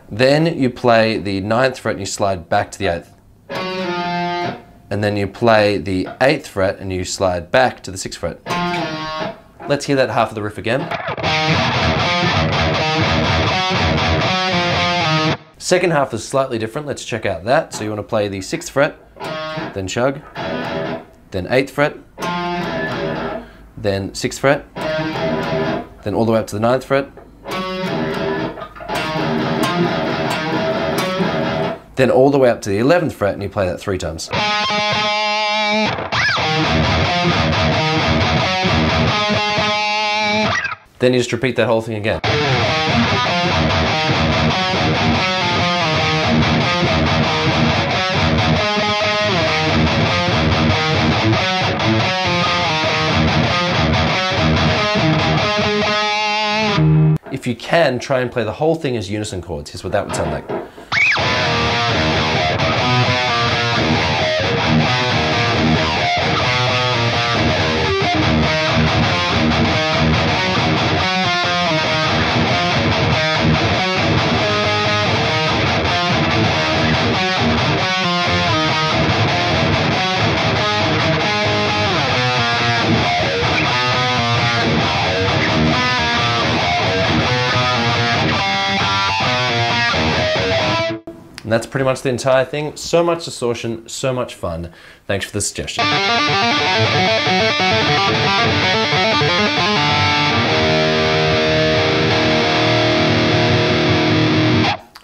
Then you play the 9th fret and you slide back to the 8th. And then you play the 8th fret and you slide back to the 6th fret. Let's hear that half of the riff again. Second half is slightly different. Let's check out that. So you want to play the 6th fret, then chug, then 8th fret, then 6th fret, then all the way up to the 9th fret, then all the way up to the 11th fret, and you play that 3 times. Then you just repeat that whole thing again. If you can, try and play the whole thing as unison chords. Here's what that would sound like. And that's pretty much the entire thing. So much distortion, so much fun. Thanks for the suggestion.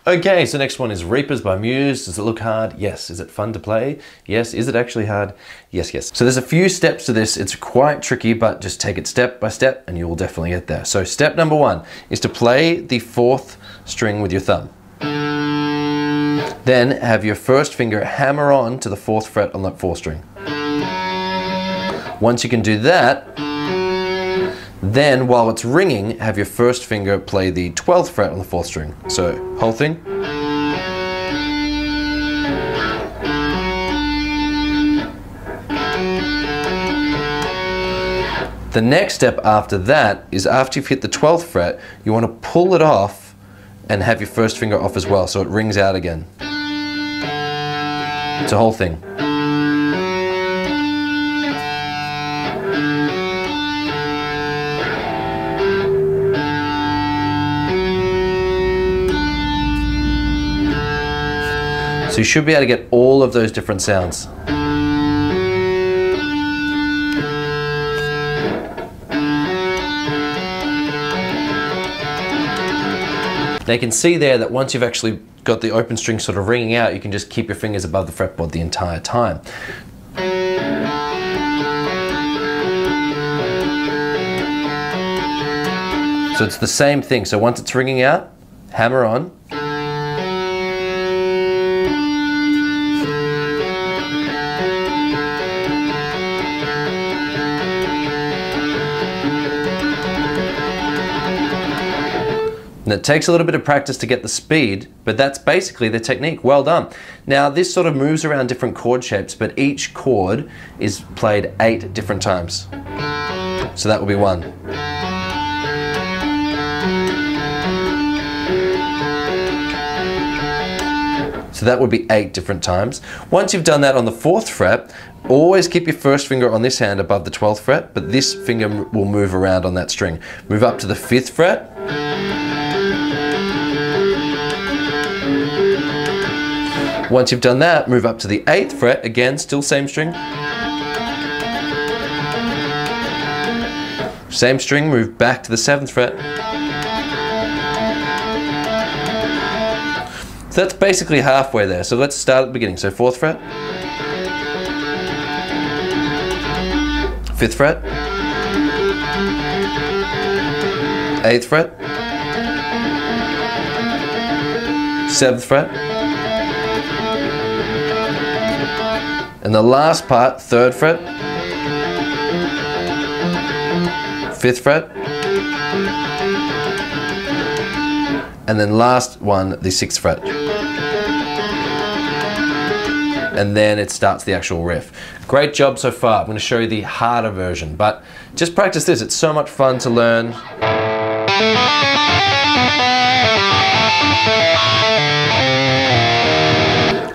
Okay, so next one is Reapers by Muse. Does it look hard? Yes. Is it fun to play? Yes. Is it actually hard? Yes, yes. So there's a few steps to this. It's quite tricky, but just take it step by step and you will definitely get there. So step number 1 is to play the 4th string with your thumb. Then have your first finger hammer on to the 4th fret on that 4th string. Once you can do that, then while it's ringing, have your first finger play the 12th fret on the 4th string. So, whole thing. The next step after that is after you've hit the 12th fret, you want to pull it off and have your first finger off as well, so it rings out again. It's a whole thing. So you should be able to get all of those different sounds. Now you can see there that once you've actually got the open string sort of ringing out, you can just keep your fingers above the fretboard the entire time. So it's the same thing. So once it's ringing out, hammer on. And it takes a little bit of practice to get the speed, but that's basically the technique. Well done. Now this sort of moves around different chord shapes, but each chord is played 8 different times. So that will be 1. So that would be 8 different times. Once you've done that on the 4th fret, always keep your first finger on this hand above the 12th fret, but this finger will move around on that string. Move up to the 5th fret. Once you've done that, move up to the 8th fret, again, still same string. Same string, move back to the 7th fret. So that's basically halfway there. So let's start at the beginning. So 4th fret, 5th fret, 8th fret, 7th fret, and the last part, 3rd fret, 5th fret, and then last one, the 6th fret. and then it starts the actual riff. Great job so far. I'm going to show you the harder version, but just practice this. It's so much fun to learn.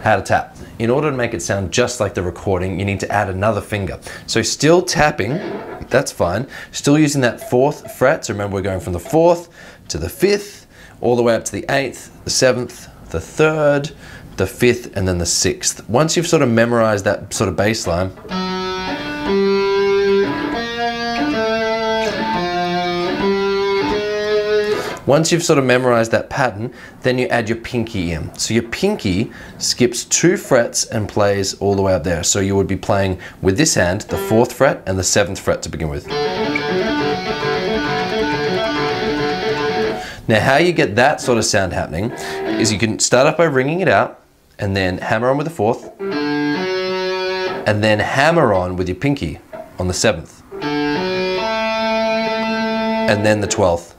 How to tap. In order to make it sound just like the recording, you need to add another finger. So still tapping, that's fine. Still using that 4th fret. So remember, we're going from the 4th to the 5th, all the way up to the 8th, the 7th, the 3rd, the 5th, and then the 6th. Once you've sort of memorized that sort of bass line, once you've sort of memorized that pattern, then you add your pinky in. So your pinky skips 2 frets and plays all the way up there. So you would be playing with this hand, the 4th fret and the 7th fret to begin with. Now how you get that sort of sound happening is you can start off by ringing it out and then hammer on with the 4th and then hammer on with your pinky on the 7th and then the 12th.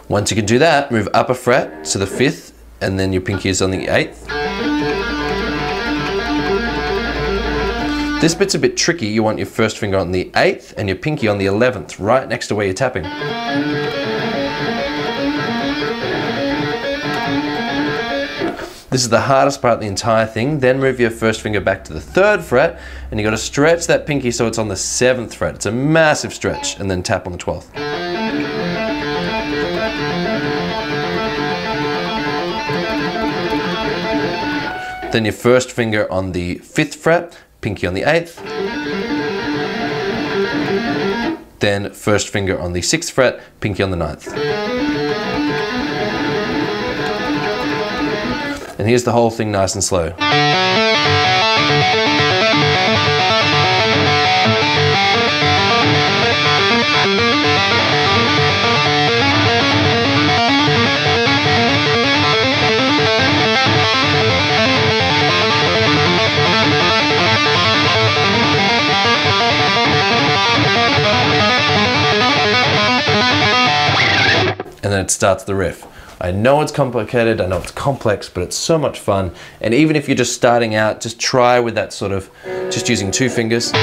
Once you can do that, move up a fret to the 5th, and then your pinky is on the 8th. This bit's a bit tricky. You want your first finger on the 8th and your pinky on the 11th, right next to where you're tapping. This is the hardest part of the entire thing. Then move your first finger back to the 3rd fret, and you got to stretch that pinky so it's on the 7th fret. It's a massive stretch, and then tap on the 12th. Then your first finger on the 5th fret, pinky on the 8th. Then first finger on the 6th fret, pinky on the 9th. And here's the whole thing nice and slow. And then it starts the riff. I know it's complicated, I know it's complex, but it's so much fun. And even if you're just starting out, just try with that sort of, just using 2 fingers.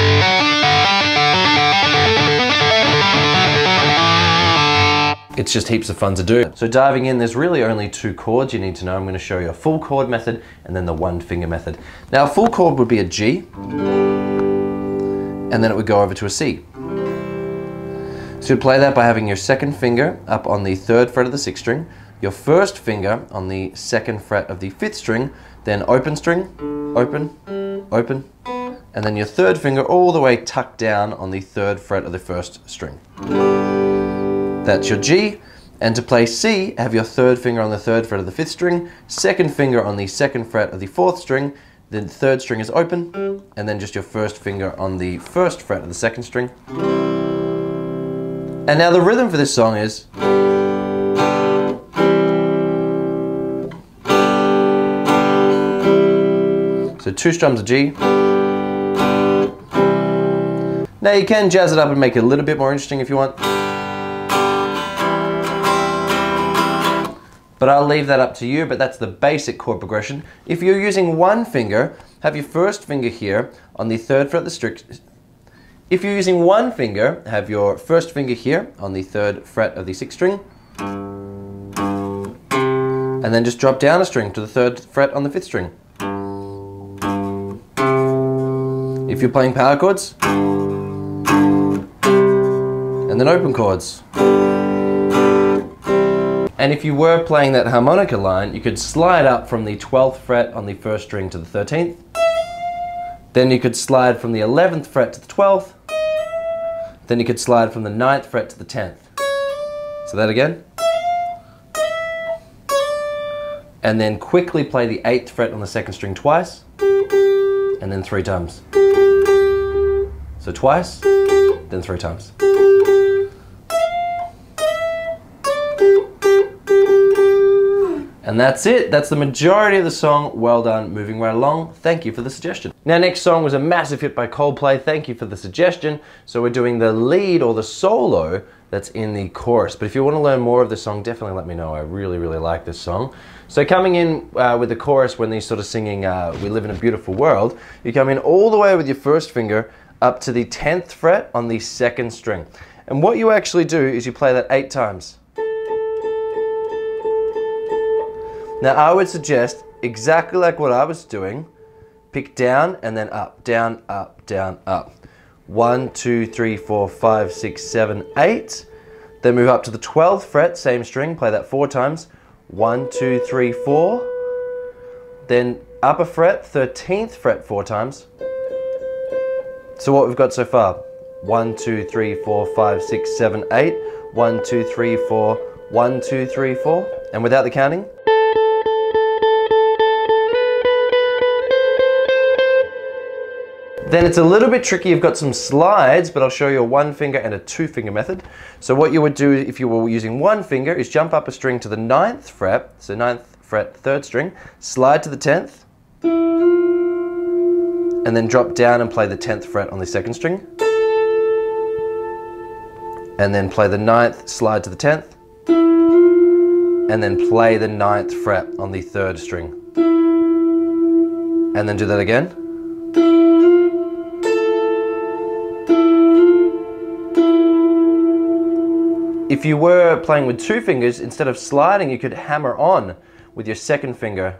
It's just heaps of fun to do. So diving in, there's really only 2 chords you need to know. I'm going to show you a full chord method and then the 1 finger method. Now a full chord would be a G, and then it would go over to a C. So you'd play that by having your 2nd finger up on the 3rd fret of the 6th string, your 1st finger on the 2nd fret of the 5th string, then open string, open, open, and then your 3rd finger all the way tucked down on the 3rd fret of the 1st string. That's your G. And to play C, have your 3rd finger on the 3rd fret of the 5th string, 2nd finger on the 2nd fret of the 4th string, the 3rd string is open, and then just your 1st finger on the 1st fret of the 2nd string. And now the rhythm for this song is so 2 strums of G. Now you can jazz it up and make it a little bit more interesting if you want. But I'll leave that up to you, but that's the basic chord progression. If you're using 1 finger, have your 1st finger here on the 3rd fret of the string. If you're using 1 finger, have your 1st finger here on the 3rd fret of the 6th string, and then just drop down a string to the 3rd fret on the 5th string. If you're playing power chords, and then open chords. And if you were playing that harmonica line, you could slide up from the 12th fret on the 1st string to the 13th. Then you could slide from the 11th fret to the 12th. Then you could slide from the 9th fret to the 10th. So that again. And then quickly play the 8th fret on the 2nd string twice. And then 3 times. So twice, then 3 times. And that's it. That's the majority of the song. Well done. Moving right along. Thank you for the suggestion. Now, next song was a massive hit by Coldplay. Thank you for the suggestion. So we're doing the lead or the solo that's in the chorus. But if you want to learn more of the song, definitely let me know. I really, really like this song. So coming in with the chorus, when he's sort of singing We Live in a Beautiful World, you come in all the way with your first finger up to the 10th fret on the 2nd string. And what you actually do is you play that 8 times. Now I would suggest, exactly like what I was doing, pick down and then up, down, up, down, up. 1, 2, 3, 4, 5, 6, 7, 8. Then move up to the 12th fret, same string, play that 4 times. 1, 2, 3, 4. Then upper fret, 13th fret 4 times. So what we've got so far, 1, 2, 3, 4, 5, 6, 7, 8. 1, 2, 3, 4, 1, 2, 3, 4. And without the counting. Then it's a little bit tricky, you've got some slides, but I'll show you a 1 finger and a 2 finger method. So what you would do if you were using 1 finger is jump up a string to the 9th fret, so 9th fret, 3rd string, slide to the 10th, and then drop down and play the 10th fret on the 2nd string. And then play the 9th, slide to the 10th, and then play the 9th fret on the 3rd string. And then do that again. If you were playing with 2 fingers, instead of sliding, you could hammer on with your 2nd finger.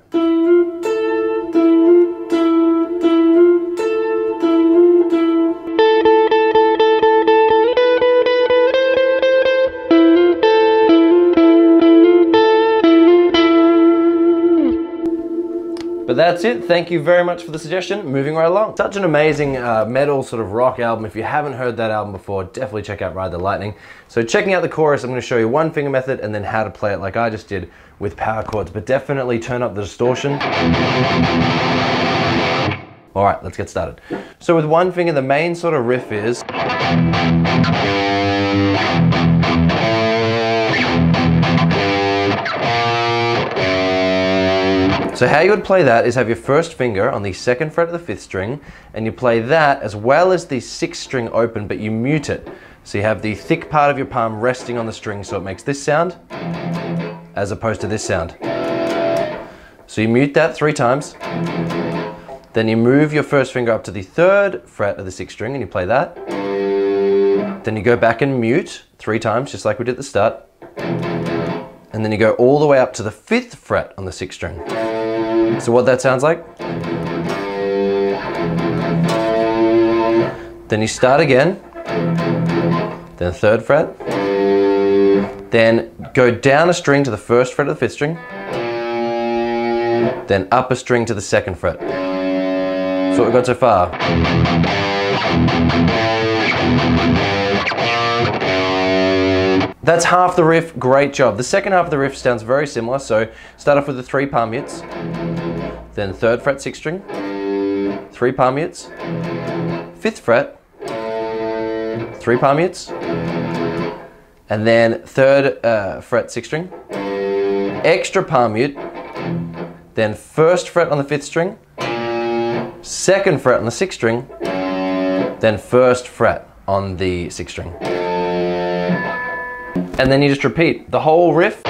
But that's it. Thank you very much for the suggestion. Moving right along. Such an amazing metal sort of rock album. If you haven't heard that album before, definitely check out Ride the Lightning. So checking out the chorus, I'm going to show you 1 finger method and then how to play it like I just did with power chords. But definitely turn up the distortion. All right, let's get started. So with 1 finger, the main sort of riff is... So how you would play that is have your first finger on the 2nd fret of the 5th string, and you play that as well as the 6th string open, but you mute it. So you have the thick part of your palm resting on the string, so it makes this sound, as opposed to this sound. So you mute that 3 times, then you move your first finger up to the 3rd fret of the 6th string, and you play that. Then you go back and mute 3 times, just like we did at the start. And then you go all the way up to the 5th fret on the 6th string. So what that sounds like? Then you start again, then 3rd fret, then go down a string to the 1st fret of the 5th string, then up a string to the 2nd fret. So what we've got so far. That's half the riff, great job. The second half of the riff sounds very similar, so start off with the 3 palm mutes, then 3rd fret 6th string, 3 palm mutes, 5th fret, 3 palm mutes, and then 3rd fret 6th string, extra palm mute, then 1st fret on the 5th string, 2nd fret on the 6th string, then 1st fret on the 6th string. And then you just repeat the whole riff.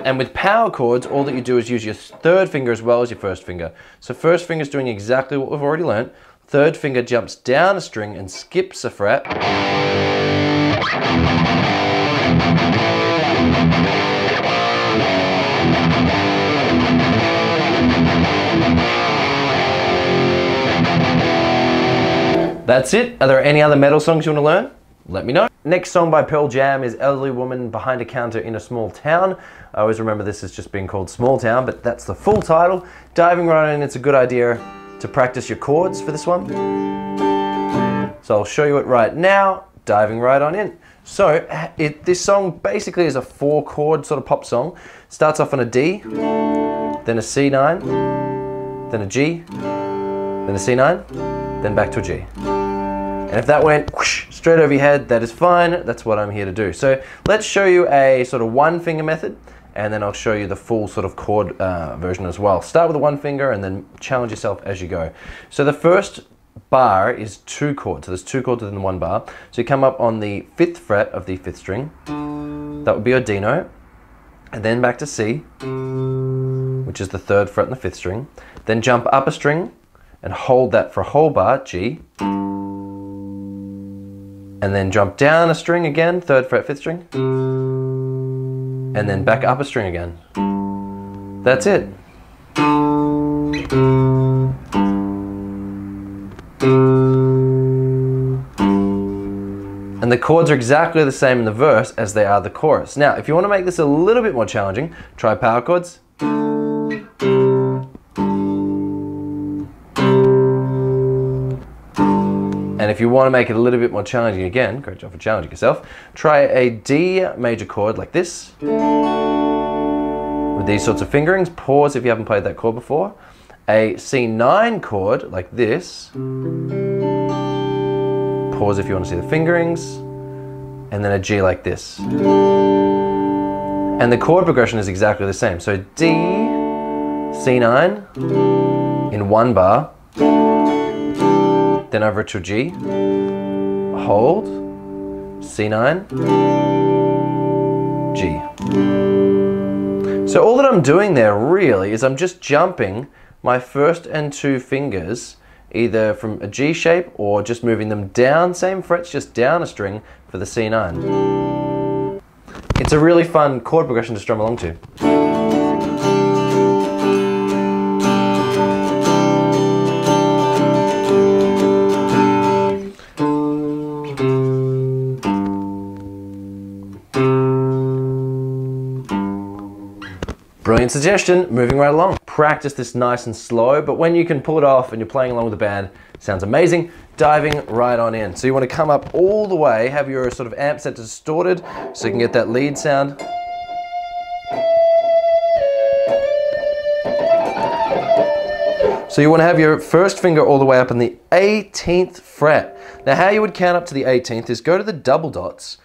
And with power chords, all that you do is use your 3rd finger as well as your 1st finger. So 1st finger is doing exactly what we've already learned. 3rd finger jumps down a string and skips a fret. That's it. Are there any other metal songs you want to learn? Let me know. Next song by Pearl Jam is Elderly Woman Behind a Counter in a Small Town. I always remember this as just being called Small Town, but that's the full title. Diving right in, it's a good idea to practice your chords for this one. So I'll show you it right now, diving right on in. So this song basically is a 4-chord sort of pop song. Starts off on a D, then a C9, then a G, then a C9, then back to a G. And if that went whoosh, straight over your head, that is fine. That's what I'm here to do. So let's show you a sort of one finger method, and then I'll show you the full sort of chord version as well. Start with the one finger and then challenge yourself as you go. So the first bar is 2 chords. So there's 2 chords within the one bar. So you come up on the 5th fret of the 5th string. That would be your D note. And then back to C, which is the 3rd fret on the 5th string. Then jump up a string and hold that for a whole bar, G. And then jump down a string again, 3rd fret, 5th string. And then back up a string again. That's it. And the chords are exactly the same in the verse as they are the chorus. Now, if you want to make this a little bit more challenging, try power chords. And if you want to make it a little bit more challenging again, great job for challenging yourself, try a D major chord like this. With these sorts of fingerings, pause if you haven't played that chord before. A C9 chord like this. Pause if you want to see the fingerings. And then a G like this. And the chord progression is exactly the same. So D, C9 in one bar. Then over to G, hold, C9, G. So all that I'm doing there really is I'm just jumping my first and 2 fingers either from a G shape or just moving them down, same frets, just down a string for the C9. It's a really fun chord progression to strum along to. Brilliant suggestion, moving right along. Practice this nice and slow, but when you can pull it off and you're playing along with the band, sounds amazing. Diving right on in. So you want to come up all the way, have your sort of amp set distorted so you can get that lead sound. So you want to have your first finger all the way up in the 18th fret. Now how you would count up to the 18th is go to the double dots,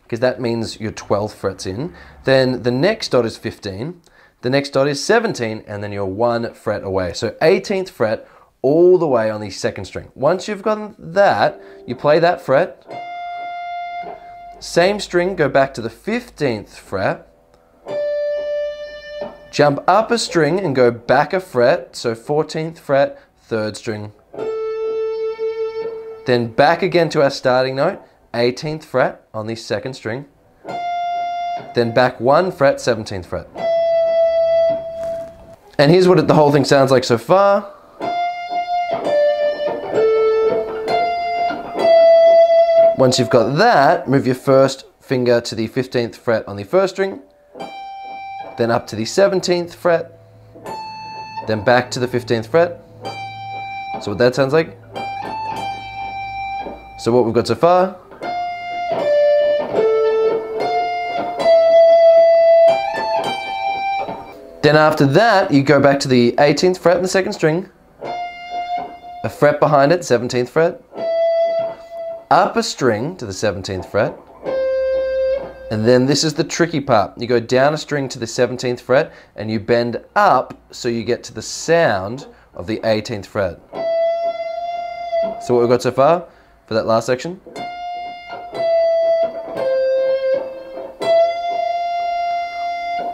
because that means your 12th fret's in. Then the next dot is 15. The next dot is 17, and then you're 1 fret away. So 18th fret all the way on the 2nd string. Once you've gotten that, you play that fret. Same string, go back to the 15th fret. Jump up a string and go back a fret. So 14th fret, 3rd string. Then back again to our starting note, 18th fret on the 2nd string. Then back 1 fret, 17th fret. And here's what the whole thing sounds like so far. Once you've got that, move your first finger to the 15th fret on the 1st string, then up to the 17th fret, then back to the 15th fret. So what that sounds like. So what we've got so far. Then after that, you go back to the 18th fret in the 2nd string, a fret behind it, 17th fret, up a string to the 17th fret, and then this is the tricky part. You go down a string to the 17th fret and you bend up so you get to the sound of the 18th fret. So what we've got so far for that last section.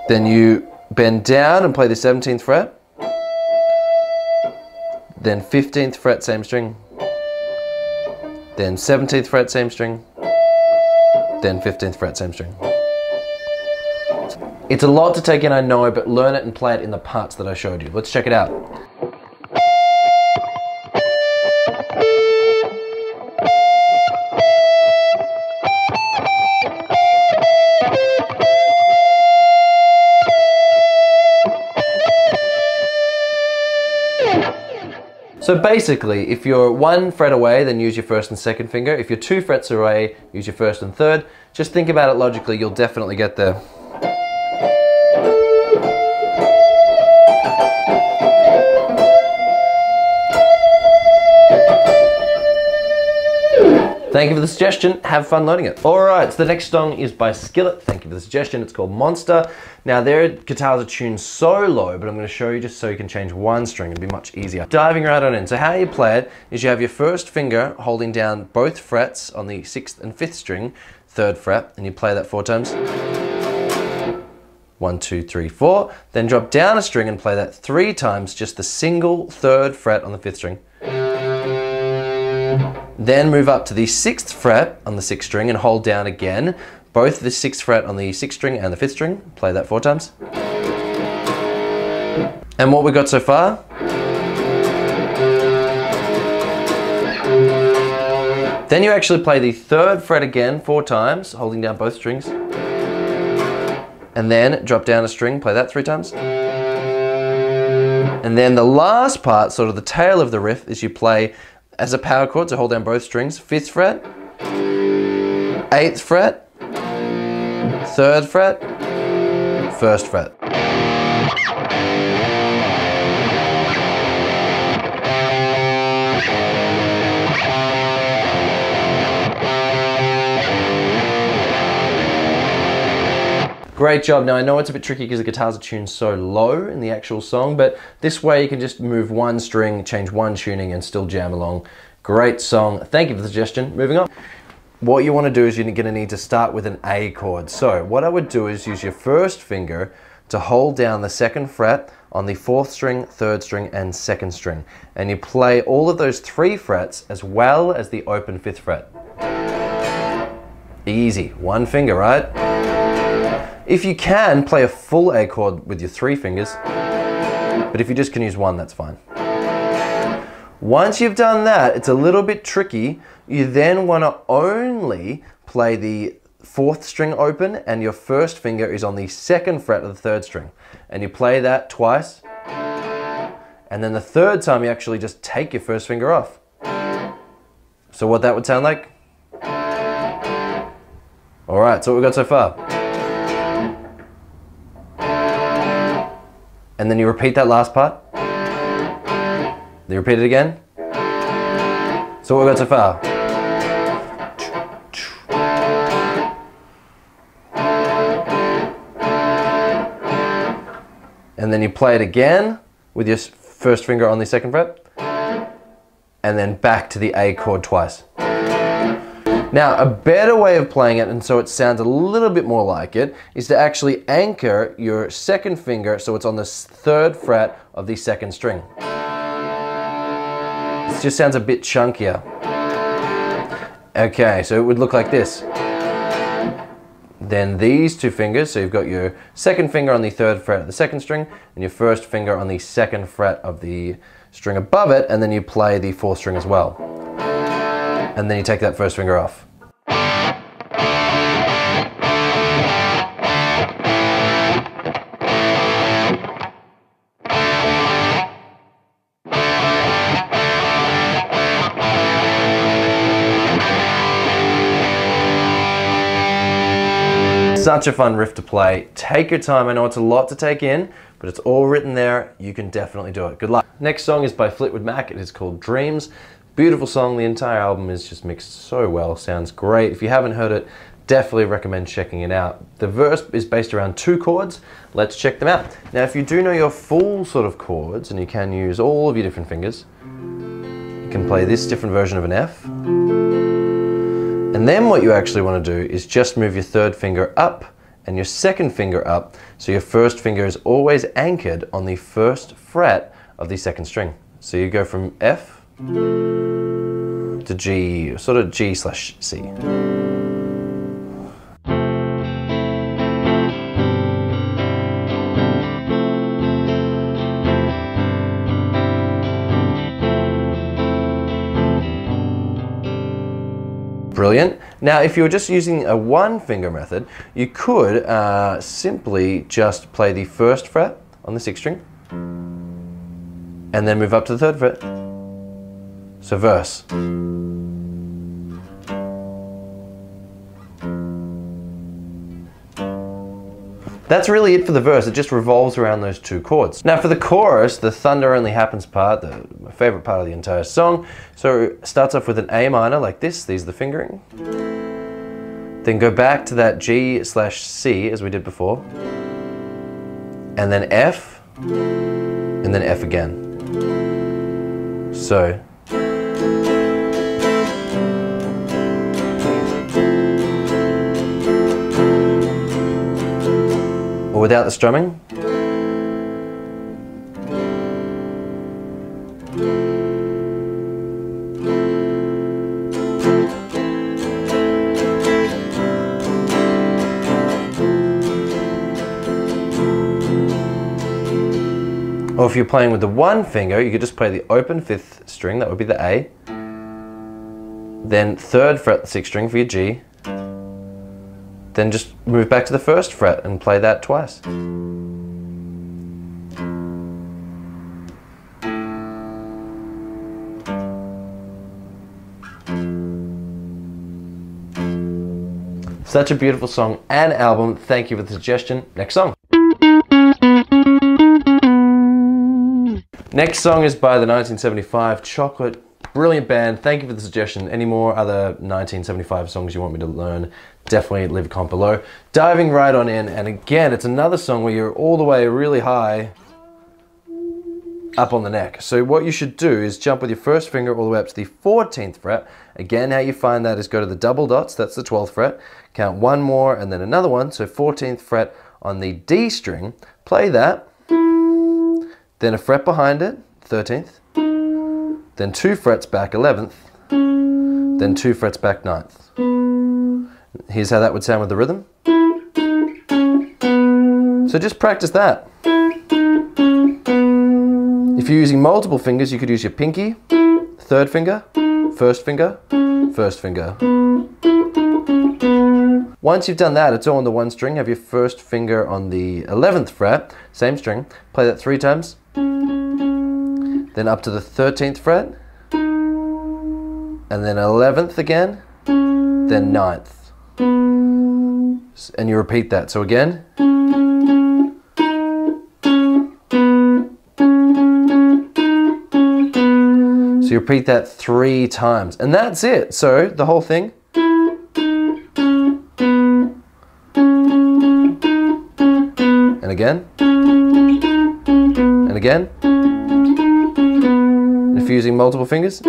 Then you bend down and play the 17th fret, then 15th fret, same string, then 17th fret, same string, then 15th fret, same string. It's a lot to take in, I know, but learn it and play it in the parts that I showed you. Let's check it out. So basically, if you're 1 fret away, then use your 1st and 2nd finger. If you're 2 frets away, use your 1st and 3rd. Just think about it logically, you'll definitely get there. Thank you for the suggestion. Have fun learning it. All right, so the next song is by Skillet. Thank you for the suggestion. It's called Monster. Now, their guitars are tuned so low, but I'm going to show you just so you can change one string. It'll be much easier. Diving right on in. So how you play it is you have your first finger holding down both frets on the 6th and 5th string, 3rd fret, and you play that 4 times. 1, 2, 3, 4. Then drop down a string and play that 3 times, just the single 3rd fret on the 5th string. Then move up to the 6th fret on the 6th string and hold down again, both the 6th fret on the 6th string and the 5th string. Play that 4 times. And what we got so far? Then you actually play the 3rd fret again 4 times, holding down both strings. And then drop down a string, play that 3 times. And then the last part, sort of the tail of the riff, is you play as a power chord, so hold down both strings, 5th fret, 8th fret, 3rd fret, 1st fret. Great job. Now I know it's a bit tricky because the guitars are tuned so low in the actual song, but this way you can just move one string, change one tuning and still jam along. Great song. Thank you for the suggestion. Moving on. What you want to do is you're going to need to start with an A chord. So what I would do is use your first finger to hold down the 2nd fret on the 4th string, 3rd string and 2nd string. And you play all of those 3 frets as well as the open 5th fret. Easy. One finger, right? If you can, play a full A chord with your 3 fingers, but if you just can use one, that's fine. Once you've done that, it's a little bit tricky. You then want to only play the 4th string open and your first finger is on the 2nd fret of the 3rd string. And you play that twice, and then the 3rd time you actually just take your first finger off. So what that would sound like? All right, so what we've got so far. And then you repeat that last part. Then you repeat it again. So what we've got so far. And then you play it again with your first finger on the 2nd fret. And then back to the A chord twice. Now, a better way of playing it, and so it sounds a little bit more like it, is to actually anchor your 2nd finger so it's on the 3rd fret of the 2nd string. This just sounds a bit chunkier. Okay, so it would look like this. Then these 2 fingers, so you've got your 2nd finger on the 3rd fret of the 2nd string, and your 1st finger on the 2nd fret of the string above it, and then you play the 4th string as well. And then you take that first finger off. Such a fun riff to play. Take your time. I know it's a lot to take in, but it's all written there. You can definitely do it. Good luck. Next song is by Fleetwood Mac. It is called Dreams. Beautiful song. The entire album is just mixed so well. Sounds great. If you haven't heard it, definitely recommend checking it out. The verse is based around 2 chords. Let's check them out. Now, if you do know your full sort of chords, and you can use all of your different fingers, you can play this different version of an F. And then what you actually want to do is just move your 3rd finger up and your 2nd finger up, so your 1st finger is always anchored on the 1st fret of the 2nd string. So you go from F to G, sort of G/C. Brilliant. Now, if you were just using a 1-finger method, you could simply just play the 1st fret on the 6th string and then move up to the 3rd fret. So verse. That's really it for the verse. It just revolves around those two chords. Now for the chorus, the thunder only happens part, my favorite part of the entire song. So it starts off with an A minor like this. These are the fingering. Then go back to that G/C as we did before. And then F, and then F again. So. Or without the strumming. Or if you're playing with the one finger, you could just play the open 5th string, that would be the A. Then 3rd fret, the 6th string for your G. Then just move back to the 1st fret and play that twice. Such a beautiful song and album. Thank you for the suggestion. Next song. Next song is by the 1975 Chocolate. Brilliant band. Thank you for the suggestion. Any more other 1975 songs you want me to learn, definitely leave a comment below. Diving right on in, and again, it's another song where you're all the way really high up on the neck. So what you should do is jump with your 1st finger all the way up to the 14th fret. Again, how you find that is go to the double dots, that's the 12th fret. Count one more and then another one, so 14th fret on the D string. Play that. Then a fret behind it, 13th, then 2 frets back, 11th, then 2 frets back, 9th. Here's how that would sound with the rhythm. So just practice that. If you're using multiple fingers, you could use your pinky, 3rd finger, 1st finger, 1st finger. Once you've done that, it's all on the one string. Have your 1st finger on the 11th fret, same string. Play that 3 times. Then up to the 13th fret, and then 11th again, then 9th. And you repeat that. So again. So you repeat that 3 times, and that's it. So the whole thing. And again. And again. And if you're using multiple fingers.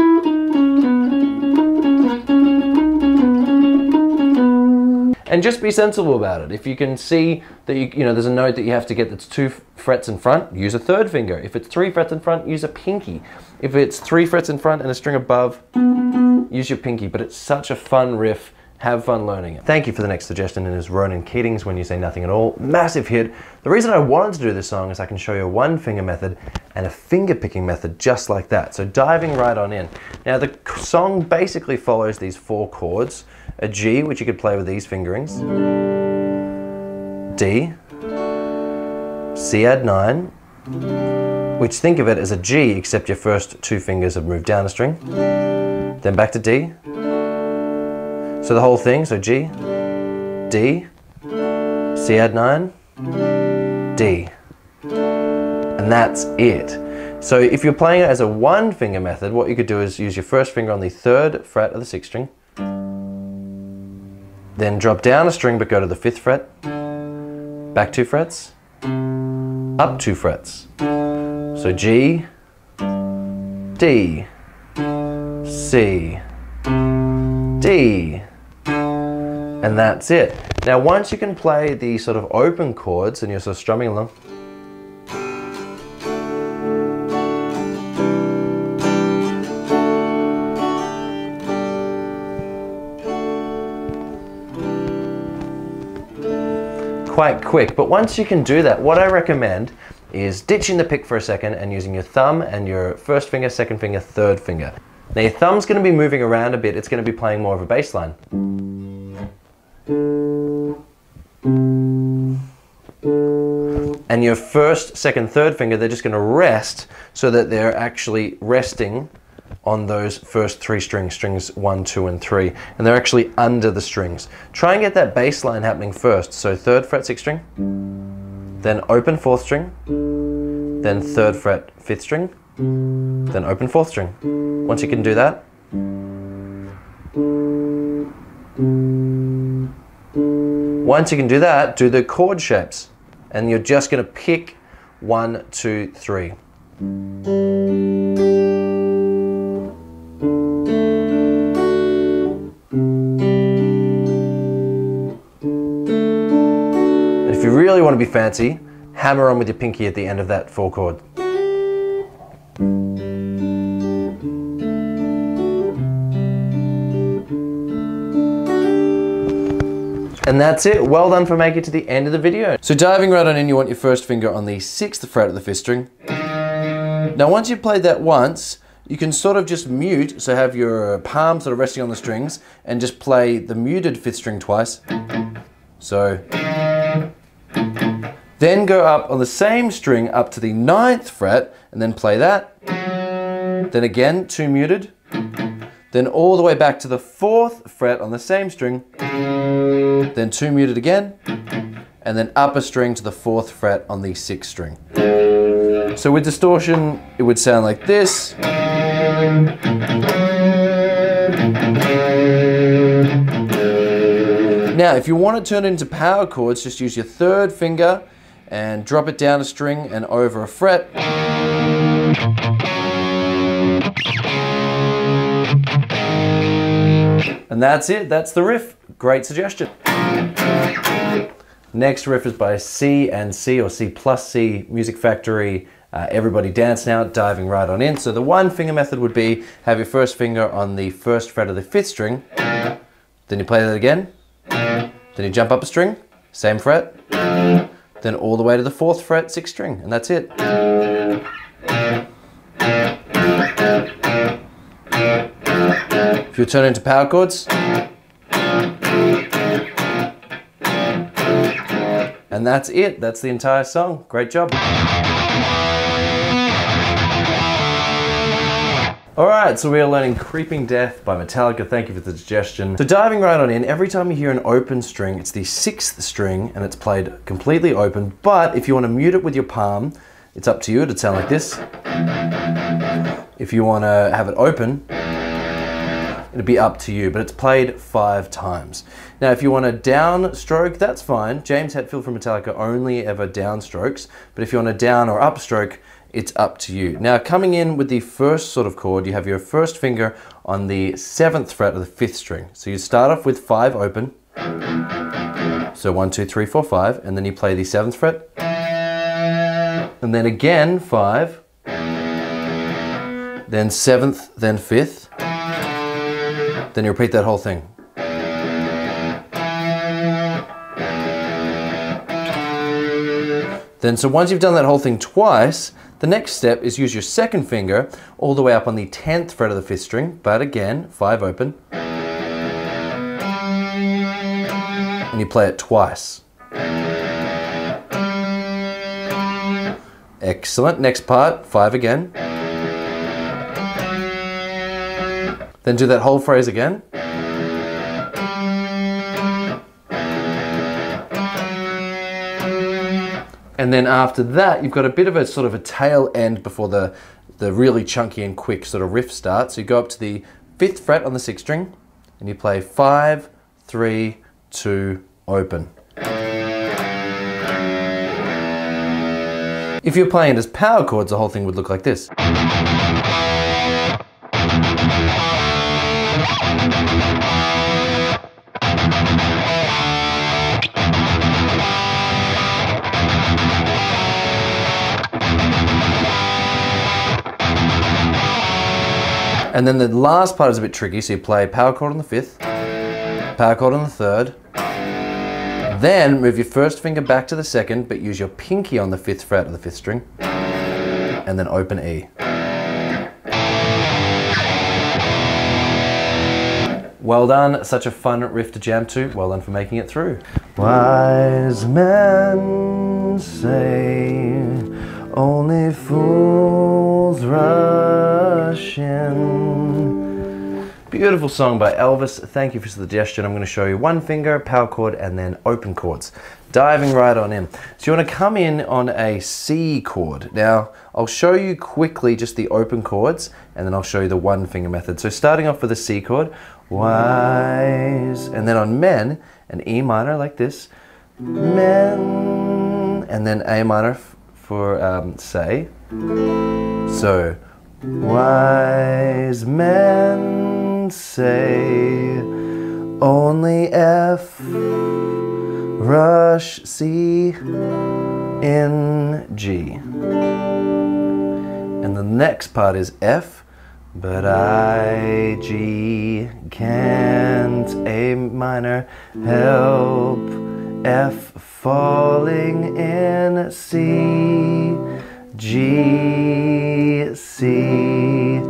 And just be sensible about it. If you can see that you know there's a note that you have to get that's 2 frets in front, use a 3rd finger. If it's 3 frets in front, use a pinky. If it's 3 frets in front and a string above, use your pinky. But it's such a fun riff. Have fun learning it. Thank you for the next suggestion, and is Ronan Keating's When You Say Nothing at All. Massive hit. The reason I wanted to do this song is I can show you a 1-finger method and a finger picking method just like that. So diving right on in. Now the song basically follows these 4 chords. A G, which you could play with these fingerings. D. C add 9. Which think of it as a G, except your first 2 fingers have moved down a string. Then back to D. So the whole thing, so G, D, C add 9, D. And that's it. So if you're playing it as a 1-finger method, what you could do is use your 1st finger on the 3rd fret of the 6th string, then drop down a string but go to the 5th fret, back 2 frets, up 2 frets. So G, D, C, D, and that's it. Now once you can play the sort of open chords and you're sort of strumming along, quite quick, but once you can do that, what I recommend is ditching the pick for a second and using your thumb and your 1st finger, 2nd finger, 3rd finger. Now your thumb's going to be moving around a bit, it's going to be playing more of a bass line. And your 1st, 2nd, 3rd finger, they're just going to rest so that they're actually resting on those first 3 strings, strings 1, 2, and 3, and they're actually under the strings. Try and get that bass line happening first. So 3rd fret 6th string, then open 4th string, then 3rd fret 5th string, then open 4th string. Once you can do that, do the chord shapes, and you're just going to pick 1, 2, 3. And if you really want to be fancy, hammer on with your pinky at the end of that 4 chord. And that's it. Well done for making it to the end of the video. So diving right on in, you want your first finger on the 6th fret of the 5th string. Now once you've played that once, you can sort of just mute, so have your palm sort of resting on the strings, and just play the muted 5th string twice. So, then go up on the same string up to the 9th fret, and then play that. Then again, 2 muted. Then all the way back to the 4th fret on the same string, then 2 muted again, and then up a string to the 4th fret on the 6th string. So with distortion, it would sound like this. Now, if you want to turn it into power chords, just use your 3rd finger and drop it down a string and over a fret. And that's it, that's the riff. Great suggestion. Next riff is by C+C or C+C, Music Factory, Everybody Dance Now, diving right on in. So the 1 finger method would be, have your first finger on the 1st fret of the 5th string, then you play that again, then you jump up a string, same fret, then all the way to the 4th fret, 6th string, and that's it. If you turn it into power chords, and that's it. That's the entire song. Great job. Alright, so we are learning Creeping Death by Metallica. Thank you for the suggestion. So diving right on in, every time you hear an open string, it's the 6th string and it's played completely open, but if you want to mute it with your palm, it's up to you. It'd sound like this. If you want to have it open, it'd be up to you, but it's played 5 times. Now, if you want a downstroke, that's fine. James Hetfield from Metallica only ever downstrokes, but if you want a down or upstroke, it's up to you. Now, coming in with the first sort of chord, you have your first finger on the 7th fret of the 5th string. So you start off with 5 open. So 1, 2, 3, 4, 5, and then you play the 7th fret. And then again 5, then 7th, then 5th. Then you repeat that whole thing. Then, so once you've done that whole thing twice, the next step is use your second finger all the way up on the 10th fret of the 5th string, but again, 5 open. And you play it twice. Excellent. Next part, 5 again. Then do that whole phrase again. And then after that, you've got a bit of a sort of a tail end before the really chunky and quick sort of riff starts. So you go up to the 5th fret on the 6th string, and you play 5, 3, 2, open. If you're playing it as power chords, the whole thing would look like this. And then the last part is a bit tricky, so you play power chord on the 5th, power chord on the 3rd, then move your first finger back to the 2nd, but use your pinky on the 5th fret of the 5th string, and then open E. Well done, such a fun riff to jam to. Well done for making it through. Wise men say only fools rush in Beautiful song by Elvis. Thank you for the suggestion. I'm going to show you one finger, power chord, and then open chords. Diving right on in. So you want to come in on a C chord. Now, I'll show you quickly just the open chords, and then I'll show you the one finger method. So starting off with a C chord, wise, and then on men, an E minor like this, men, and then A minor for say. So, wise men say only F, rush C, in G. And the next part is F, but I, G, can't, A minor, help, F, falling in C, G, C,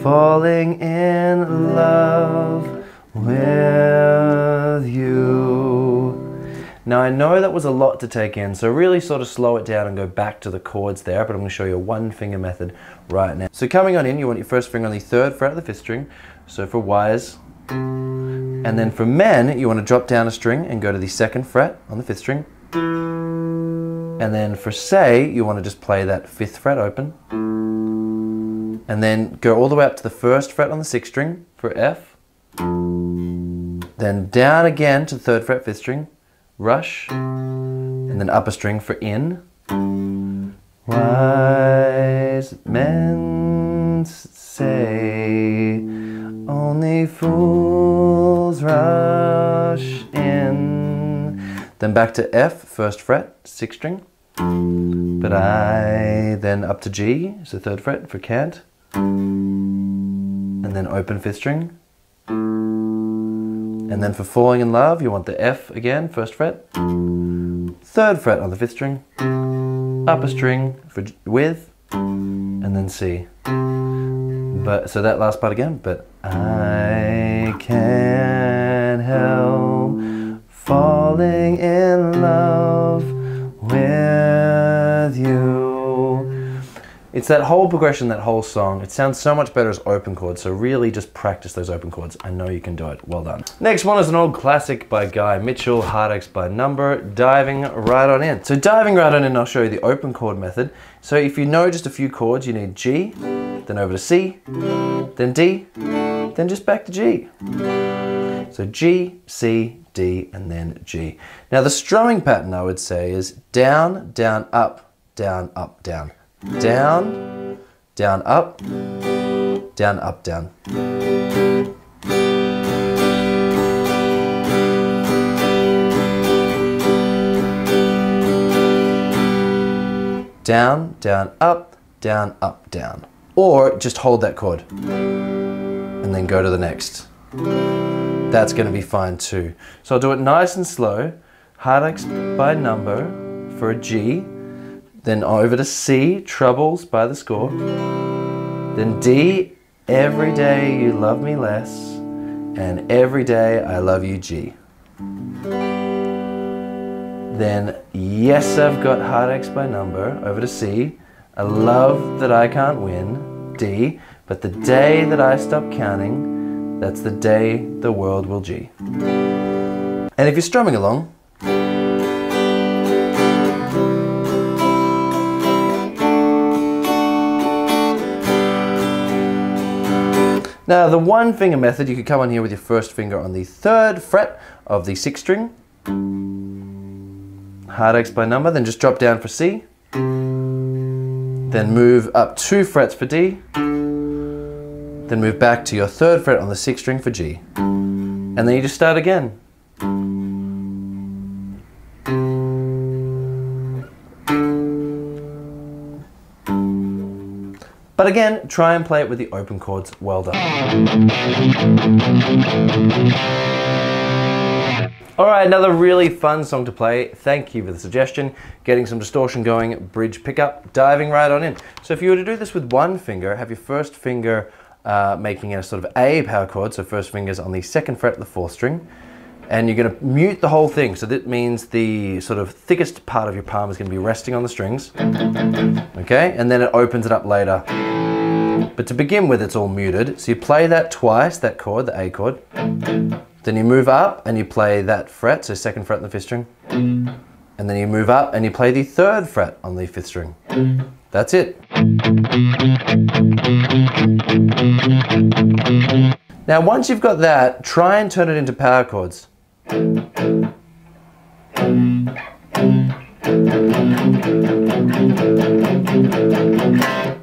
falling in love with you. Now I know that was a lot to take in, so really sort of slow it down and go back to the chords there, but I'm going to show you a one finger method right now. So coming on in, you want your first finger on the 3rd fret of the 5th string, so for wise. And then for men, you want to drop down a string and go to the 2nd fret on the 5th string. And then for say, you want to just play that 5th fret open. And then go all the way up to the 1st fret on the 6th string for F. Then down again to the 3rd fret, 5th string, rush. And then up a string for in. Wise men say only fools rush in. Then back to F, 1st fret, 6th string. But I, then up to G, so 3rd fret for can't. And then open 5th string. And then for falling in love, you want the F again, 1st fret. 3rd fret on the 5th string. Up a string for with, and then C. But so that last part again, but I can't help falling in love with you. It's that whole progression, that whole song. It sounds so much better as open chords, so really just practice those open chords. I know you can do it. Well done. Next one is an old classic by Guy Mitchell, Heartaches by Number, diving right on in. So diving right on in, I'll show you the open chord method. So if you know just a few chords, you need G, then over to C, then D, then just back to G. So G, C, D, and then G. Now the strumming pattern I would say is down, down, up, down, up, down. Down, down, up, down, up, down. Down, down, up, down, up, down. Or just hold that chord and then go to the next. That's going to be fine too. So I'll do it nice and slow. Heartaches by Number for a G. Then over to C, Troubles by The Score. Then D, Every Day You Love Me Less. And Every Day I Love You, G. Then Yes, I've Got Heartaches by Number, over to C. A Love That I Can't Win, D. But the day that I stop counting, that's the day the world will, G. And if you're strumming along, now the one finger method, you could come on here with your first finger on the 3rd fret of the 6th string. Heartaches by Number, then just drop down for C. Then move up 2 frets for D. Then move back to your 3rd fret on the 6th string for G. And then you just start again. But again, try and play it with the open chords. Well done. Alright, another really fun song to play. Thank you for the suggestion. Getting some distortion going, bridge pickup, diving right on in. So if you were to do this with one finger, have your first finger making a sort of A power chord, so first finger's on the 2nd fret of the 4th string, and you're going to mute the whole thing. So that means the sort of thickest part of your palm is going to be resting on the strings. Okay, and then it opens it up later. But to begin with, it's all muted. So you play that twice, that chord, the A chord. Then you move up and you play that fret, so 2nd fret on the 5th string. And then you move up and you play the 3rd fret on the 5th string. That's it. Now once you've got that, try and turn it into power chords.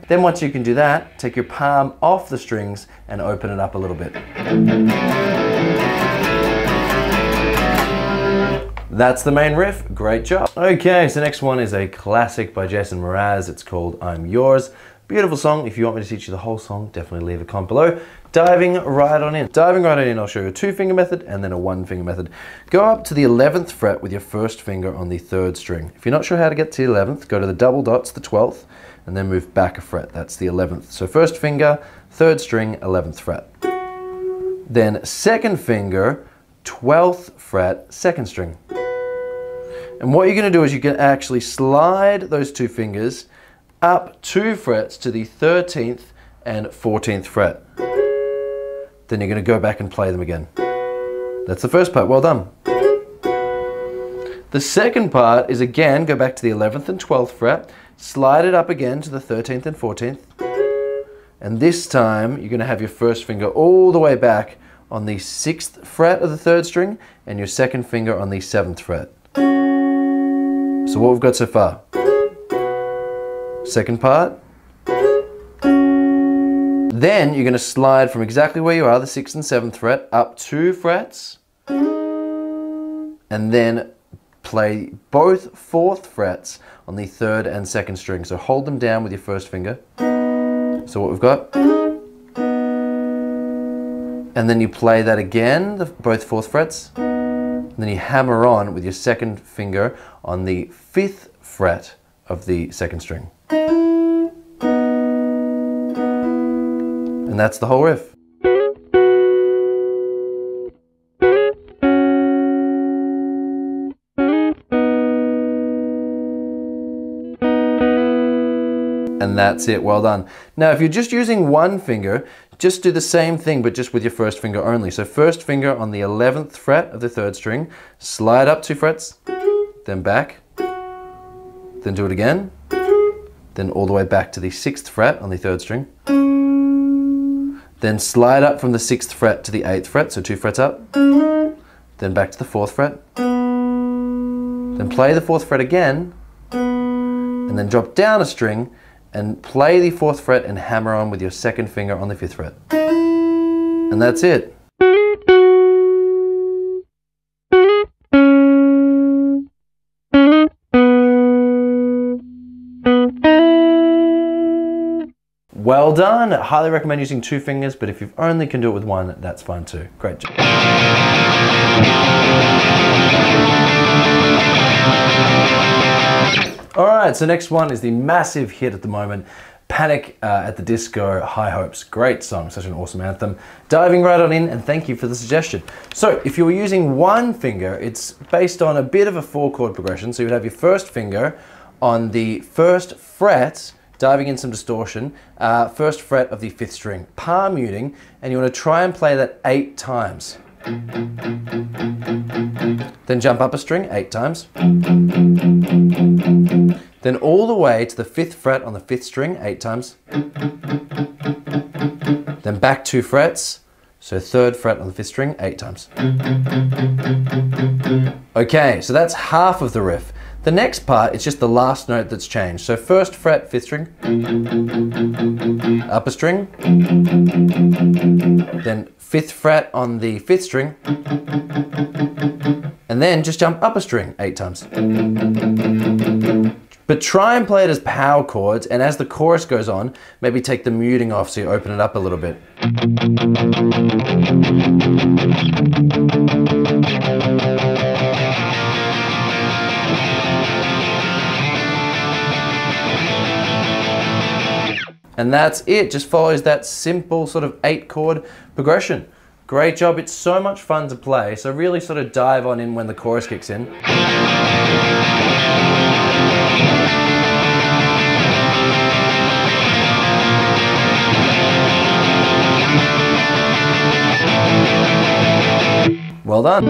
Then once you can do that, take your palm off the strings and open it up a little bit. That's the main riff. Great job. Okay, so next one is a classic by Jason Mraz. It's called I'm Yours. Beautiful song. If you want me to teach you the whole song, definitely leave a comment below. Diving right on in. I'll show you a 2-finger method and then a 1-finger method. Go up to the 11th fret with your 1st finger on the 3rd string. If you're not sure how to get to the 11th, go to the double dots, the 12th, and then move back a fret. That's the 11th. So 1st finger, 3rd string, 11th fret. Then 2nd finger, 12th fret, 2nd string. And what you're going to do is you can actually slide those 2 fingers up 2 frets to the 13th and 14th fret. Then you're going to go back and play them again. That's the first part. Well done. The second part is again, go back to the 11th and 12th fret, slide it up again to the 13th and 14th. And this time you're going to have your 1st finger all the way back on the 6th fret of the 3rd string and your 2nd finger on the 7th fret. So what we've got so far? Second part. Then you're going to slide from exactly where you are, the 6th and 7th fret, up 2 frets. And then play both 4th frets on the 3rd and 2nd string. So hold them down with your 1st finger. So what we've got. And then you play that again, both 4th frets. And then you hammer on with your 2nd finger on the 5th fret of the 2nd string. And that's the whole riff. And that's it, well done. Now if you're just using 1 finger, just do the same thing but just with your 1st finger only. So 1st finger on the 11th fret of the 3rd string, slide up 2 frets, then back, then do it again, then all the way back to the 6th fret on the 3rd string, then slide up from the 6th fret to the 8th fret, so 2 frets up, then back to the 4th fret, then play the 4th fret again, and then drop down a string and play the 4th fret and hammer on with your 2nd finger on the 5th fret. And that's it. Well done. I highly recommend using 2 fingers, but if you only can do it with 1, that's fine too. Great job. Alright, so next one is the massive hit at the moment, Panic at the Disco, High Hopes. Great song, such an awesome anthem. Diving right on in, and thank you for the suggestion. So if you were using 1 finger, it's based on a bit of a 4-chord progression. So you would have your 1st finger on the 1st fret, diving in some distortion, 1st fret of the 5th string, palm muting, and you want to try and play that 8 times. Then jump up a string 8 times. Then all the way to the 5th fret on the 5th string 8 times. Then back 2 frets, so 3rd fret on the 5th string 8 times. Okay, so that's half of the riff. The next part is just the last note that's changed. So 1st fret, 5th string, upper string, then 5th fret on the 5th string, and then just jump up a string 8 times. But try and play it as power chords, and as the chorus goes on, maybe take the muting off so you open it up a little bit. And that's it, just follows that simple sort of 8-chord progression. Great job, it's so much fun to play, so really sort of dive on in when the chorus kicks in. Well done.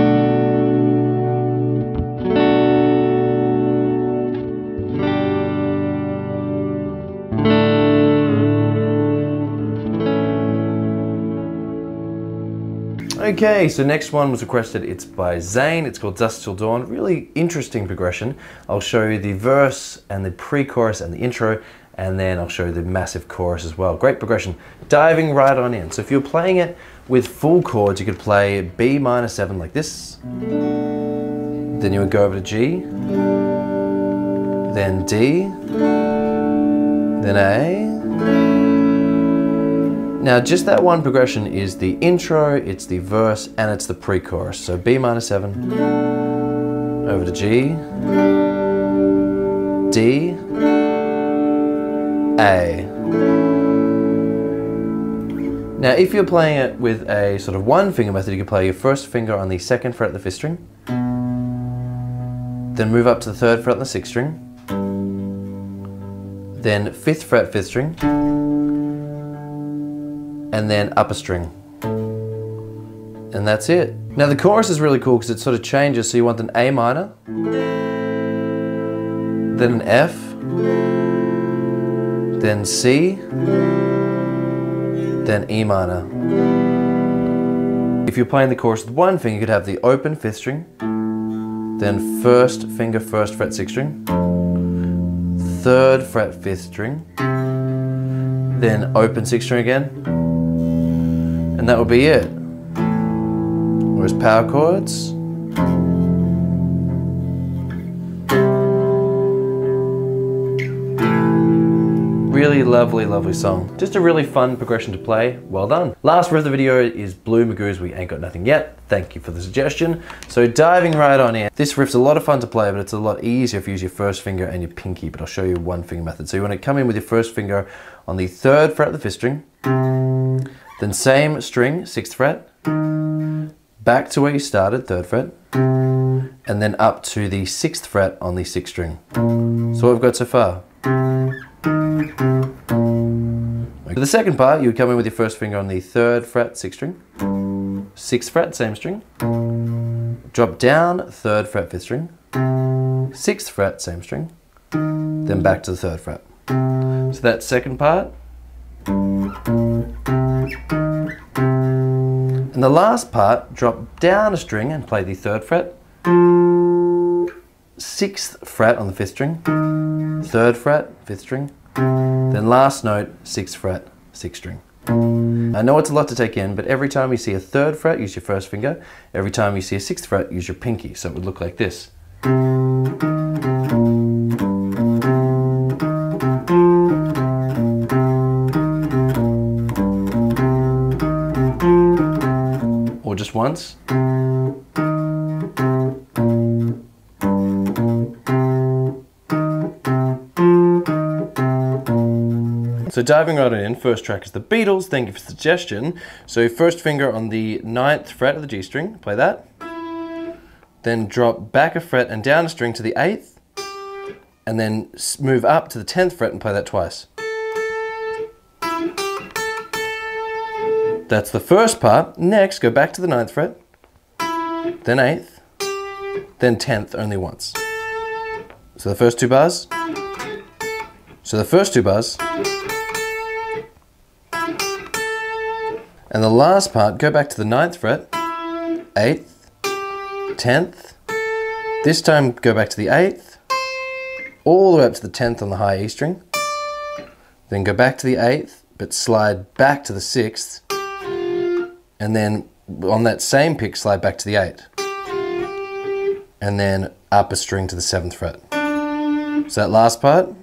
Okay, so next one was requested. It's by Zane. It's called Dusk Till Dawn. Really interesting progression. I'll show you the verse and the pre-chorus and the intro, and then I'll show you the massive chorus as well. Great progression. Diving right on in. So if you're playing it with full chords, you could play B minor 7 like this. Then you would go over to G, then D, then A. Now just that one progression is the intro, it's the verse, and it's the pre-chorus. So B minor 7, over to G, D, A. Now if you're playing it with a sort of one finger method, you can play your first finger on the 2nd fret of the 5th string, then move up to the 3rd fret on the 6th string, then 5th fret 5th string, and then up a string. And that's it. Now the chorus is really cool because it sort of changes. So you want an A minor, then an F, then C, then E minor. If you're playing the chorus with one finger, you could have the open 5th string, then 1st finger 1st fret 6th string, 3rd fret 5th string, then open 6th string again, and that would be it. Whereas power chords. Really lovely, lovely song. Just a really fun progression to play. Well done. Last riff of the video is Blue Magoo's We Ain't Got Nothing Yet. Thank you for the suggestion. So diving right on in. This riff's a lot of fun to play, but it's a lot easier if you use your first finger and your pinky, but I'll show you one finger method. So you want to come in with your first finger on the 3rd fret of the 5th string, then same string, 6th fret, back to where you started, 3rd fret, and then up to the 6th fret on the 6th string. So what we've got so far. For the second part, you would come in with your first finger on the 3rd fret, 6th string, 6th fret, same string, drop down, 3rd fret, 5th string, 6th fret, same string, then back to the 3rd fret. So that second part. And the last part, drop down a string and play the 3rd fret, 6th fret on the 5th string, 3rd fret, 5th string, then last note, 6th fret, 6th string. I know it's a lot to take in, but every time you see a 3rd fret, use your first finger. Every time you see a 6th fret, use your pinky. So it would look like this. Or just once. So diving right in, first track is the Beatles. Thank you for the suggestion. So first finger on the 9th fret of the G string, play that. Then drop back a fret and down a string to the 8th, and then move up to the 10th fret and play that twice. That's the first part. Next, go back to the 9th fret, then 8th, then 10th only once. So the first two bars. And the last part, go back to the 9th fret, 8th, 10th, this time go back to the 8th, all the way up to the 10th on the high E string, then go back to the 8th, but slide back to the 6th, and then on that same pick, slide back to the 8th, and then up a string to the 7th fret. So that last part.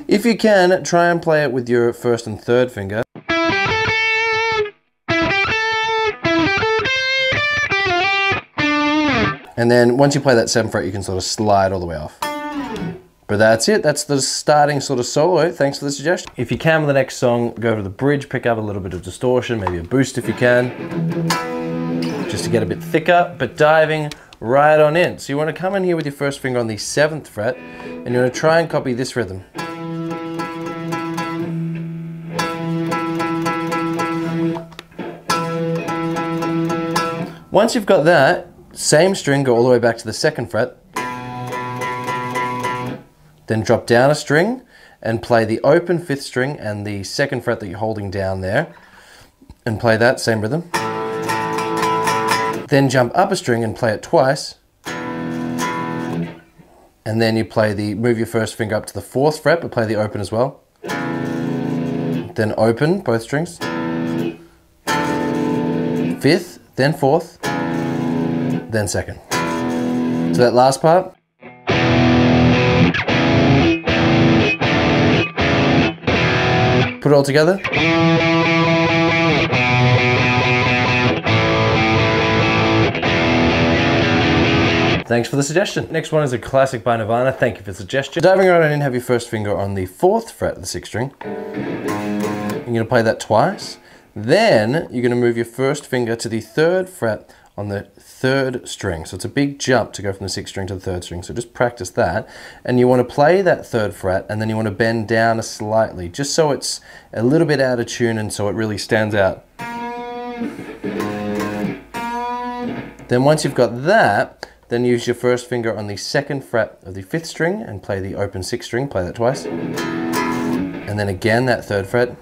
If you can, try and play it with your first and third finger. And then once you play that 7th fret, you can sort of slide all the way off. But that's it, that's the starting sort of solo. Thanks for the suggestion. If you can with the next song, go to the bridge, pick up a little bit of distortion, maybe a boost if you can, just to get a bit thicker, but diving right on in. So you want to come in here with your first finger on the 7th fret, and you want to try and copy this rhythm. Once you've got that, same string, go all the way back to the 2nd fret. Then drop down a string and play the open 5th string and the 2nd fret that you're holding down there. And play that same rhythm. Then jump up a string and play it twice. And then you move your 1st finger up to the 4th fret, but play the open as well. Then open both strings. 5th, then 4th, then 2nd. So that last part. Put it all together. Thanks for the suggestion. Next one is a classic by Nirvana. Thank you for the suggestion. Diving right in, have your 1st finger on the 4th fret of the 6th string. You're going to play that twice. Then you're going to move your 1st finger to the 3rd fret on the 3rd string. So it's a big jump to go from the 6th string to the 3rd string. So just practice that. And you want to play that 3rd fret and then you want to bend down slightly, just so it's a little bit out of tune and so it really stands out. Then once you've got that, then use your 1st finger on the 2nd fret of the 5th string and play the open 6th string, play that twice. And then again that 3rd fret.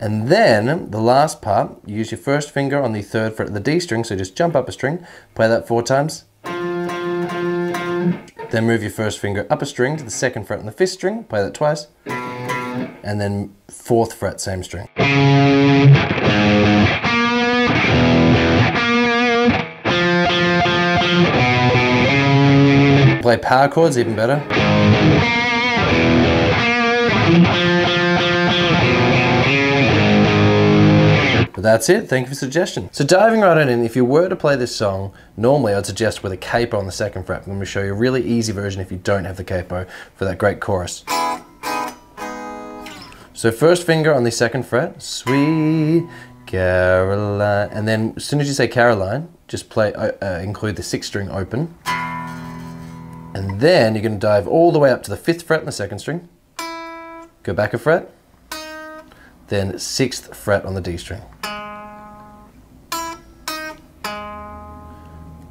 And then the last part, use your 1st finger on the 3rd fret of the D string, so just jump up a string, play that 4 times. Then move your 1st finger up a string to the 2nd fret on the 5th string, play that twice. And then 4th fret, same string. Play power chords, even better. But that's it, thank you for the suggestion. So diving right in, if you were to play this song, normally I'd suggest with a capo on the 2nd fret. I'm going to show you a really easy version if you don't have the capo for that great chorus. So 1st finger on the 2nd fret, Sweet Caroline, and then as soon as you say Caroline, just play, include the 6th string open. And then you're going to dive all the way up to the 5th fret on the 2nd string, go back a fret, then 6th fret on the D string.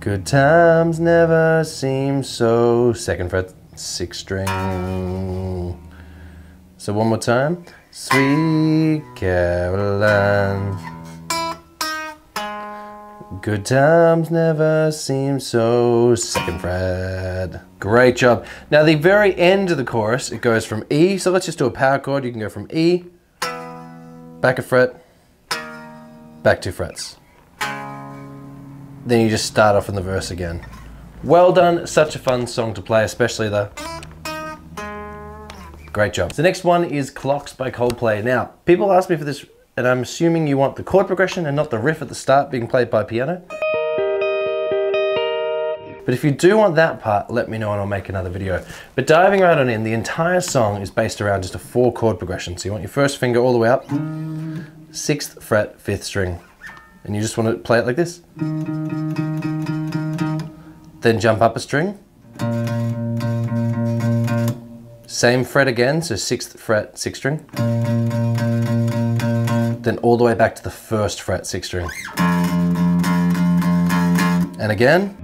Good times never seem so, 2nd fret, 6th string. So one more time, Sweet Caroline. Good times never seem so, 2nd fret. Great job. Now the very end of the chorus, it goes from E, so let's just do a power chord. You can go from E, back a fret, back 2 frets. Then you just start off in the verse again. Well done, such a fun song to play, especially the... Great job. The next one is Clocks by Coldplay. Now, people ask me for this, and I'm assuming you want the chord progression and not the riff at the start being played by piano. But if you do want that part, let me know and I'll make another video. But diving right on in, the entire song is based around just a 4 chord progression. So you want your 1st finger all the way up, 6th fret, 5th string. And you just want to play it like this. Then jump up a string. Same fret again, so 6th fret, 6th string. Then all the way back to the 1st fret, 6th string. And again.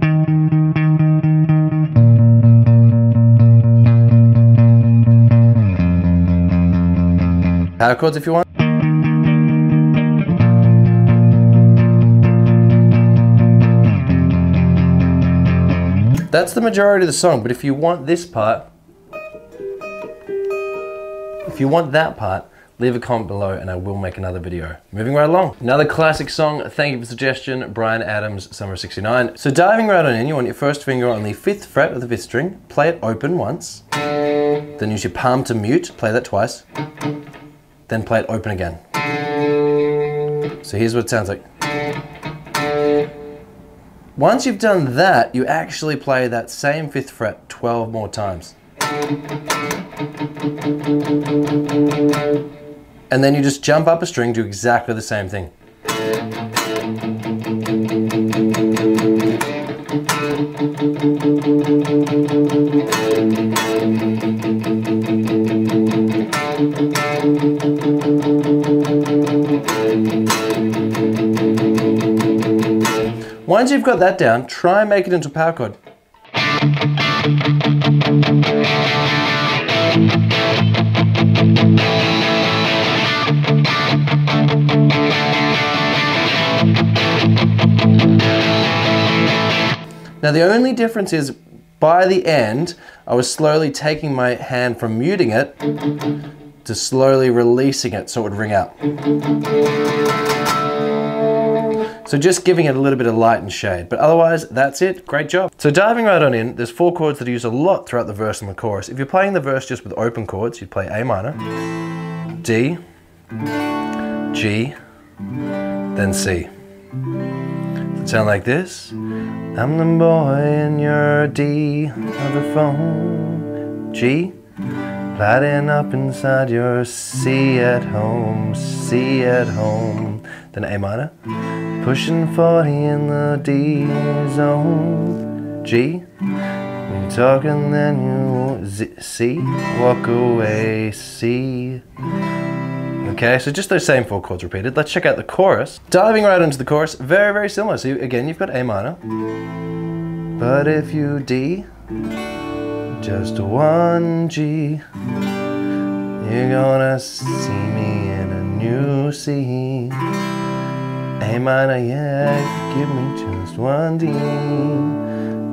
Power chords if you want. That's the majority of the song, but if you want this part, if you want that part, leave a comment below and I will make another video. Moving right along. Another classic song, thank you for the suggestion, Brian Adams, Summer 69. So diving right on in, you want your 1st finger on the 5th fret of the 5th string, play it open once, then use your palm to mute, play that twice, then play it open again. So here's what it sounds like. Once you've done that, you actually play that same 5th fret 12 more times. And then you just jump up a string, do exactly the same thing. once you've got that down, try and make it into a power chord. Now the only difference is, by the end, I was slowly taking my hand from muting it to slowly releasing it so it would ring out. So just giving it a little bit of light and shade, but otherwise that's it, great job. So diving right on in, there's 4 chords that are used a lot throughout the verse and the chorus. If you're playing the verse just with open chords, you'd play A minor, D, G, then C. Does it sound like this? I'm the boy in your D of the phone, G, lighting up inside your C at home, C at home. Then A minor, pushing 40 in the D zone, G, when you're talking then you C, walk away, C. Okay, so just those same 4 chords repeated. Let's check out the chorus. Diving right into the chorus, very, very similar. So again, you've got A minor, but if you D, just 1 G, you're gonna see me in a new C. A minor, yeah, give me just 1 D,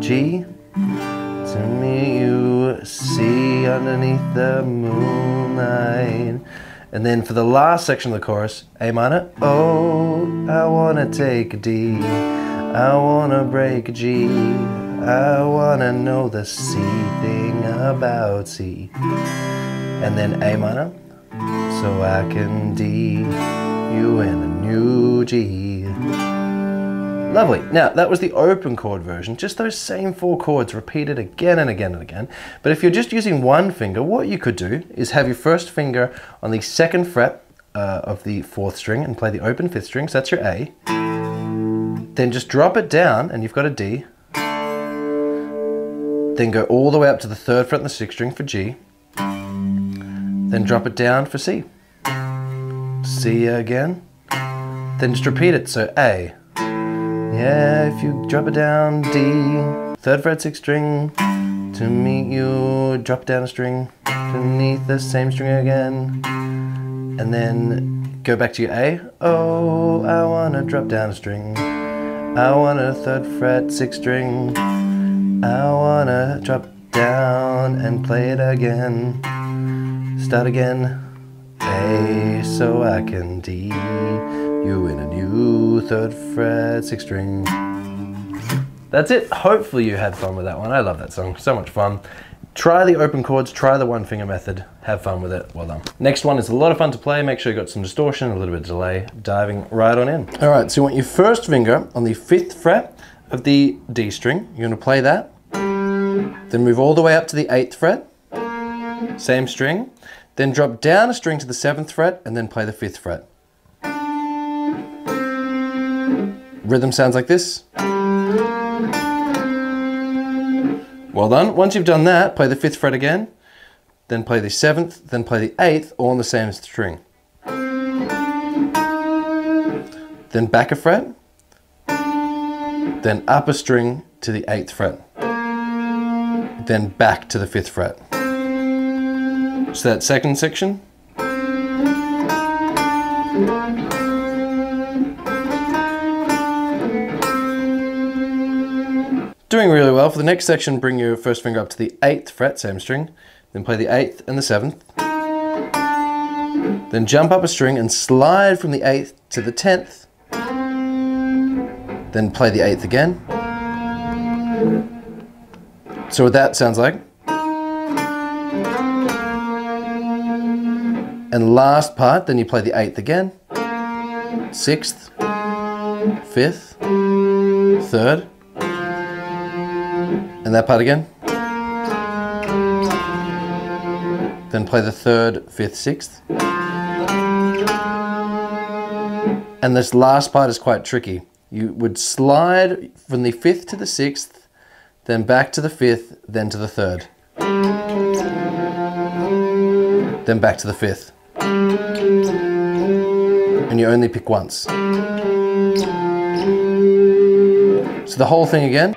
G, to me you see underneath the moonlight. And then for the last section of the chorus, A minor, oh, I wanna take a D, I wanna break a G, I wanna know the C thing about C. And then A minor, so I can D you in a new G. Lovely. Now that was the open chord version, just those same 4 chords repeated again and again and again. But if you're just using one finger, what you could do is have your first finger on the 2nd fret of the 4th string and play the open 5th string, so that's your A. Then just drop it down and you've got a D. Then go all the way up to the 3rd fret on the 6th string for G. Then drop it down for C. C again. Then just repeat it, so A. Yeah, if you drop it down, D, 3rd fret 6th string, to meet you, drop down a string, beneath the same string again, and then go back to your A. Oh, I wanna drop down a string, I want a 3rd fret 6th string, I wanna drop down and play it again, start again, A, so I can D you in a new 3rd fret 6th string. That's it. Hopefully you had fun with that one. I love that song. So much fun. Try the open chords, try the 1 finger method. Have fun with it. Well done. Next one is a lot of fun to play. Make sure you got some distortion, a little bit of delay. Diving right on in. All right, so you want your first finger on the 5th fret of the D string. You're going to play that. Then move all the way up to the 8th fret. Same string. Then drop down a string to the 7th fret and then play the 5th fret. Rhythm sounds like this. Well done. Once you've done that, play the 5th fret again, then play the 7th, then play the 8th, all on the same string. Then back a fret, then up a string to the 8th fret, then back to the 5th fret. So that second section. Doing really well. For the next section, bring your first finger up to the 8th fret, same string, then play the 8th and the 7th. Then jump up a string and slide from the 8th to the 10th. Then play the 8th again. So what that sounds like. And last part, then you play the 8th again, 6th, 5th, 3rd, and that part again. Then play the 3rd, 5th, 6th. And this last part is quite tricky. You would slide from the 5th to the 6th, then back to the 5th, then to the 3rd. Then back to the 5th. And you only pick once. So So the whole thing again.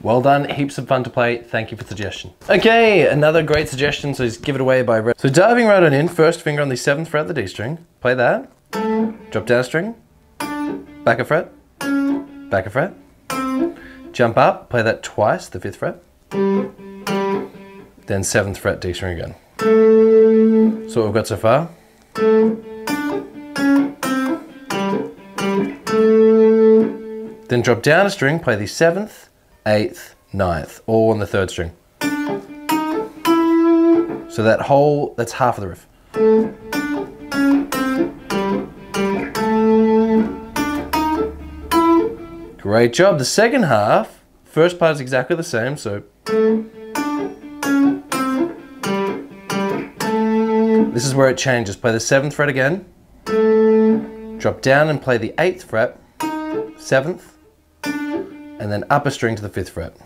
Well done, heaps of fun to play. Thank you for the suggestion. Okay, another great suggestion, so just give it away by Red. So diving right on in, first finger on the 7th fret of the D string, play that, drop down a string, back a fret, back a fret, jump up, play that twice, the 5th fret, then 7th fret D string again. So what we've got so far. Then drop down a string, play the 7th, 8th, 9th, all on the 3rd string. So that's half of the riff. Great job. The second half, first part is exactly the same, so this is where it changes. Play the 7th fret again, drop down and play the 8th fret, 7th, and then up a string to the 5th fret.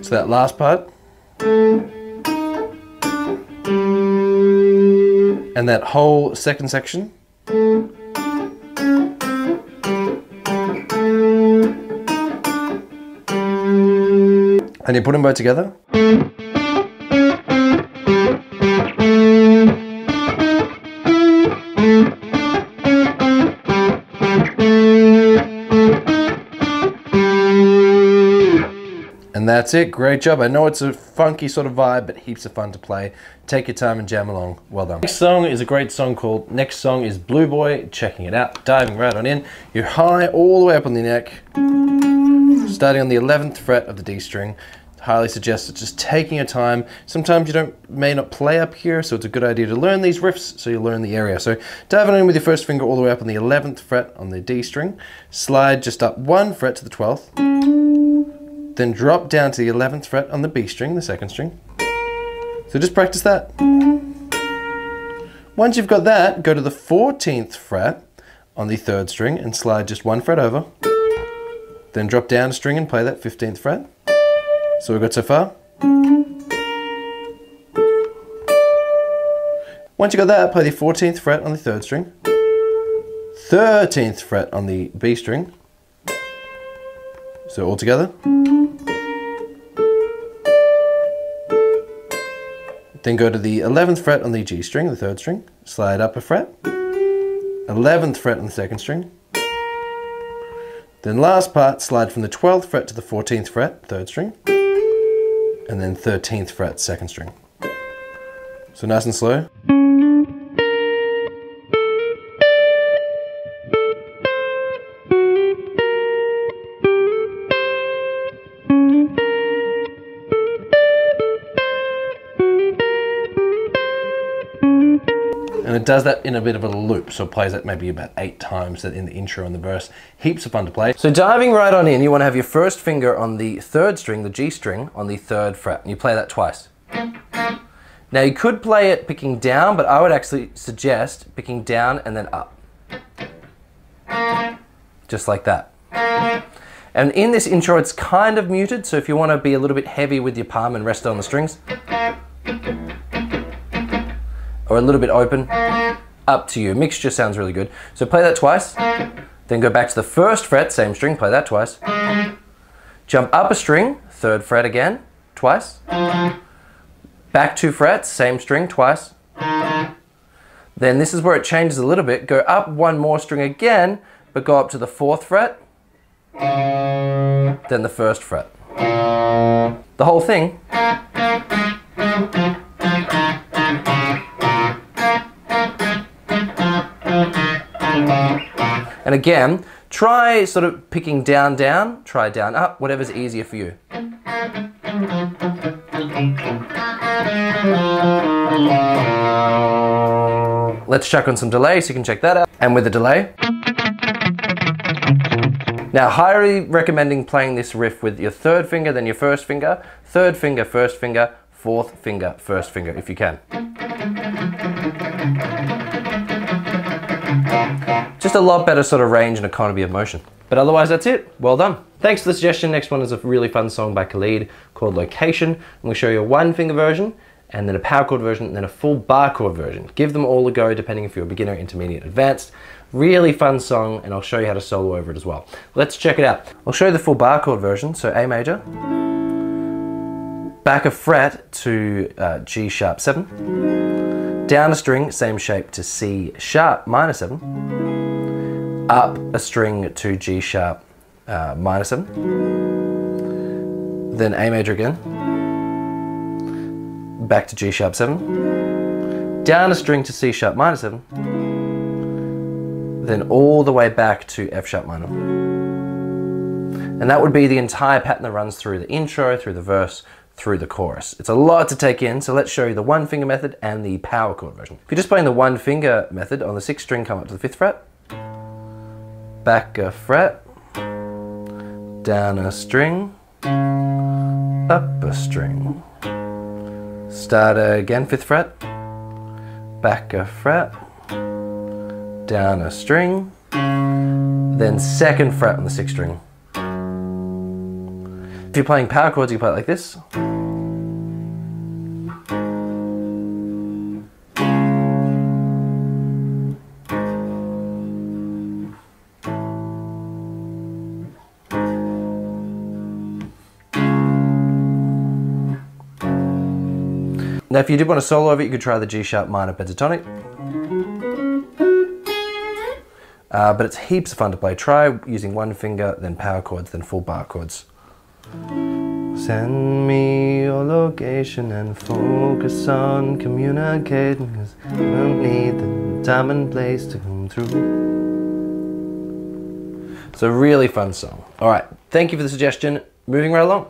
So that last part, and that whole second section, and you put them both together. And that's it, great job. I know it's a funky sort of vibe, but heaps of fun to play. Take your time and jam along, well done. Next song is a great song called, next song is Blue Boy, checking it out, diving right on in. You're high all the way up on the neck, starting on the 11th fret of the D string. Highly suggested just taking your time. Sometimes you may not play up here, so it's a good idea to learn these riffs so you learn the area. So diving in with your first finger all the way up on the 11th fret on the D string, slide just up 1 fret to the 12th, then drop down to the 11th fret on the B string, the 2nd string. So just practice that. Once you've got that, go to the 14th fret on the 3rd string and slide just 1 fret over. Then drop down a string and play that 15th fret. So we've got so far. Once you got that, play the 14th fret on the 3rd string, 13th fret on the B string. So all together. Then go to the 11th fret on the G string, the 3rd string, slide up a fret, 11th fret on the 2nd string. Then last part, slide from the 12th fret to the 14th fret, 3rd string, and then 13th fret, 2nd string. So nice and slow. And it does that in a bit of a loop, so it plays that maybe about 8 times in the intro and the verse. Heaps of fun to play. So diving right on in, you want to have your first finger on the 3rd string, the G string, on the 3rd fret, and you play that twice. Now you could play it picking down, but I would actually suggest picking down and then up. Just like that. And in this intro, it's kind of muted, so if you want to be a little bit heavy with your palm and rest on the strings, or a little bit open, up to you. Mixture sounds really good. So play that twice, then go back to the 1st fret, same string, play that twice. Jump up a string, 3rd fret again, twice. Back 2 frets, same string, twice. Then this is where it changes a little bit. Go up 1 more string again, but go up to the 4th fret, then the 1st fret. The whole thing. And again, try sort of picking down, down, try down, up, whatever's easier for you. Let's chuck on some delay so you can check that out. And with the delay. Now, highly recommending playing this riff with your 3rd finger, then your 1st finger, 3rd finger, 1st finger, 4th finger, 1st finger, if you can. Just a lot better sort of range and economy of motion. But otherwise, that's it. Well done. Thanks for the suggestion. Next one is a really fun song by Khalid called Location. I'm going to show you a 1-finger version, and then a power chord version, and then a full bar chord version. Give them all a go, depending if you're a beginner, intermediate, advanced. Really fun song, and I'll show you how to solo over it as well. Let's check it out. I'll show you the full bar chord version. So A major, back a fret to G sharp 7, down a string, same shape to C sharp minor 7, up a string to G sharp minor 7, then A major again, back to G sharp 7, down a string to C sharp minor 7, then all the way back to F sharp minor. And that would be the entire pattern that runs through the intro, through the verse, through the chorus. It's a lot to take in, so let's show you the 1-finger method and the power chord version. If you're just playing the 1-finger method, on the 6th string, come up to the 5th fret, back a fret, down a string, up a string, start again, 5th fret, back a fret, down a string, then 2nd fret on the 6th string. If you're playing power chords, you play it like this. Now if you did want to solo over it, you could try the G sharp minor pentatonic. But it's heaps of fun to play. Try using 1 finger, then power chords, then full bar chords. Send me your location and focus on communicating, 'cause I don't need the time and place to come through. It's a really fun song. All right, thank you for the suggestion. Moving right along.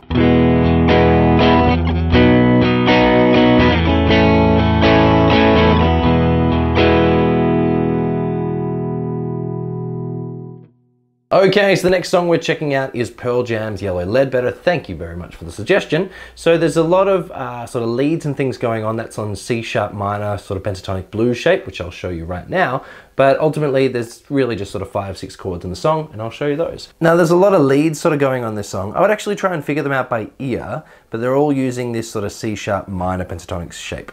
Okay, so the next song we're checking out is Pearl Jam's Yellow Ledbetter. Thank you very much for the suggestion. So there's a lot of sort of leads and things going on. That's on C sharp minor, sort of pentatonic blues shape, which I'll show you right now. But ultimately, there's really just sort of 5-6 chords in the song, and I'll show you those. Now, there's a lot of leads sort of going on this song. I would actually try and figure them out by ear, but they're all using this sort of C sharp minor pentatonic shape.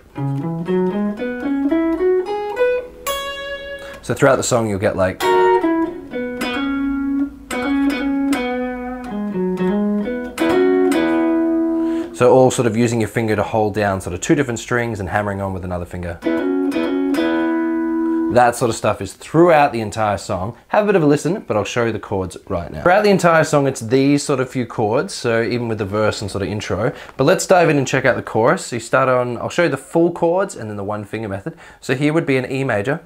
So throughout the song, you'll get like... So all sort of using your finger to hold down sort of 2 different strings and hammering on with another finger. That sort of stuff is throughout the entire song. Have a bit of a listen, but I'll show you the chords right now. Throughout the entire song, it's these sort of few chords, so even with the verse and sort of intro. But let's dive in and check out the chorus. So you start on, I'll show you the full chords and then the 1-finger method. So here would be an E major.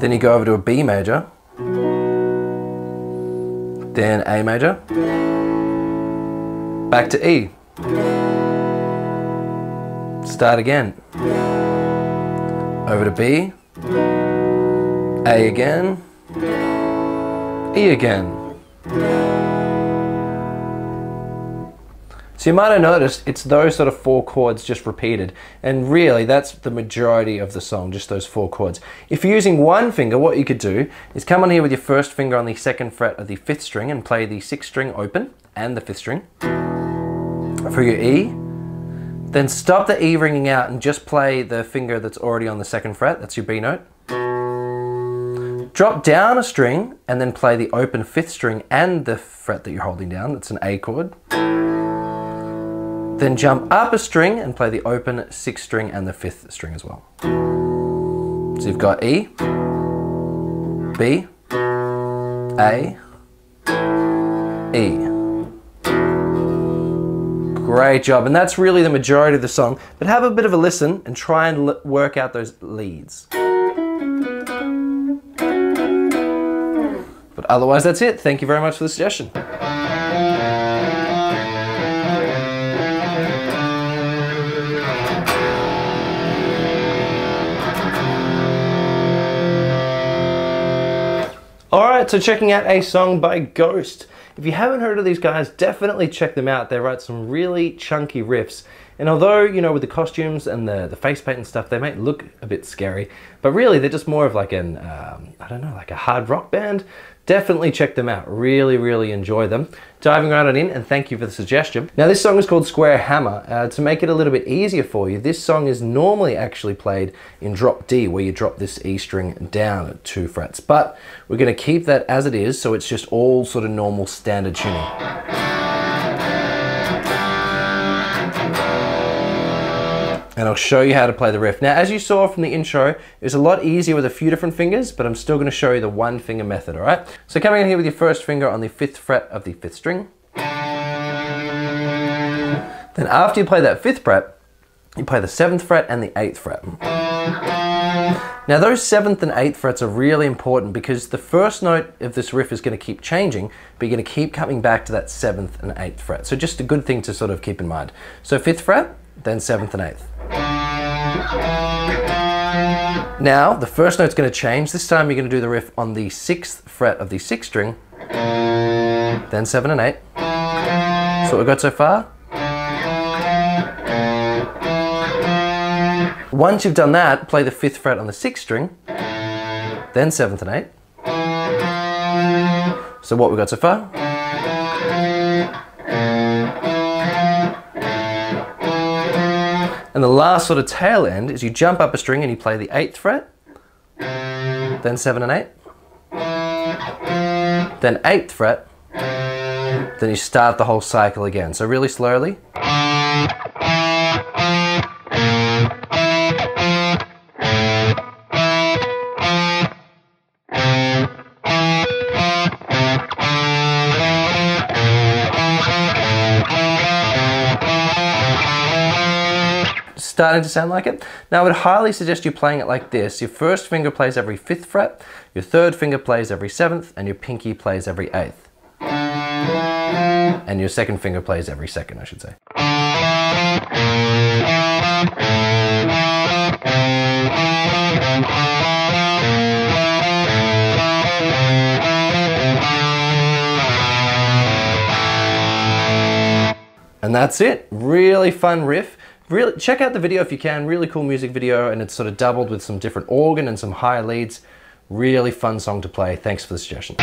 Then you go over to a B major. Then A major. Back to E. Start again. Over to B. A again. E again. So you might have noticed it's those sort of 4 chords just repeated, and really that's the majority of the song, just those 4 chords. If you're using 1 finger, what you could do is come on here with your 1st finger on the 2nd fret of the 5th string and play the 6th string open and the 5th string for your E. Then stop the E ringing out and just play the finger that's already on the 2nd fret, that's your B note. Drop down a string and then play the open 5th string and the fret that you're holding down, that's an A chord. Then jump up a string and play the open 6th string and the 5th string as well. So you've got E, B, A, E. Great job, and that's really the majority of the song, but have a bit of a listen and try and work out those leads. But otherwise, that's it. Thank you very much for the suggestion. Alright, so checking out a song by Ghost. If you haven't heard of these guys, definitely check them out. They write some really chunky riffs. And although, you know, with the costumes and the face paint and stuff, they might look a bit scary, but really they're just more of like an, I don't know, like a hard rock band. Definitely check them out. Really, really enjoy them. Diving right on in, and thank you for the suggestion. Now this song is called Square Hammer. To make it a little bit easier for you, this song is normally actually played in drop D, where you drop this E string down at 2 frets. But we're gonna keep that as it is, so it's just all sort of normal standard tuning. And I'll show you how to play the riff. Now, as you saw from the intro, it's a lot easier with a few different fingers, but I'm still gonna show you the 1 finger method, all right? So coming in here with your first finger on the 5th fret of the 5th string. Then after you play that 5th fret, you play the 7th fret and the 8th fret. Now those 7th and 8th frets are really important because the first note of this riff is gonna keep changing, but you're gonna keep coming back to that 7th and 8th fret. So just a good thing to sort of keep in mind. So 5th fret, then 7th and 8th. Now, the first note's going to change. This time you're going to do the riff on the 6th fret of the 6th string, then 7 and 8. So what we've got so far. Once you've done that, play the 5th fret on the 6th string, then 7th and 8. So what we've got so far. And the last sort of tail end is you jump up a string and you play the 8th fret, then 7 and 8, then 8th fret, then you start the whole cycle again. So really slowly. Starting to sound like it. Now I would highly suggest you playing it like this. Your first finger plays every 5th fret, your third finger plays every 7th, and your pinky plays every 8th. And your second finger plays every 2nd, I should say. And that's it. Really fun riff. Really, check out the video if you can. Really cool music video, and it's sort of doubled with some different organ and some higher leads. Really fun song to play. Thanks for the suggestion.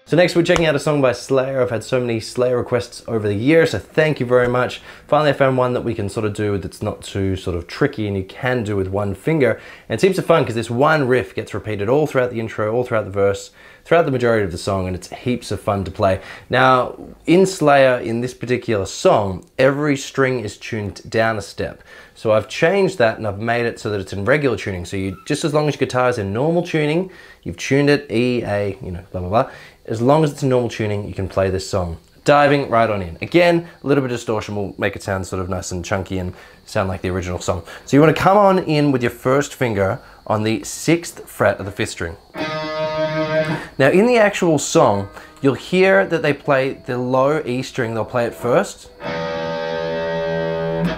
So next we're checking out a song by Slayer. I've had so many Slayer requests over the years, so thank you very much. Finally I found one that we can sort of do that's not too sort of tricky and you can do with 1 finger. And it seems so fun because this one riff gets repeated all throughout the intro, all throughout the verse, throughout the majority of the song, and it's heaps of fun to play. Now, in Slayer, in this particular song, every string is tuned down a step. So I've changed that and I've made it so that it's in regular tuning. So you, just as long as your guitar is in normal tuning, you've tuned it, E, A, you know, blah, blah, blah. As long as it's in normal tuning, you can play this song. Diving right on in. Again, a little bit of distortion will make it sound sort of nice and chunky and sound like the original song. So you want to come on in with your first finger on the 6th fret of the 5th string. Now in the actual song, you'll hear that they play the low E string, they'll play it first,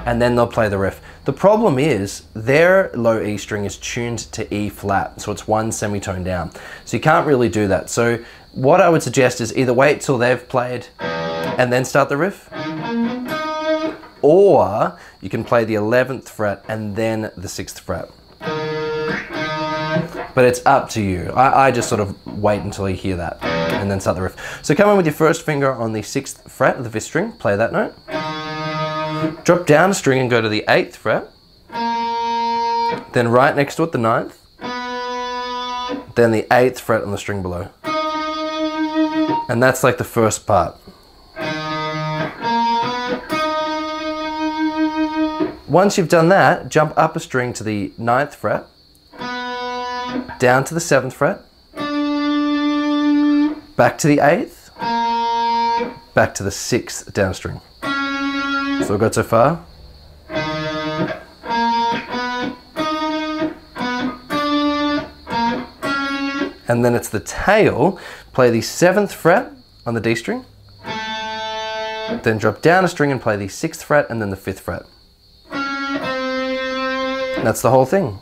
and then they'll play the riff. The problem is their low E string is tuned to E flat, so it's 1 semitone down. So you can't really do that. So what I would suggest is either wait till they've played and then start the riff, or you can play the 11th fret and then the 6th fret. But it's up to you. I just sort of wait until you hear that and then start the riff. So come in with your first finger on the 6th fret of the 5th string, play that note. Drop down a string and go to the 8th fret. Then right next to it, the 9th. Then the 8th fret on the string below. And that's like the first part. Once you've done that, jump up a string to the 9th fret, down to the 7th fret, back to the 8th, back to the 6th down string. So we've got so far. And then it's the tail. Play the 7th fret on the D string, then drop down a string and play the 6th fret and then the 5th fret. And that's the whole thing.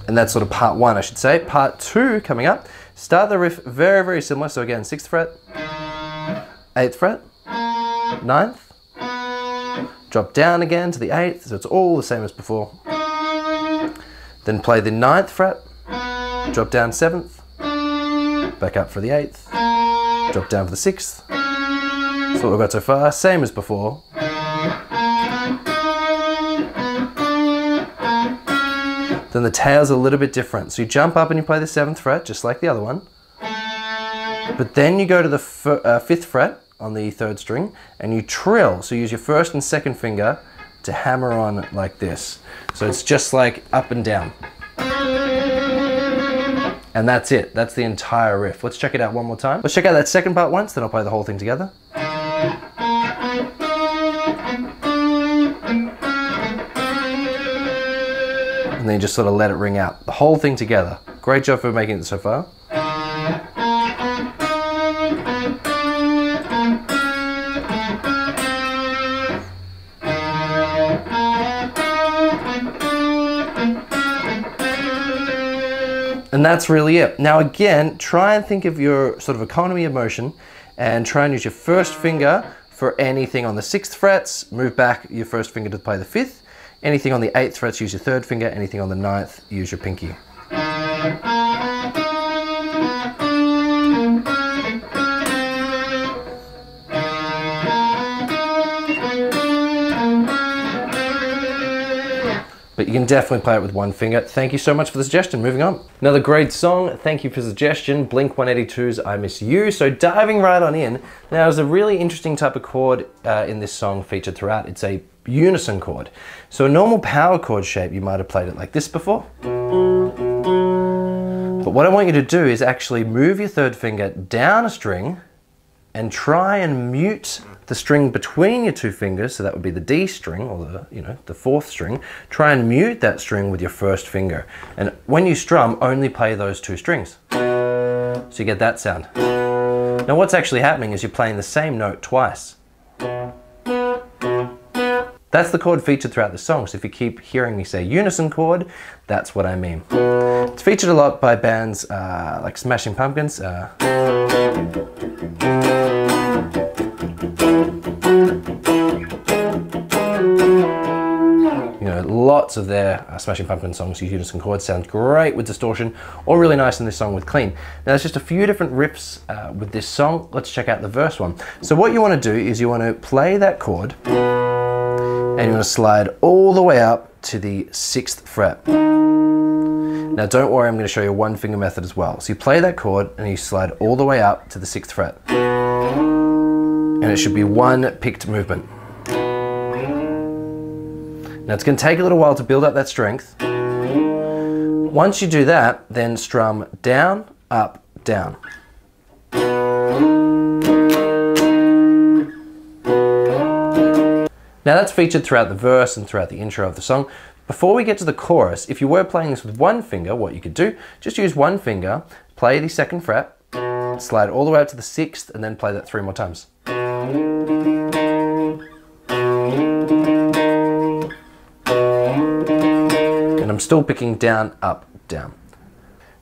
And that's sort of part one, I should say. Part two coming up. Start the riff very, very similar. So again, 6th fret, 8th fret, 9th, drop down again to the 8th, so it's all the same as before. Then play the 9th fret, drop down 7th, back up for the 8th, drop down for the 6th. That's what we've got so far, same as before. Then the tail's a little bit different. So you jump up and you play the 7th fret, just like the other one. But then you go to the 5th fret on the 3rd string and you trill. So you use your 1st and 2nd finger to hammer on like this. So it's just like up and down. And that's it. That's the entire riff. Let's check it out one more time. Let's check out that second part once, then I'll play the whole thing together. And then you just sort of let it ring out. The whole thing together. Great job for making it so far. And that's really it. Now again, try and think of your sort of economy of motion and try and use your 1st finger for anything on the 6th frets. Move back your 1st finger to play the 5th. Anything on the 8th frets, use your 3rd finger. Anything on the 9th, use your pinky. But you can definitely play it with one finger. Thank you so much for the suggestion. Moving on. Another great song. Thank you for the suggestion. Blink-182's I Miss You. So diving right on in. Now there's a really interesting type of chord in this song featured throughout. It's a unison chord. So a normal power chord shape, you might have played it like this before. But what I want you to do is actually move your 3rd finger down a string and try and mute the string between your 2 fingers. So that would be the D string, or the 4th string. Try and mute that string with your 1st finger. And when you strum, only play those 2 strings. So you get that sound. Now what's actually happening is you're playing the same note twice. That's the chord featured throughout the song, so if you keep hearing me say unison chord, that's what I mean. It's featured a lot by bands like Smashing Pumpkins. You know, lots of their Smashing Pumpkins songs use unison chords. Sounds great with distortion, or really nice in this song with clean. Now there's just a few different riffs with this song. Let's check out the verse one. So what you want to do is you want to play that chord, and you want to slide all the way up to the 6th fret. Now don't worry, I'm going to show you a 1-finger method as well. So you play that chord and you slide all the way up to the 6th fret. And it should be one picked movement. Now it's going to take a little while to build up that strength. Once you do that, then strum down, up, down. Now that's featured throughout the verse and throughout the intro of the song. Before we get to the chorus, if you were playing this with 1 finger, what you could do, just use 1 finger, play the 2nd fret, slide all the way up to the 6th, and then play that 3 more times. And I'm still picking down, up, down.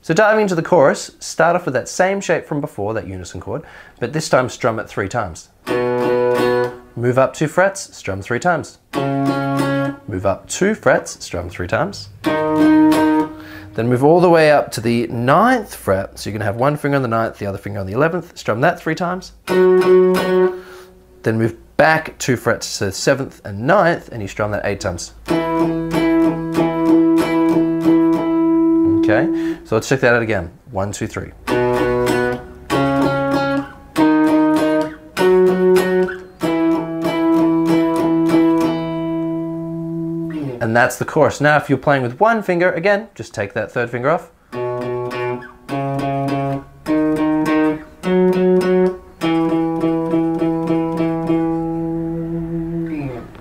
So diving into the chorus, start off with that same shape from before, that unison chord, but this time strum it 3 times. Move up 2 frets, strum 3 times. Move up 2 frets, strum 3 times. Then move all the way up to the 9th fret, so you can have 1 finger on the 9th, the other finger on the 11th, strum that 3 times. Then move back 2 frets to the 7th and 9th, and you strum that 8 times. Okay, so let's check that out again. 1, 2, 3. And that's the chorus. Now if you're playing with 1 finger, again, just take that 3rd finger off.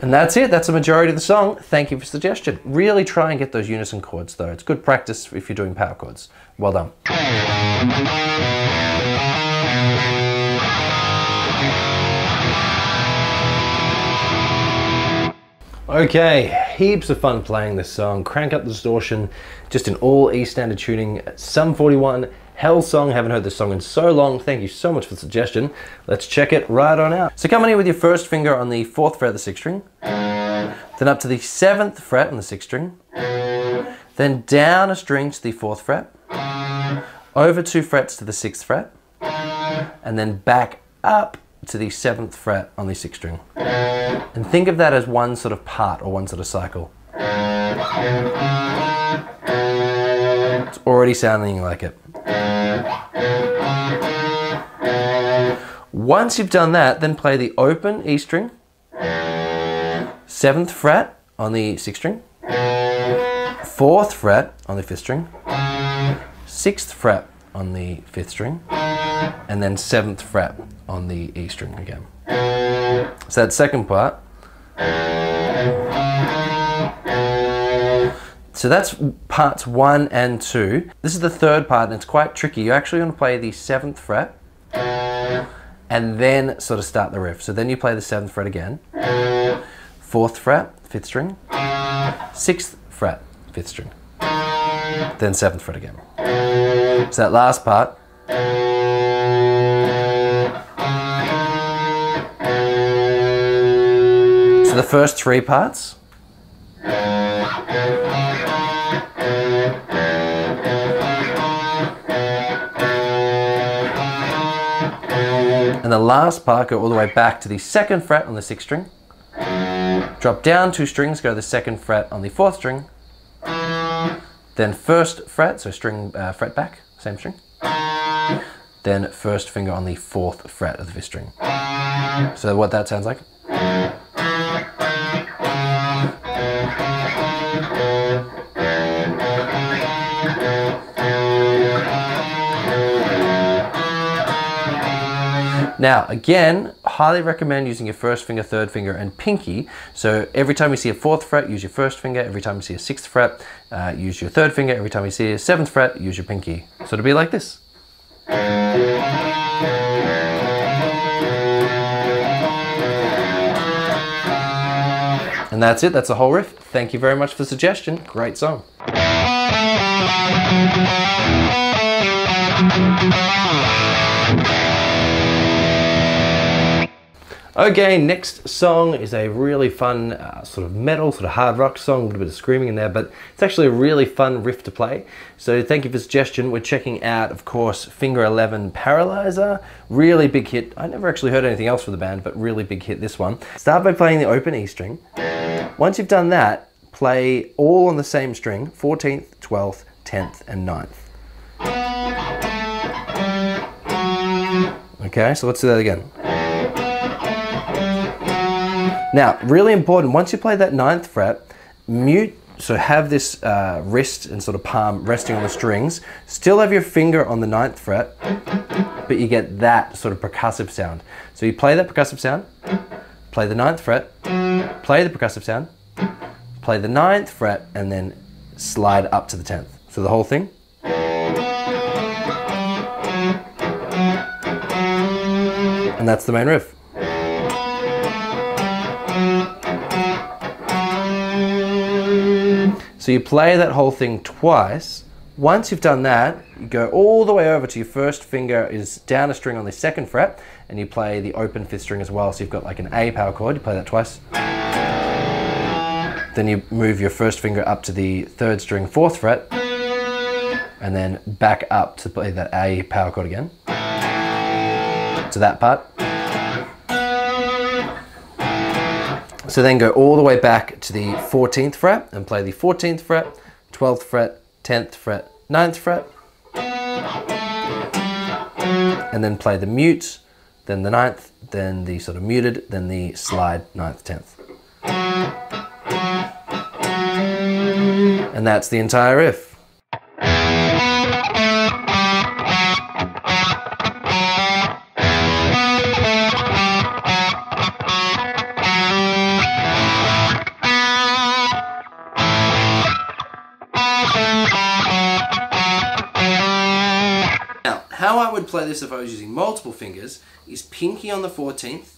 And that's it, that's the majority of the song. Thank you for the suggestion. Really try and get those unison chords though. It's good practice if you're doing power chords. Well done. Okay, heaps of fun playing this song. Crank up the distortion, just in all E standard tuning. Sum 41, hell song. Haven't heard this song in so long. Thank you so much for the suggestion. Let's check it right on out. So come in here with your first finger on the 4th fret of the 6th string, then up to the 7th fret on the 6th string, then down a string to the 4th fret, over 2 frets to the 6th fret, and then back up to the 7th fret on the 6th string. And think of that as one sort of part or one sort of cycle. It's already sounding like it. Once you've done that, then play the open E string, 7th fret on the 6th string, 4th fret on the 5th string, 6th fret on the 5th string, and then 7th fret on the E string again. So that second part. So that's parts 1 and 2. This is the third part and it's quite tricky. You actually want to play the 7th fret and then sort of start the riff. So then you play the 7th fret again, 4th fret, 5th string, 6th fret, 5th string, then 7th fret again. So that last part. So the first 3 parts. And the last part, go all the way back to the 2nd fret on the 6th string. Drop down 2 strings, go to the 2nd fret on the 4th string. Then 1st fret, so string fret back, same string. Then 1st finger on the 4th fret of the 5th string. So what that sounds like. Now, again, highly recommend using your 1st finger, 3rd finger, and pinky. So every time you see a 4th fret, use your 1st finger. Every time you see a 6th fret, use your 3rd finger. Every time you see a 7th fret, use your pinky. So it'll be like this. And that's it, that's the whole riff. Thank you very much for the suggestion. Great song. Okay, next song is a really fun sort of metal, sort of hard rock song, a little bit of screaming in there, but it's actually a really fun riff to play. So thank you for the suggestion. We're checking out, of course, Finger 11 Paralyzer. Really big hit. I never actually heard anything else from the band, but really big hit this one. Start by playing the open E string. Once you've done that, play all on the same string, 14th, 12th, 10th, and 9th. Okay, so let's do that again. Now, really important, once you play that 9th fret, mute, so have this wrist and sort of palm resting on the strings, still have your finger on the 9th fret, but you get that sort of percussive sound. So you play that percussive sound, play the 9th fret, play the percussive sound, play the 9th fret, and then slide up to the 10th. So the whole thing. And that's the main riff. So you play that whole thing twice. Once you've done that, you go all the way over to your 1st finger is down a string on the 2nd fret, and you play the open 5th string as well. So you've got like an A power chord, you play that twice. Then you move your 1st finger up to the 3rd string, 4th fret, and then back up to play that A power chord again. To that part. So then go all the way back to the 14th fret and play the 14th fret, 12th fret, 10th fret, 9th fret. And then play the mute, then the 9th, then the sort of muted, then the slide 9th, 10th. And that's the entire riff. How I would play this if I was using multiple fingers is pinky on the 14th,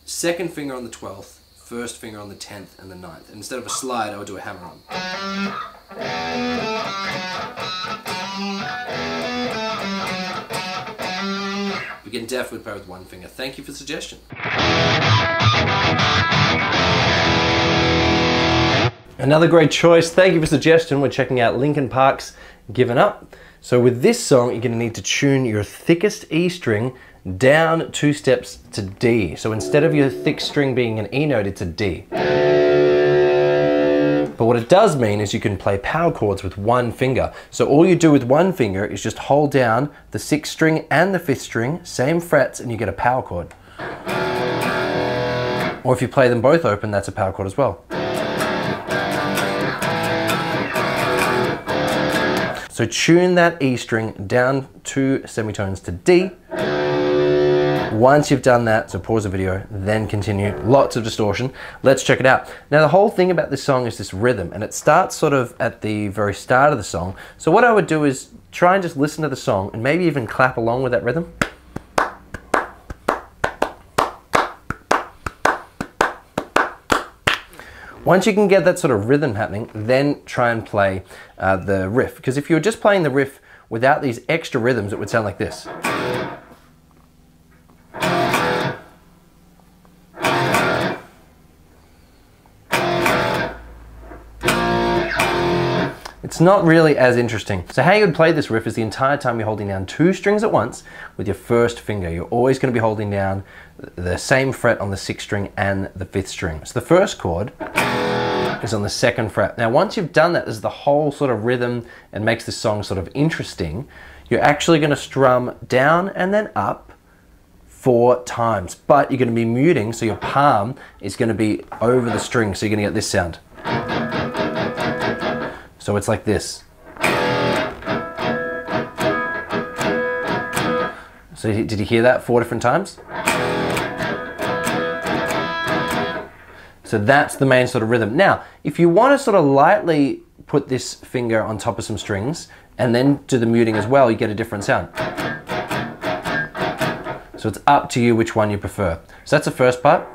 2nd finger on the 12th, first finger on the 10th and the 9th. And instead of a slide, I would do a hammer-on. We can definitely play with one finger. Thank you for the suggestion. Another great choice. Thank you for the suggestion. We're checking out Linkin Park's Given Up. So with this song, you're going to need to tune your thickest E string down 2 steps to D. So instead of your thick string being an E note, it's a D. But what it does mean is you can play power chords with one finger. So all you do with one finger is just hold down the 6th string and the 5th string, same frets, and you get a power chord. Or if you play them both open, that's a power chord as well. So tune that E string down 2 semitones to D. Once you've done that, so pause the video, then continue. Lots of distortion. Let's check it out. Now the whole thing about this song is this rhythm, and it starts sort of at the very start of the song. So what I would do is try and just listen to the song and maybe even clap along with that rhythm. Once you can get that sort of rhythm happening, then try and play the riff. Because if you were just playing the riff without these extra rhythms, it would sound like this. It's not really as interesting. So how you would play this riff is the entire time you're holding down 2 strings at once with your first finger. You're always going to be holding down the same fret on the 6th string and the 5th string. So the first chord is on the 2nd fret. Now once you've done that, as the whole sort of rhythm and makes this song sort of interesting, you're actually going to strum down and then up 4 times. But you're going to be muting, so your palm is going to be over the string, so you're going to get this sound. So it's like this. So did you hear that 4 different times? So that's the main sort of rhythm. Now, if you want to sort of lightly put this finger on top of some strings and then do the muting as well, you get a different sound. So it's up to you which one you prefer. So that's the first part.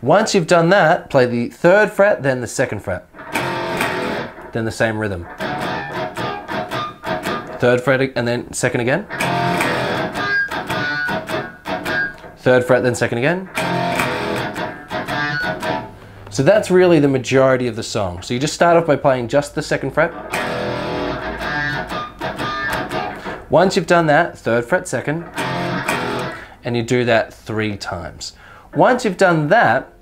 Once you've done that, play the 3rd fret, then the 2nd fret. Then the same rhythm. 3rd fret and then 2nd again. 3rd fret, then 2nd again. So that's really the majority of the song. So you just start off by playing just the 2nd fret. Once you've done that, 3rd fret, 2nd, and you do that 3 times. Once you've done that,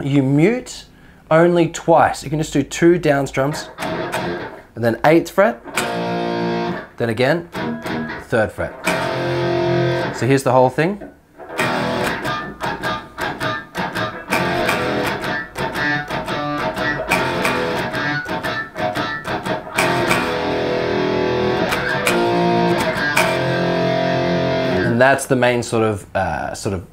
you mute only twice. You can just do 2 down strums, and then 8th fret, then again, 3rd fret. So here's the whole thing. And that's the main sort of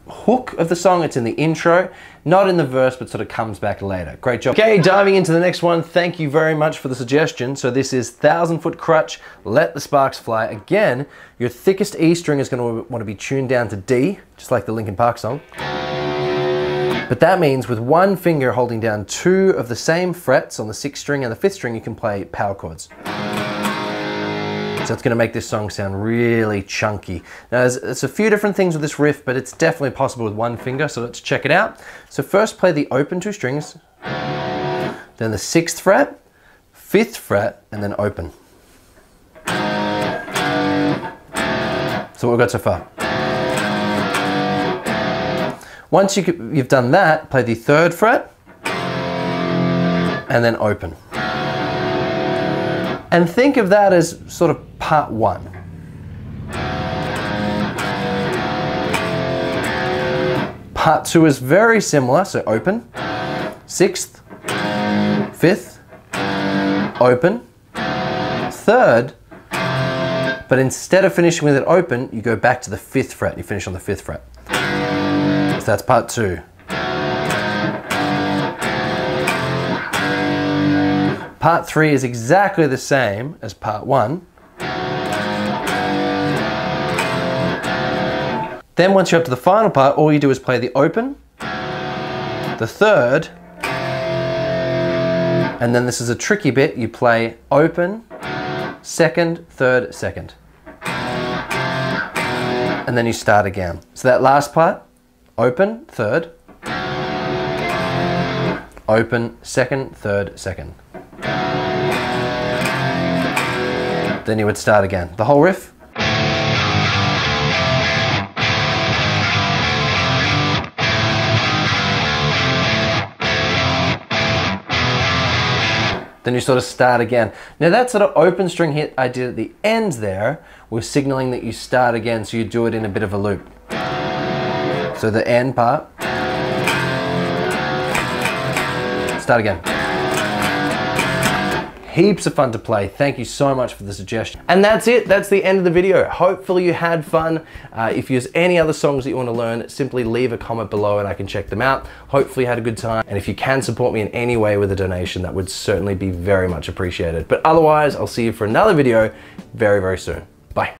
hook of the song. It's in the intro, not in the verse, but sort of comes back later. Great job. Okay, diving into the next one. Thank you very much for the suggestion. So this is 1000-Foot Crutch, Let the Sparks Fly. Again, your thickest E string is going to want to be tuned down to D, just like the Linkin Park song. But that means with one finger holding down 2 of the same frets on the 6th string and the 5th string, you can play power chords. So it's going to make this song sound really chunky. Now there's a few different things with this riff, but it's definitely possible with one finger, so let's check it out. So first play the open 2 strings, then the 6th fret, 5th fret, and then open. So what we've got so far. Once you've done that, play the 3rd fret, and then open. And think of that as sort of part 1. Part 2 is very similar, so open, 6th, 5th, open, 3rd, but instead of finishing with it open, you go back to the 5th fret, you finish on the 5th fret. So that's part 2. Part 3 is exactly the same as part 1. Then Then once you're up to the final part, all you do is play the open, the third, and then this is a tricky bit. You play open, second, third, second. And then you start again. So that last part, open, third, open, second, third, second. Then you would start again. The whole riff. Then you sort of start again. Now that sort of open string hit I did at the end there was signaling that you start again, so you do it in a bit of a loop. So the end part, start again. Heaps of fun to play. Thank you so much for the suggestion. And that's it. That's the end of the video. Hopefully you had fun. If there's any other songs that you want to learn, simply leave a comment below and I can check them out. Hopefully you had a good time. And if you can support me in any way with a donation, that would certainly be very much appreciated. But otherwise, I'll see you for another video very, very soon.